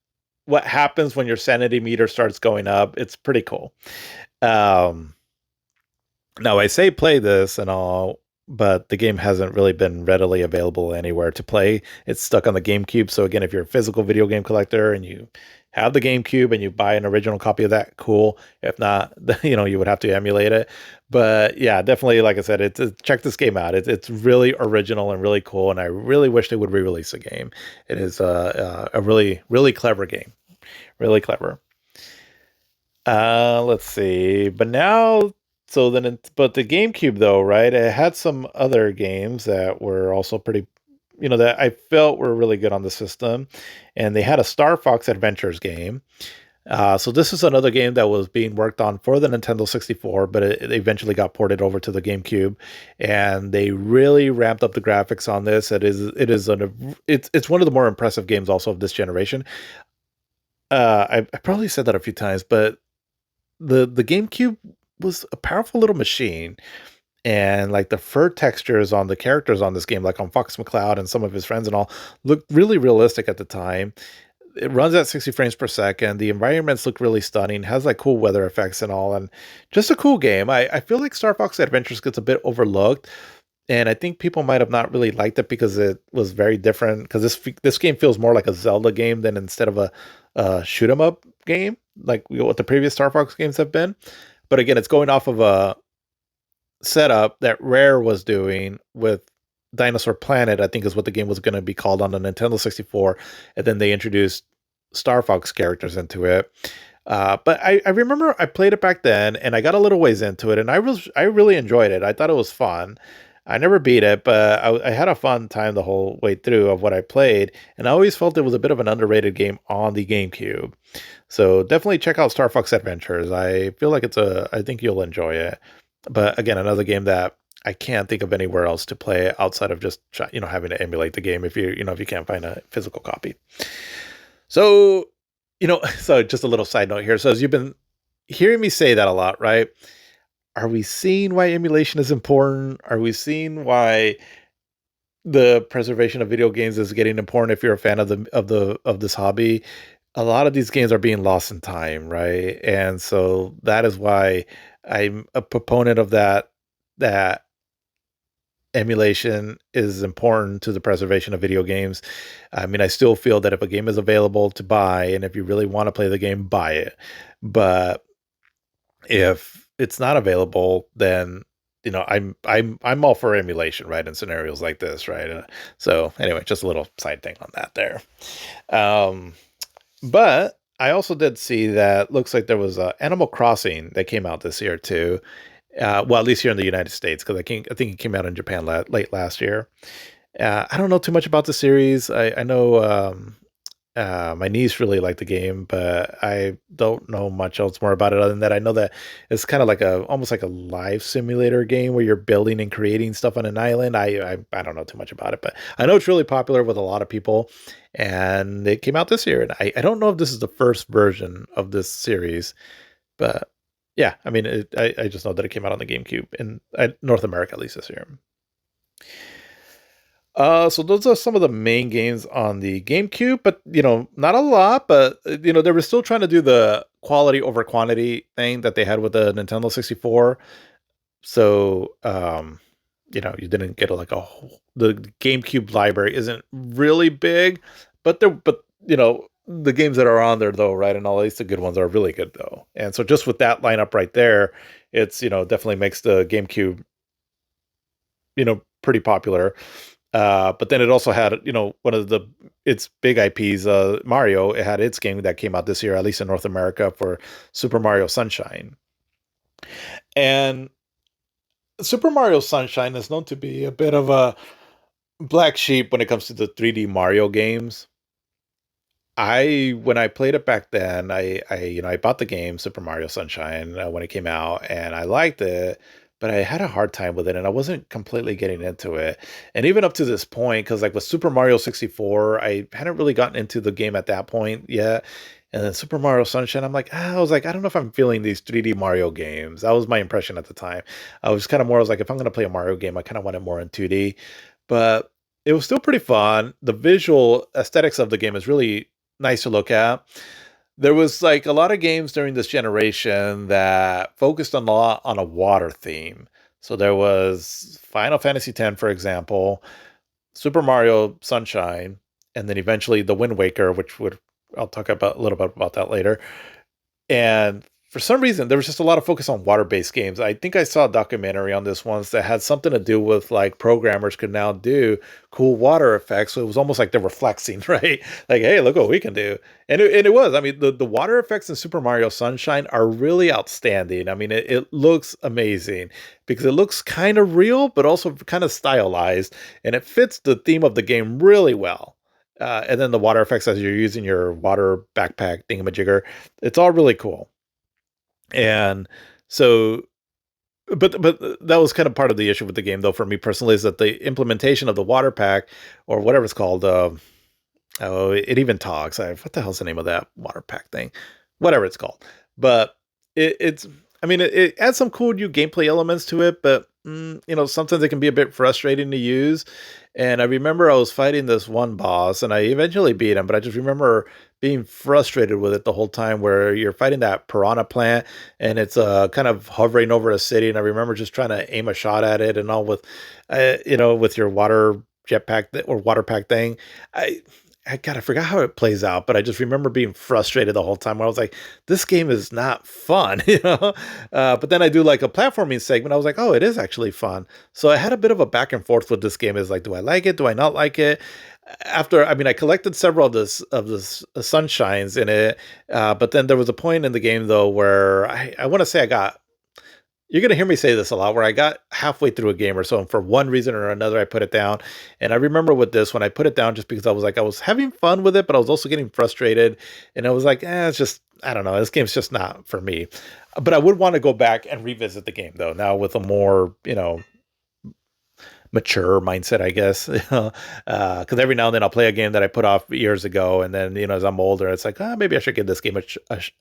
what happens when your sanity meter starts going up, it's pretty cool. Um, Now, I say play this and all, but the game hasn't really been readily available anywhere to play. It's stuck on the GameCube. So, again, if you're a physical video game collector and you have the GameCube and you buy an original copy of that, cool. If not, you would have to emulate it. But yeah, definitely, like I said, check this game out. It's really original and really cool. And I really wish they would re release the game. It is a really, really clever game. Really clever. Let's see. But now, but the GameCube though, right? It had some other games that were also pretty, that I felt were really good on the system, and they had a Star Fox Adventures game. So this is another game that was being worked on for the Nintendo 64, but it eventually got ported over to the GameCube, and they really ramped up the graphics on this. It's one of the more impressive games also of this generation. I probably said that a few times, but the GameCube was a powerful little machine, and like the fur textures on the characters on this game, like on Fox McCloud and some of his friends and all, looked really realistic at the time. It runs at 60 frames per second. The environments look really stunning, has like cool weather effects and all, and just a cool game. I feel like Star Fox Adventures gets a bit overlooked, and I think people might have not really liked it because it was very different. Because this game feels more like a Zelda game than instead of a shoot 'em up game, like what the previous Star Fox games have been. But again, it's going off of a setup that Rare was doing with Dinosaur Planet, I think is what the game was going to be called on the Nintendo 64. And then they introduced Star Fox characters into it. But I remember I played it back then and I got a little ways into it and I really enjoyed it. I thought it was fun. I never beat it, but I had a fun time the whole way through of what I played. And I always felt it was a bit of an underrated game on the GameCube. So definitely check out Star Fox Adventures. I feel like I think you'll enjoy it. But again, another game that I can't think of anywhere else to play outside of just having to emulate the game if if you can't find a physical copy. So so just a little side note here. So as you've been hearing me say that a lot, right? Are we seeing why emulation is important? Are we seeing why the preservation of video games is getting important if you're a fan of this hobby? A lot of these games are being lost in time, right? And so that is why I'm a proponent of that emulation is important to the preservation of video games. I mean, I still feel that if a game is available to buy and if you really want to play the game, buy it. But if it's not available, then I'm all for emulation, right? In scenarios like this, right? So anyway, just a little side thing on that there. Um, but I also did see that looks like there was Animal Crossing that came out this year too. Well, at least here in the United States, because I think it came out in Japan late last year. I don't know too much about the series. I know my niece really liked the game, but I don't know much else more about it other than that I know that it's kind of like almost like a life simulator game where you're building and creating stuff on an island. I don't know too much about it, but I know it's really popular with a lot of people, and it came out this year. And I don't know if this is the first version of this series, but yeah, I mean, I just know that it came out on the GameCube in North America at least this year. So those are some of the main games on the GameCube, but not a lot. But they were still trying to do the quality over quantity thing that they had with the Nintendo 64. So you didn't get the GameCube library isn't really big, but the games that are on there though, right, and all at least the good ones are really good though. And so just with that lineup right there, it's definitely makes the GameCube pretty popular. But then it also had, one of its big IPs, Mario. It had its game that came out this year, at least in North America, for Super Mario Sunshine. And Super Mario Sunshine is known to be a bit of a black sheep when it comes to the 3D Mario games. When I played it back then, I bought the game Super Mario Sunshine when it came out, and I liked it, but I had a hard time with it, and I wasn't completely getting into it. And even up to this point, because like with Super Mario 64, I hadn't really gotten into the game at that point yet. And then Super Mario Sunshine, I was like, I don't know if I'm feeling these 3D Mario games. That was my impression at the time. I was like, if I'm going to play a Mario game, I kind of want it more in 2D. But it was still pretty fun. The visual aesthetics of the game is really nice to look at. There was like a lot of games during this generation that focused on a lot on a water theme. So there was Final Fantasy X, for example, Super Mario Sunshine, and then eventually the Wind Waker, I'll talk about a little bit about that later. And for some reason, there was just a lot of focus on water-based games. I think I saw a documentary on this once that had something to do with like programmers could now do cool water effects. So it was almost like they were flexing, right? Like, hey, look what we can do. And it was. I mean, the water effects in Super Mario Sunshine are really outstanding. I mean, it looks amazing because it looks kind of real, but also kind of stylized. And it fits the theme of the game really well. And then the water effects as you're using your water backpack thingamajigger, it's all really cool. And so, but that was kind of part of the issue with the game, though, for me personally, is that the implementation of the water pack or whatever it's called, oh, it even talks. What the hell's the name of that water pack thing? Whatever it's called. But it's, I mean, it adds some cool new gameplay elements to it, but sometimes it can be a bit frustrating to use. And I remember I was fighting this one boss, and I eventually beat him, but I just remember being frustrated with it the whole time, where you're fighting that piranha plant, and it's kind of hovering over a city. And I remember just trying to aim a shot at it, and all with, with your water jetpack or water pack thing. I forgot how it plays out, but I just remember being frustrated the whole time. Where I was like, "This game is not fun," you know. But then I do like a platforming segment. I was like, "Oh, it is actually fun." So I had a bit of a back and forth with this game. Is like, do I like it? Do I not like it? After, I mean, I collected several of this sunshines in it, but then there was a point in the game though where I want to say I got, you're going to hear me say this a lot, where I got halfway through a game or so, and for one reason or another, I put it down. And I remember with this, when I put it down, just because I was like, I was having fun with it, but I was also getting frustrated. And I was like, it's just, I don't know, this game's just not for me. But I would want to go back and revisit the game, though, now with a more, mature mindset, I guess. Because every now and then I'll play a game that I put off years ago, and then as I'm older, it's like, maybe I should give this game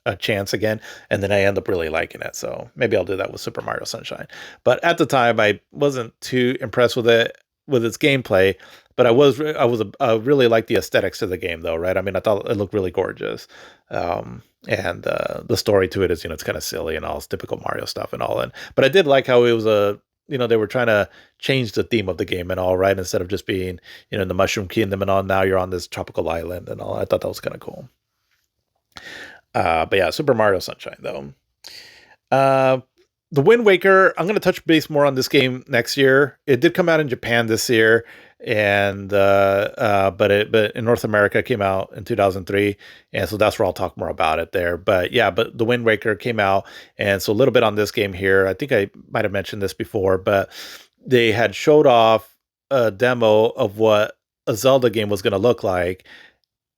a chance again, and then I end up really liking it. So maybe I'll do that with Super Mario Sunshine. But at the time, I wasn't too impressed with it, with its gameplay. But I really liked the aesthetics of the game, though, right? I mean, I thought it looked really gorgeous. And the story to it is, it's kind of silly and all, it's typical Mario stuff and all. But I did like how it was they were trying to change the theme of the game and all, right? Instead of just being, in the Mushroom Kingdom and all, now you're on this tropical island and all. I thought that was kind of cool. But yeah, Super Mario Sunshine, though. Uh, the Wind Waker, I'm going to touch base more on this game next year. It did come out in Japan this year, and but in North America it came out in 2003, and so that's where I'll talk more about it there. But yeah, but the Wind Waker came out, and so a little bit on this game here. I think I might have mentioned this before, but they had showed off a demo of what a Zelda game was going to look like,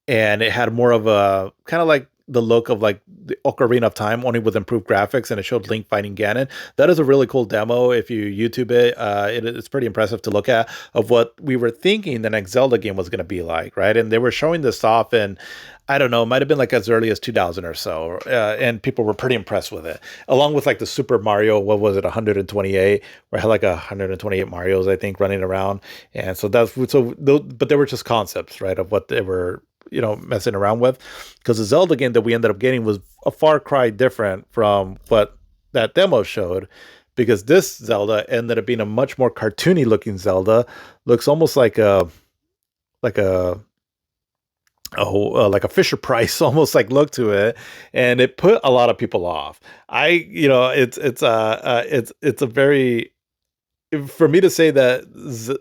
and it had more of a kind of like the look of like the Ocarina of Time, only with improved graphics, and it showed Link fighting Ganon. That is a really cool demo. If you YouTube it, it's pretty impressive to look at, of what we were thinking the next Zelda game was going to be like, right? And they were showing this off, and I don't know, it might have been like as early as 2000 or so, and people were pretty impressed with it. Along with like the Super Mario, what was it, 128, where I had like 128 Marios, I think, running around, and so but they were just concepts, right, of what they were messing around with, because the Zelda game that we ended up getting was a far cry different from what that demo showed, because this Zelda ended up being a much more cartoony looking Zelda. Looks almost like a like a like a Fisher Price almost like look to it, and it put a lot of people off. It's a very, for me to say that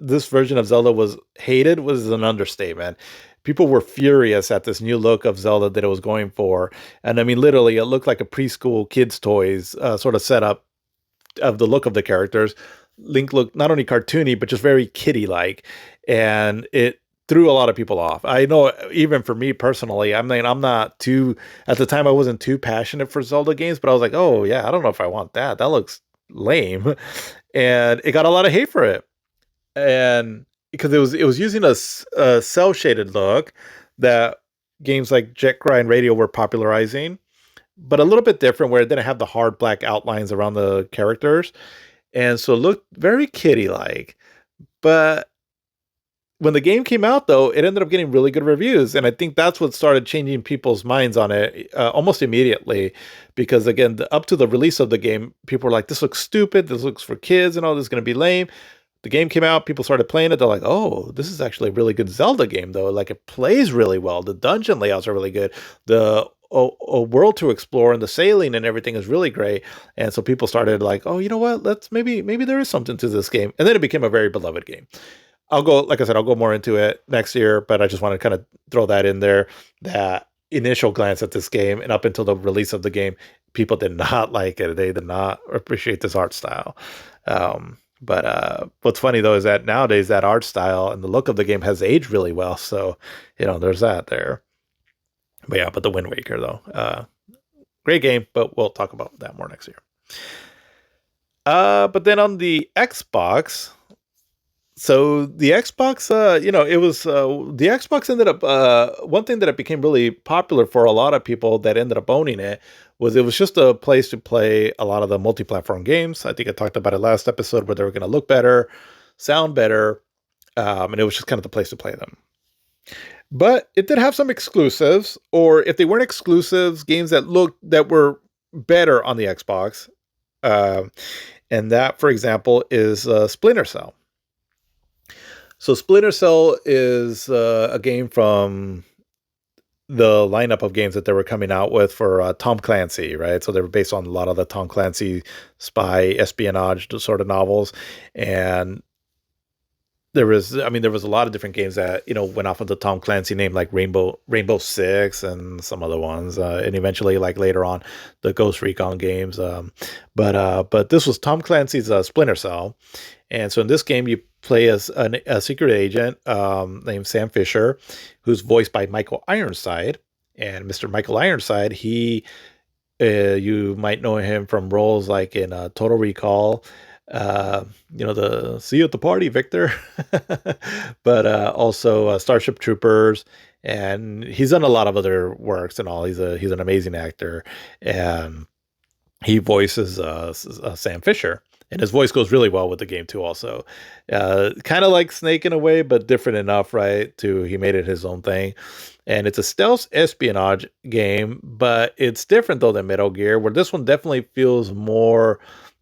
this version of Zelda was hated was an understatement. People were furious at this new look of Zelda that it was going for. And I mean, literally, it looked like a preschool kids' toys sort of setup of the look of the characters. Link looked not only cartoony, but just very kiddie-like. And it threw a lot of people off. I know, even for me personally, I mean, I'm not too, at the time, I wasn't too passionate for Zelda games, but I was like, oh, yeah, I don't know if I want that. That looks lame. And it got a lot of hate for it. And because it was using a cell shaded look that games like Jet Grind Radio were popularizing, but a little bit different, where it didn't have the hard black outlines around the characters, and so it looked very kiddie like. But when the game came out, though, it ended up getting really good reviews, and I think that's what started changing people's minds on it almost immediately. Because again, up to the release of the game, people were like, "This looks stupid. This looks for kids, and all this is going to be lame." The game came out, people started playing it. They're like, "Oh, this is actually a really good Zelda game, though. Like, it plays really well. The dungeon layouts are really good. The a world to explore and the sailing and everything is really great." And so people started like, "Oh, you know what? Let's maybe there is something to this game." And then it became a very beloved game. Like I said, I'll go more into it next year, but I just want to kind of throw that in there. That initial glance at this game, and up until the release of the game, people did not like it. They did not appreciate this art style. But what's funny though is that nowadays that art style and the look of the game has aged really well. So, there's that there. But yeah, but the Wind Waker though, great game, but we'll talk about that more next year. But then on the Xbox, so the Xbox, it was the Xbox ended up one thing that it became really popular for a lot of people that ended up owning it was just a place to play a lot of the multi-platform games. I think I talked about it last episode, where they were going to look better, sound better, and it was just kind of the place to play them. But it did have some exclusives, or if they weren't exclusives, games that were better on the Xbox. And that, for example, is Splinter Cell. So Splinter Cell is a game from the lineup of games that they were coming out with for Tom Clancy, right? So they were based on a lot of the Tom Clancy spy espionage sort of novels, and there was a lot of different games that went off of the Tom Clancy name, like Rainbow Six and some other ones, and eventually like later on the Ghost Recon games. But this was Tom Clancy's Splinter Cell, and so in this game you play as a secret agent named Sam Fisher, who's voiced by Michael Ironside. And Mr. Michael Ironside, you might know him from roles like in Total Recall, the "See you at the party, Victor," but also Starship Troopers, and he's done a lot of other works and all. He's an amazing actor, and he voices Sam Fisher, and his voice goes really well with the game too. Also, kind of like Snake in a way, but different enough, right? To he made it his own thing, and it's a stealth espionage game, but it's different though than Metal Gear, where this one definitely feels more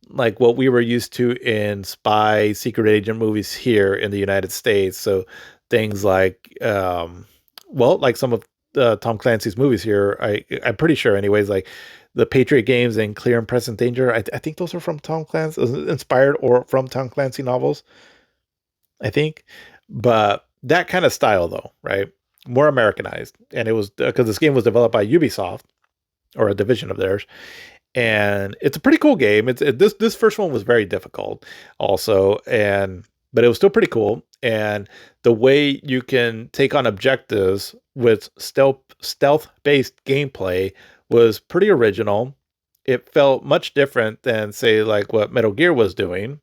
like what we were used to in spy secret agent movies here in the United States. So things like, like some of Tom Clancy's movies here, I'm pretty sure, anyways, like the Patriot games and Clear and Present Danger. I think those are from Tom Clancy, inspired or from Tom Clancy novels, I think. But that kind of style, though, right? More Americanized. And it was because this game was developed by Ubisoft, or a division of theirs, and it's a pretty cool game. This first one was very difficult, also, but it was still pretty cool. And the way you can take on objectives with stealth based gameplay was pretty original. It felt much different than, say, like what Metal Gear was doing.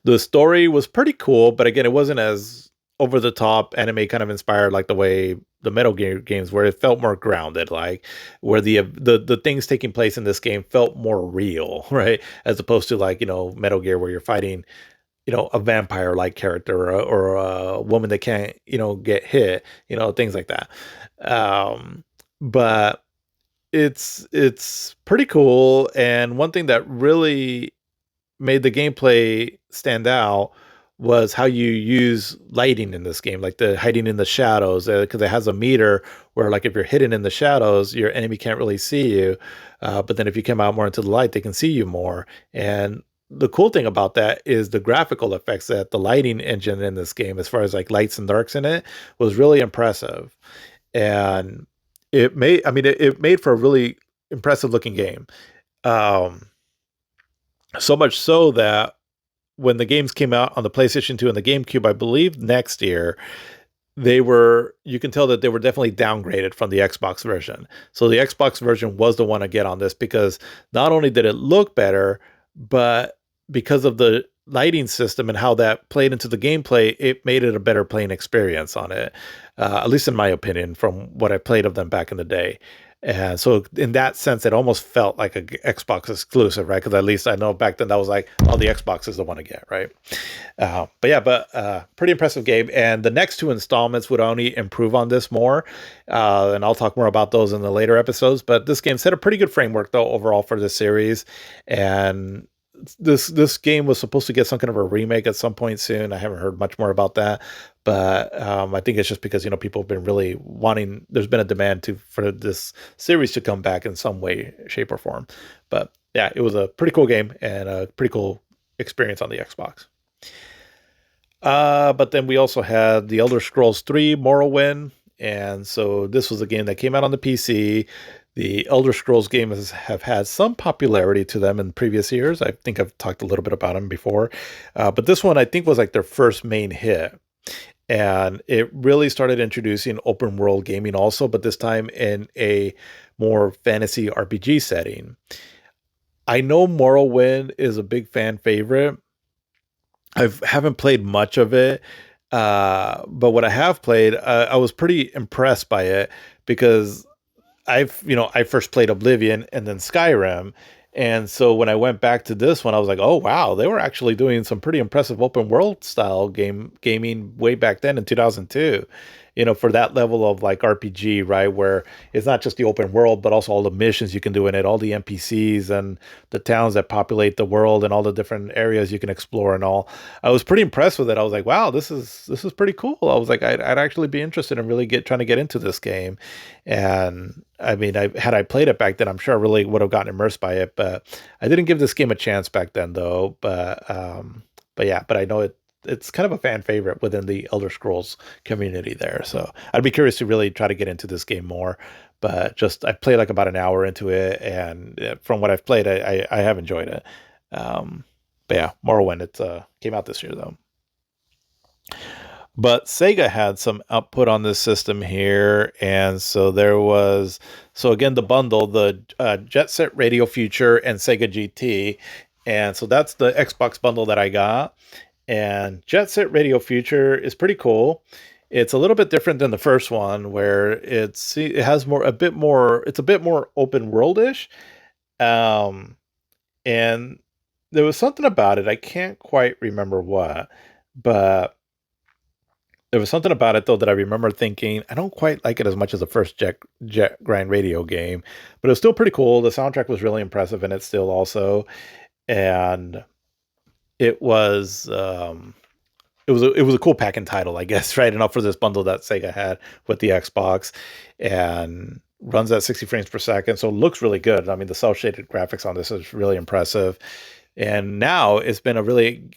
The story was pretty cool, but again, it wasn't as over the top anime kind of inspired like the way the Metal Gear games were. It felt more grounded, like where the things taking place in this game felt more real, right? As opposed to like Metal Gear where you're fighting a vampire like character, or a woman that can't get hit, things like that. But it's pretty cool, and one thing that really made the gameplay stand out was how you use lighting in this game, like the hiding in the shadows, because it has a meter where, like, if you're hidden in the shadows, your enemy can't really see you. But then if you come out more into the light, they can see you more. And the cool thing about that is the graphical effects that the lighting engine in this game, as far as like lights and darks in it, was really impressive. And it made for a really impressive looking game. Um, so much so that when the games came out on the PlayStation 2 and the GameCube, I believe next year, you can tell that they were definitely downgraded from the Xbox version. So the Xbox version was the one to get on this, because not only did it look better, but because of the lighting system and how that played into the gameplay, it made it a better playing experience on it. At least in my opinion, from what I played of them back in the day. And so in that sense, it almost felt like a Xbox exclusive, right? Because at least I know back then that was like, oh, the Xbox is the one to get, right? Pretty impressive game. And the next two installments would only improve on this more. And I'll talk more about those in the later episodes. But this game set a pretty good framework, though, overall for this series. And this game was supposed to get some kind of a remake at some point soon. I haven't heard much more about that, but I think it's just because people have been really wanting. There's been a demand for this series to come back in some way, shape, or form. But yeah, it was a pretty cool game and a pretty cool experience on the Xbox. But then we also had The Elder Scrolls 3 Morrowind, and so this was a game that came out on the PC. The Elder Scrolls games have had some popularity to them in previous years. I think I've talked a little bit about them before. But this one, I think, was like their first main hit. And it really started introducing open world gaming also, but this time in a more fantasy RPG setting. I know Morrowind is a big fan favorite. I haven't played much of it, but what I have played, I was pretty impressed by it, because I first played Oblivion and then Skyrim. And so when I went back to this one, I was like, oh, wow, they were actually doing some pretty impressive open world style gaming way back then in 2002. for that level of like RPG, right? Where it's not just the open world, but also all the missions you can do in it, all the NPCs and the towns that populate the world and all the different areas you can explore and all. I was pretty impressed with it. I was like, wow, this is pretty cool. I was like, I'd actually be interested in really trying to get into this game. And I mean, had I played it back then, I'm sure I really would have gotten immersed by it. But I didn't give this game a chance back then, though. But yeah, but I know it's kind of a fan favorite within the Elder Scrolls community there. So I'd be curious to really try to get into this game more. But just I played like about an hour into it, and from what I've played, I have enjoyed it. Um, but yeah, Morrowind, it came out this year though. But Sega had some output on this system here, and so there was so again the bundle, the Jet Set Radio Future and Sega GT, and so that's the Xbox bundle that I got. And Jet Set Radio Future is pretty cool. It's a little bit different than the first one, where it has more a bit more. It's a bit more open worldish, um, and there was something about it. I can't quite remember what, but there was something about it though that I remember thinking I don't quite like it as much as the first Jet Grind Radio game, but it was still pretty cool. The soundtrack was really impressive in it still also, and it was it was a cool packing title, I guess, right? Enough for this bundle that Sega had with the Xbox, and runs at 60 frames per second, so it looks really good. I mean, the cel shaded graphics on this is really impressive. And now it's been a really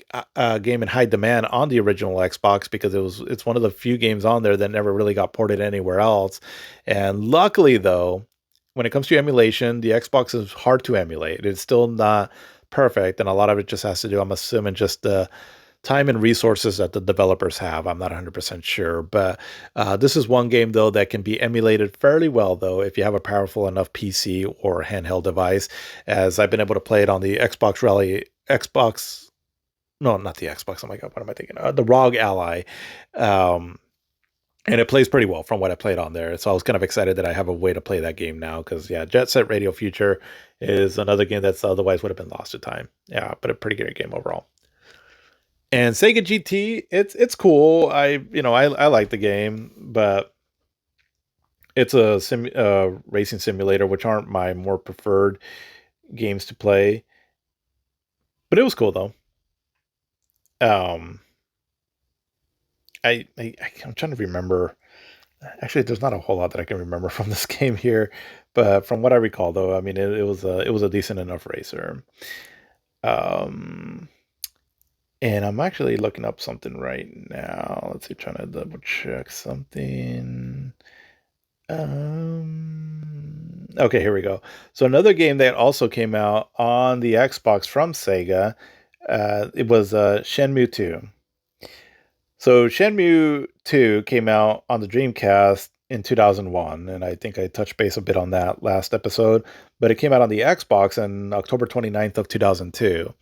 game in high demand on the original Xbox because it's one of the few games on there that never really got ported anywhere else. And luckily, though, when it comes to emulation, the Xbox is hard to emulate. It's still not perfect, and a lot of it just has to do, I'm assuming, just the time and resources that the developers have. I'm not 100% sure, but this is one game though that can be emulated fairly well though if you have a powerful enough PC or handheld device. As I've been able to play it on the Xbox Rally, Xbox, no, not the Xbox. Oh my god, what am I thinking? The ROG Ally, um, and it plays pretty well from what I played on there. So I was kind of excited that I have a way to play that game now because yeah, Jet Set Radio Future is another game that's otherwise would have been lost to time. Yeah, but a pretty good game overall. And Sega GT, it's cool. I like the game, but it's a racing simulator, which aren't my more preferred games to play. But it was cool though. Um, I'm trying to remember. Actually, there's not a whole lot that I can remember from this game here, but from what I recall, though, I mean, it was a decent enough racer. Um, And I'm actually looking up something right now. Let's see, trying to double check something. Okay, here we go. So another game that also came out on the Xbox from Sega, it was Shenmue 2. So Shenmue 2 came out on the Dreamcast in 2001, and I think I touched base a bit on that last episode, but it came out on the Xbox on October 29th of 2002.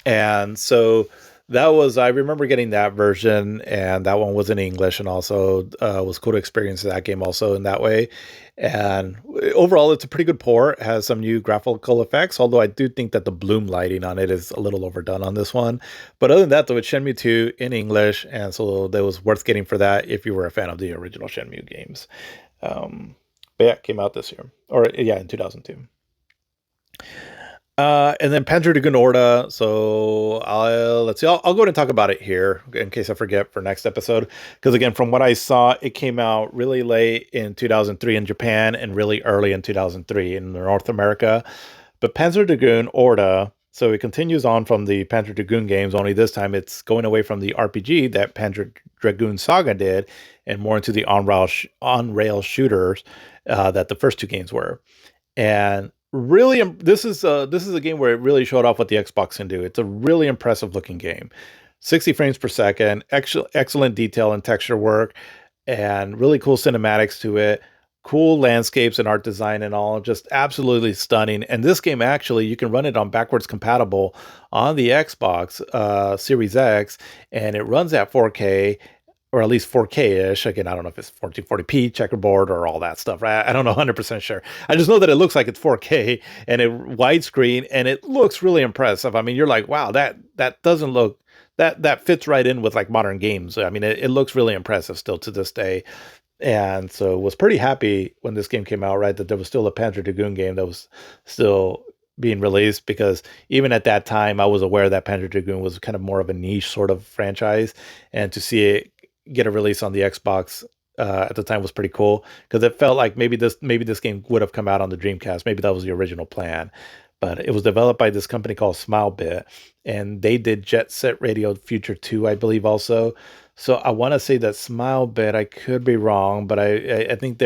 And so that was, I remember getting that version, and that one was in English, and also was cool to experience that game also in that way. And overall, it's a pretty good port. It has some new graphical effects, although I do think that the bloom lighting on it is a little overdone on this one. But other than that, though, it's Shenmue 2 in English, and so that was worth getting for that if you were a fan of the original Shenmue games. But yeah, it came out this year, or yeah, in 2002. And then Panzer Dragoon Orta. So let's see. I'll go ahead and talk about it here in case I forget for next episode. Because again, from what I saw, it came out really late in 2003 in Japan and really early in 2003 in North America. But Panzer Dragoon Orta. So it continues on from the Panzer Dragoon games. Only this time it's going away from the RPG that Panzer Dragoon Saga did, and more into the on-rail shooters that the first two games were. And really, this is a game where it really showed off what the Xbox can do. It's a really impressive looking game. 60 frames per second, excellent detail and texture work, and really cool cinematics to it. Cool landscapes and art design and all, just absolutely stunning. And this game actually, you can run it on backwards compatible on the Xbox Series X, and it runs at 4K, or at least 4K-ish. Again, I don't know if it's 1440p checkerboard or all that stuff, right? I don't know 100% sure. I just know that it looks like it's 4K and it widescreen, and it looks really impressive. I mean, you're like, wow, that doesn't look that fits right in with like modern games. I mean, it looks really impressive still to this day. And so was pretty happy when this game came out, right? That there was still a Panzer Dragoon game that was still being released, because even at that time I was aware that Panzer Dragoon was kind of more of a niche sort of franchise, and to see it get a release on the Xbox at the time was pretty cool, because it felt like maybe this game would have come out on the Dreamcast. Maybe that was the original plan. But it was developed by this company called Smilebit, and they did Jet Set Radio Future 2, I believe, also. So I want to say that Smilebit, I could be wrong, but I think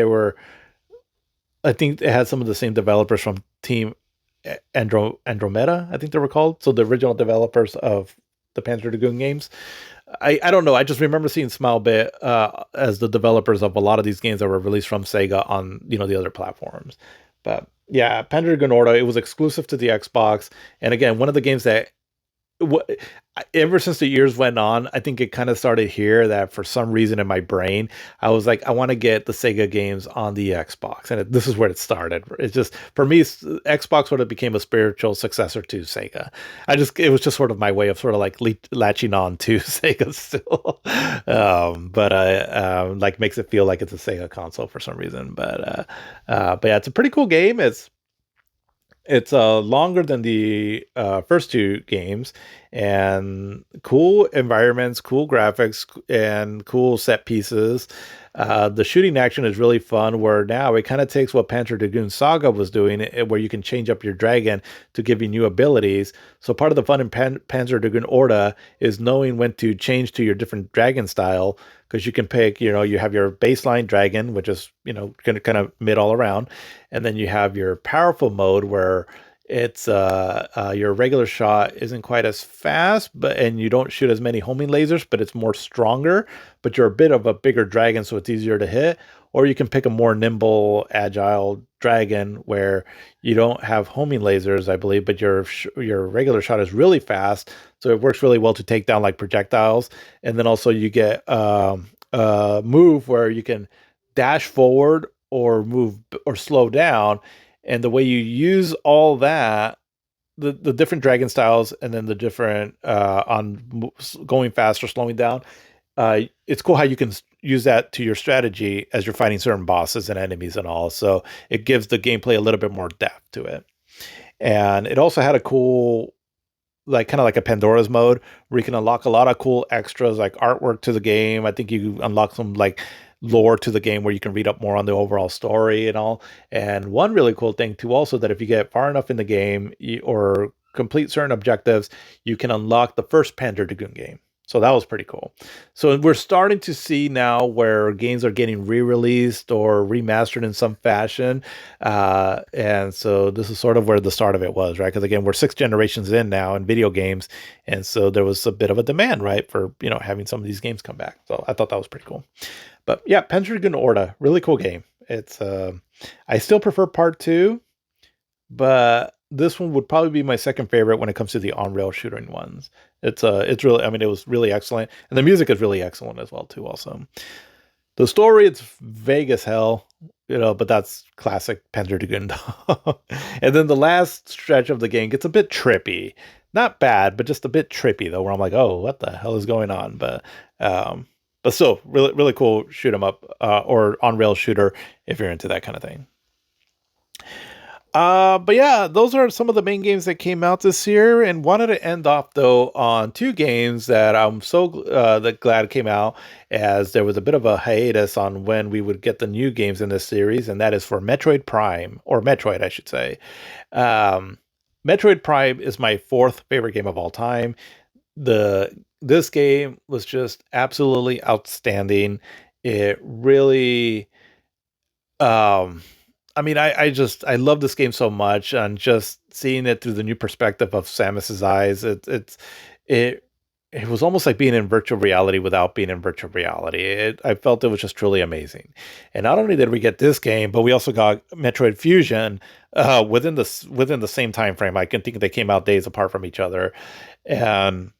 I think it had some of the same developers from Team Andromeda, I think they were called. So the original developers of the Panzer Dragoon games. I don't know. I just remember seeing Smilebit as the developers of a lot of these games that were released from Sega on the other platforms. But yeah, Panzer Dragoon Orta, it was exclusive to the Xbox, and again, one of the games that what ever since the years went on, I think it kind of started here, that for some reason in my brain, I was like, I want to get the Sega games on the Xbox. And this is where it started. It's just, for me, Xbox sort of became a spiritual successor to Sega. It was just sort of my way of sort of like latching on to Sega still. But like makes it feel like it's a Sega console for some reason. But yeah, it's a pretty cool game. It's longer than the first two games, and cool environments, cool graphics, and cool set pieces. The shooting action is really fun, where now it kind of takes what Panzer Dragoon Saga was doing, where you can change up your dragon to give you new abilities. So part of the fun in Panzer Dragoon Orta is knowing when to change to your different dragon style, because you can pick, you have your baseline dragon, which is, kind of mid all around. And then you have your powerful mode, where it's your regular shot isn't quite as fast, and you don't shoot as many homing lasers, but it's more stronger. But you're a bit of a bigger dragon, so it's easier to hit. Or you can pick a more nimble, agile dragon where you don't have homing lasers, I believe, but your regular shot is really fast, so it works really well to take down like projectiles. And then also you get a move where you can dash forward or move or slow down, and the way you use all that, the different dragon styles, and then the different going fast or slowing down, it's cool how you can use that to your strategy as you're fighting certain bosses and enemies and all. So it gives the gameplay a little bit more depth to it. And it also had a cool, like kind of like a Pandora's mode, where you can unlock a lot of cool extras like artwork to the game. I think you unlock some like lore to the game where you can read up more on the overall story and all. And one really cool thing too, also, that if you get far enough in the game, or complete certain objectives, you can unlock the first Panzer Dragoon game. So that was pretty cool. So we're starting to see now where games are getting re-released or remastered in some fashion. And so this is sort of where the start of it was, right? Because again, we're 6 generations in now in video games. And so there was a bit of a demand, right, for, having some of these games come back. So I thought that was pretty cool. But yeah, Panzer Dragoon Orta, really cool game. It's I still prefer part 2, but this one would probably be my second favorite when it comes to the on-rail shooting ones. It's really, I mean, it was really excellent, and the music is really excellent as well too. Also, the story, it's vague as hell, but that's classic Panzer Dragoon. And then the last stretch of the game gets a bit trippy. Not bad, but just a bit trippy though, where I'm like, oh, what the hell is going on? But still, really, really cool shoot 'em up or on-rail shooter if you're into that kind of thing. But yeah, those are some of the main games that came out this year, and wanted to end off though on 2 games that I'm so glad came out, as there was a bit of a hiatus on when we would get the new games in this series, and that is for Metroid Prime, or Metroid, I should say. Um, Metroid Prime is my 4th favorite game of all time. This game was just absolutely outstanding. It really, um, I mean, I love this game so much, and just seeing it through the new perspective of Samus's eyes, it it was almost like being in virtual reality without being in virtual reality. I felt it was just truly amazing. And not only did we get this game, but we also got Metroid Fusion within the same time frame. I can think they came out days apart from each other. And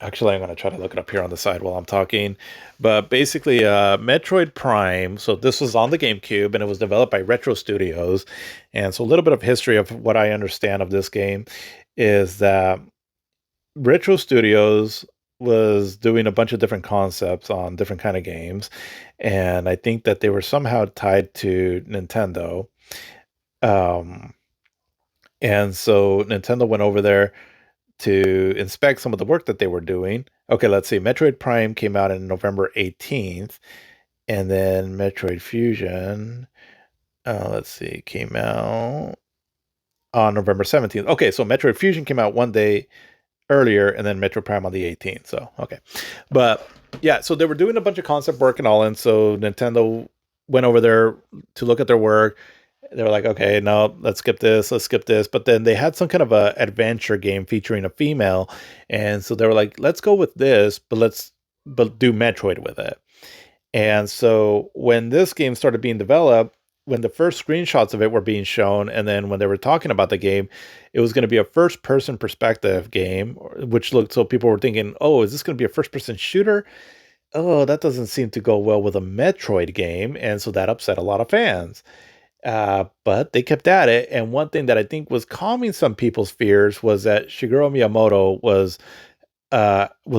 actually, I'm going to try to look it up here on the side while I'm talking. But basically, Metroid Prime, so this was on the GameCube, and it was developed by Retro Studios. And so a little bit of history of what I understand of this game is that Retro Studios was doing a bunch of different concepts on different kind of games, and I think that they were somehow tied to Nintendo. Um, and so Nintendo went over there to inspect some of the work that they were doing. Okay, let's see. Metroid Prime came out in November 18th, and then Metroid Fusion, let's see, came out on November 17th. Okay, so Metroid Fusion came out one day earlier, and then Metroid Prime on the 18th. So, okay. But yeah, so they were doing a bunch of concept work and all, and so Nintendo went over there to look at their work. They were like, okay, no, let's skip this, let's skip this. But then they had some kind of a adventure game featuring a female, and so they were like, let's go with this, but do Metroid with it. And so when this game started being developed, when the first screenshots of it were being shown, and then when they were talking about the game, it was going to be a first person perspective game, which looked, so people were thinking, oh, is this going to be a first person shooter? Oh, that doesn't seem to go well with a Metroid game. And so that upset a lot of fans. But they kept at it. And one thing that I think was calming some people's fears was that Shigeru Miyamoto was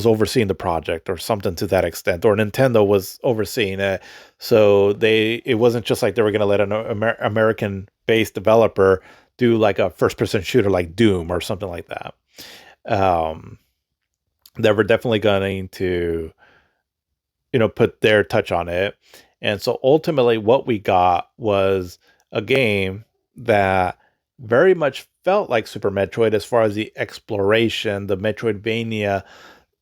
overseeing the project or something to that extent, or Nintendo was overseeing it. So it wasn't just like they were going to let an American based developer do like a first person shooter like Doom or something like that. Um, they were definitely going to, put their touch on it. And so ultimately, what we got was a game that very much felt like Super Metroid as far as the exploration, the Metroidvania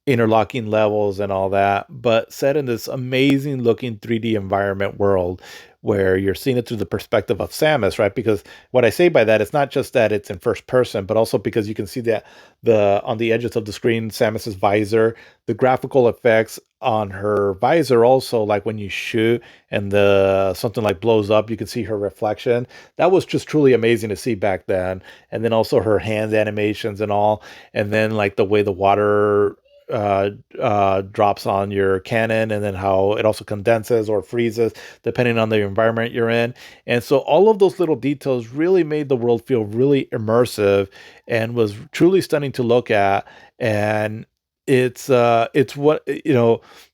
interlocking levels and all that, but set in this amazing looking 3D environment world where you're seeing it through the perspective of Samus, right? Because what I say by that, it's not just that it's in first person, but also because you can see that the on the edges of the screen, Samus's visor, the graphical effects on her visor also, like when you shoot and the something like blows up, you can see her reflection. That was just truly amazing to see back then. And then also her hand animations and all, and then like the way the water drops on your cannon, and then how it also condenses or freezes depending on the environment you're in. And so all of those little details really made the world feel really immersive and was truly stunning to look at. And it's what,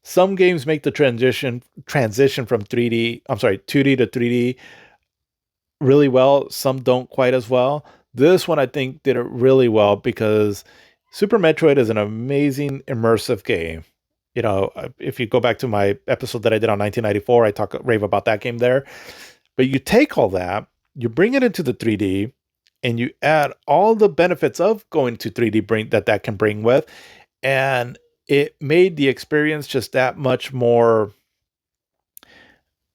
some games make the transition from 3D, I'm sorry, 2D to 3D really well. Some don't quite as well. This one I think did it really well because Super Metroid is an amazing immersive game. If you go back to my episode that I did on 1994, I talk rave about that game there. But you take all that, you bring it into the 3D, and you add all the benefits of going to 3D that can bring with, and it made the experience just that much more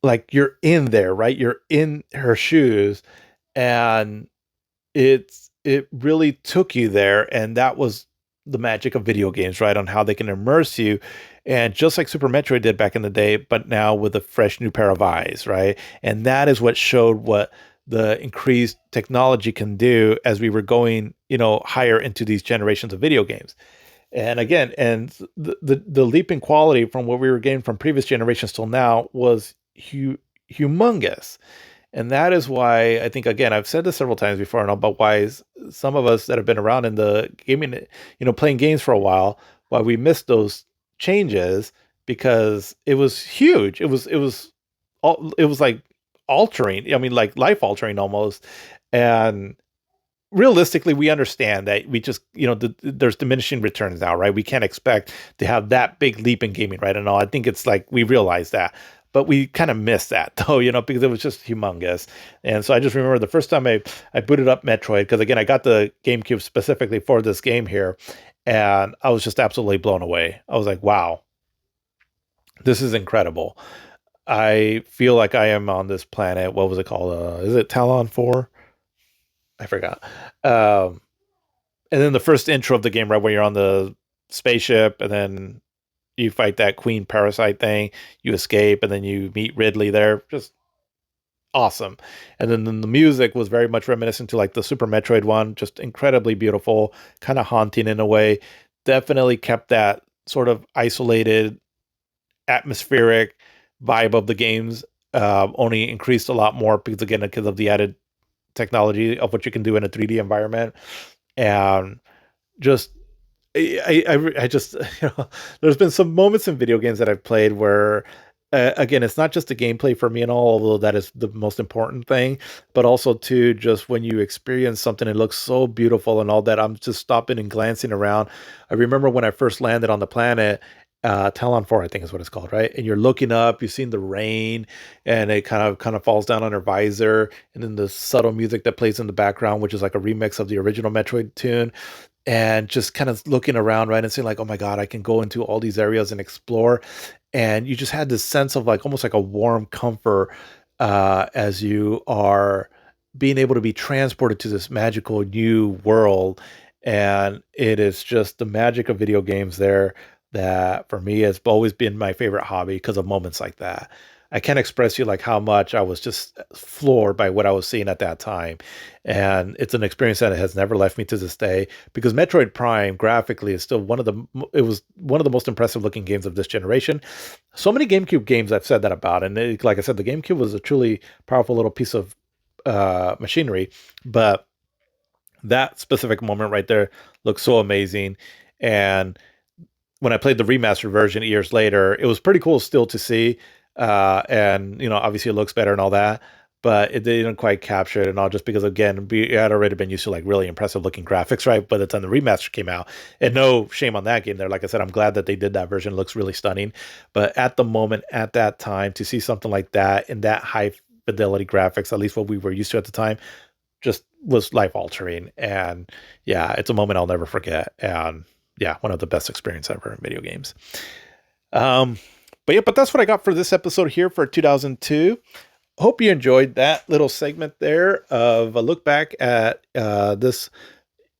like you're in there, right? You're in her shoes, and it really took you there, and that was the magic of video games, right? On how they can immerse you, and just like Super Metroid did back in the day, but now with a fresh new pair of eyes, right? And that is what showed what the increased technology can do as we were going, higher into these generations of video games. And again, and the leap in quality from what we were getting from previous generations till now was humongous. And that is why I think, again, I've said this several times before, and about why some of us that have been around in the gaming, playing games for a while, why we missed those changes, because it was huge. It was like altering. I mean, like life altering almost. And realistically, we understand that we just, there's diminishing returns now, right? We can't expect to have that big leap in gaming, right? And all, I think it's like we realize that, but we kind of missed that though, because it was just humongous. And so I just remember the first time I booted up Metroid, because again, I got the GameCube specifically for this game here, and I was just absolutely blown away. I was like, wow, this is incredible. I feel like I am on this planet. What was it called? Is it Talon 4? I forgot. Um, and then the first intro of the game, right, where you're on the spaceship, and then you fight that queen parasite thing, you escape, and then you meet Ridley there. Just awesome. And then the music was very much reminiscent to like the Super Metroid one, just incredibly beautiful, kind of haunting in a way. Definitely kept that sort of isolated, atmospheric vibe of the games. Only increased a lot more because of the added technology of what you can do in a 3D environment. And just I just, there's been some moments in video games that I've played where, again, it's not just the gameplay for me and all, although that is the most important thing, but also too, just when you experience something, it looks so beautiful and all that. I'm just stopping and glancing around. I remember when I first landed on the planet, Talon 4, I think is what it's called, right? And you're looking up, you've seen the rain, and it kind of falls down on her visor, and then the subtle music that plays in the background, which is like a remix of the original Metroid tune, and just kind of looking around, right, and saying like, oh my god, I can go into all these areas and explore. And you just had this sense of like almost like a warm comfort, as you are being able to be transported to this magical new world. And it is just the magic of video games there that for me has always been my favorite hobby because of moments like that. I can't express you like how much I was just floored by what I was seeing at that time. And it's an experience that has never left me to this day, because Metroid Prime graphically is still it was one of the most impressive looking games of this generation. So many GameCube games I've said that about. And like I said, the GameCube was a truly powerful little piece of machinery, but that specific moment right there looks so amazing. And when I played the remastered version years later, it was pretty cool still to see. And obviously it looks better and all that, but it didn't quite capture it and all, just because again, we had already been used to like really impressive looking graphics, right? By the time the remaster came out, and no shame on that game there. Like I said, I'm glad that they did that version. It looks really stunning. But at the moment, at that time, to see something like that in that high fidelity graphics, at least what we were used to at the time, just was life altering. And yeah, it's a moment I'll never forget. And yeah, one of the best experience ever in video games. Um, but yeah, but that's what I got for this episode here for 2002. Hope you enjoyed that little segment there of a look back at this.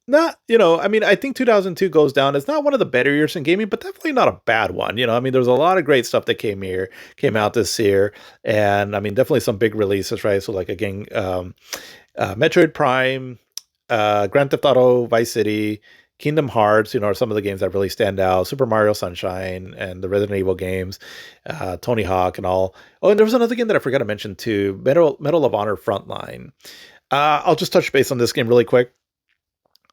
Not, I mean, I think 2002 goes down. It's not one of the better years in gaming, but definitely not a bad one. I mean, there's a lot of great stuff that came out this year. And I mean, definitely some big releases, right? So, like, again, Metroid Prime, Grand Theft Auto Vice City, Kingdom Hearts, are some of the games that really stand out. Super Mario Sunshine and the Resident Evil games, Tony Hawk and all. Oh, and there was another game that I forgot to mention too, Medal of Honor Frontline. I'll just touch base on this game really quick.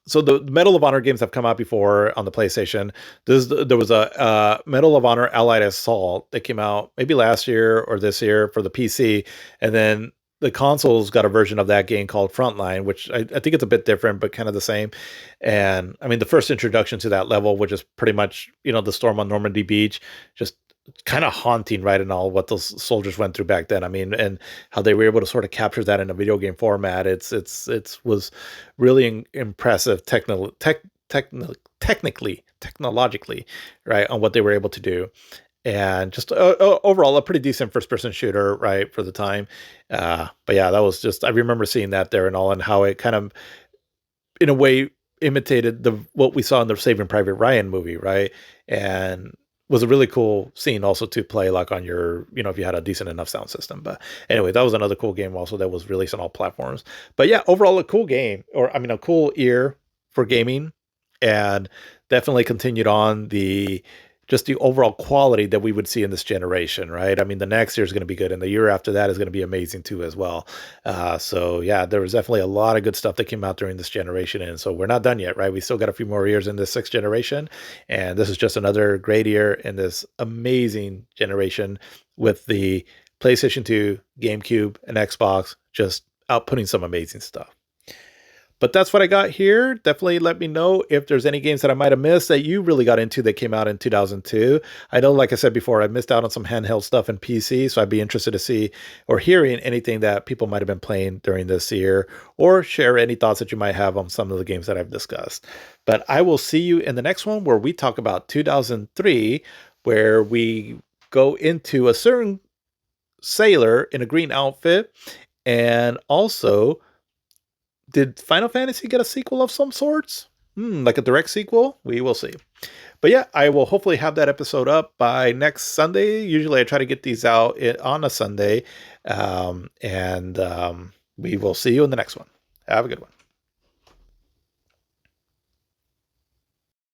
So the Medal of Honor games have come out before on the PlayStation. There was a Medal of Honor Allied Assault that came out maybe last year or this year for the PC, and then the consoles got a version of that game called Frontline, which I think it's a bit different, but kind of the same. And I mean, the first introduction to that level, which is pretty much the storm on Normandy Beach, just kind of haunting, right, and all what those soldiers went through back then. I mean, and how they were able to sort of capture that in a video game format. It was really impressive technologically, right, on what they were able to do. And just overall a pretty decent first person shooter, right, for the time. But yeah, that was just, I remember seeing that there and all, and how it kind of in a way imitated what we saw in the Saving Private Ryan movie, right? And was a really cool scene also to play like on your, if you had a decent enough sound system. But anyway, that was another cool game also that was released on all platforms. But yeah, overall a cool game, or I mean a cool year for gaming, and definitely continued on just the overall quality that we would see in this generation, right? I mean, the next year is going to be good, and the year after that is going to be amazing too as well. So yeah, there was definitely a lot of good stuff that came out during this generation, and so we're not done yet, right? We still got a few more years in this sixth generation, and this is just another great year in this amazing generation with the PlayStation 2, GameCube, and Xbox just outputting some amazing stuff. But that's what I got here. Definitely let me know if there's any games that I might have missed that you really got into that came out in 2002. I know, like I said before, I missed out on some handheld stuff in PC, so I'd be interested to see or hearing anything that people might have been playing during this year, or share any thoughts that you might have on some of the games that I've discussed. But I will see you in the next one, where we talk about 2003, where we go into a certain sailor in a green outfit, and also, did Final Fantasy get a sequel of some sorts? Like a direct sequel? We will see. But yeah, I will hopefully have that episode up by next Sunday. Usually I try to get these out on a Sunday. And we will see you in the next one. Have a good one.